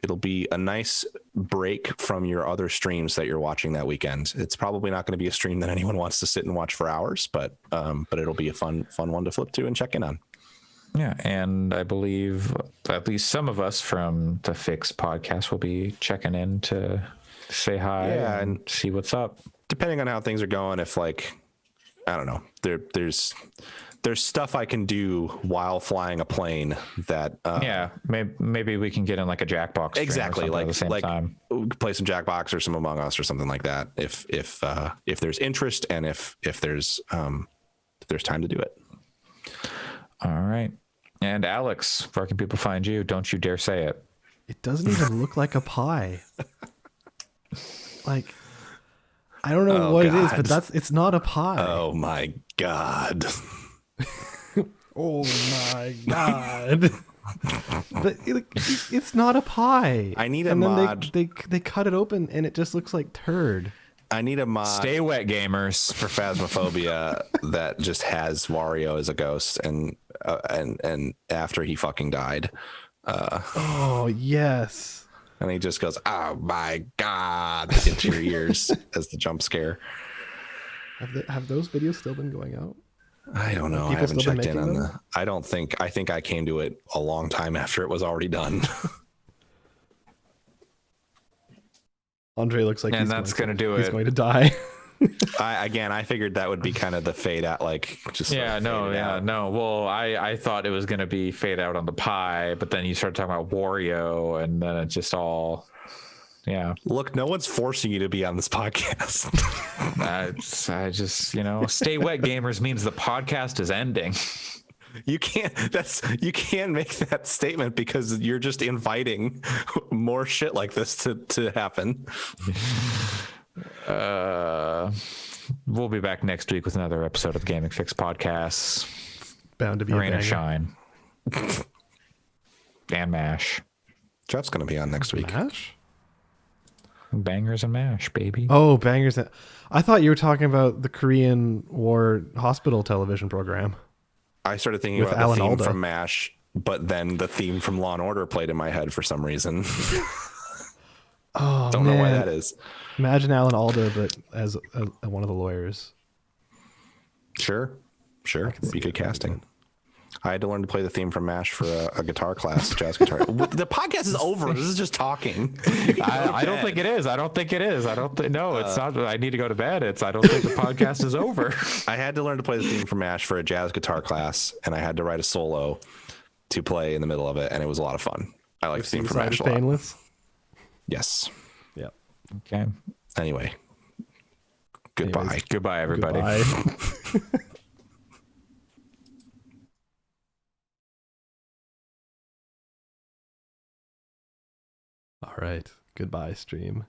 It'll be a nice break from your other streams that you're watching that weekend. It's probably not going to be a stream that anyone wants to sit and watch for hours, but it'll be a fun one to flip to and check in on. Yeah, and I believe at least some of us from the Fix podcast will be checking in to say hi and see what's up. Depending on how things are going, if like, I don't know, there's there's stuff I can do while flying a plane that Yeah, maybe we can get in like a Jackbox stream or exactly something like at the same time. play some Jackbox or some Among Us or something like that if there's interest and if there's time to do it. All right. And Alex, where can people find you? Don't you dare say it. It doesn't even look like a pie. Like, I don't know what it is, but it's not a pie. Oh my God. Oh my God. But it's not a pie. I need a and then mod. They cut it open and it just looks like turd. I need a mod Stay wet, gamers. for Phasmophobia that just has Wario as a ghost and after he fucking died. Oh yes. And he just goes, "Oh my God," into your ears as the jump scare. Have those videos still been going out? I don't know. I People haven't still been checked in making on them? I think I came to it a long time after it was already done. Andre looks like And that's gonna do he's it. going to die. I figured that would be kind of the fade out, like just Yeah, like no, fade it yeah, out. no. Well, I thought it was gonna be fade out on the pie, but then you started talking about Wario, and then it just all, yeah. Look, no one's forcing you to be on this podcast. I just, stay wet, gamers means the podcast is ending. You can't make that statement because you're just inviting more shit like this to happen. We'll be back next week with another episode of the Gaming Fix podcast. Bound to be Rain a or banger. shine. And mash. Jeff's going to be on next week. Mash? Bangers and mash, baby. Oh, bangers! I thought you were talking about the Korean War hospital television program. I started thinking With about Alan the theme Alda. from MASH, but then the theme from Law and Order played in my head for some reason. Oh, Don't know why that is. Imagine Alan Alda, but as one of the lawyers. Sure. see Be good it. casting. I had to learn to play the theme from MASH for a guitar class, jazz guitar. The podcast is over. This is just talking. I don't think it is. I don't think it is. No, it's not. I need to go to bed. I don't think the podcast is over. I had to learn to play the theme from MASH for a jazz guitar class, and I had to write a solo to play in the middle of it, and it was a lot of fun. I like the theme from Suicide MASH is a lot. painless. Yes. Yeah. Okay. Anyway. Goodbye. Anyways. Goodbye, everybody. Goodbye. All right. Goodbye, stream.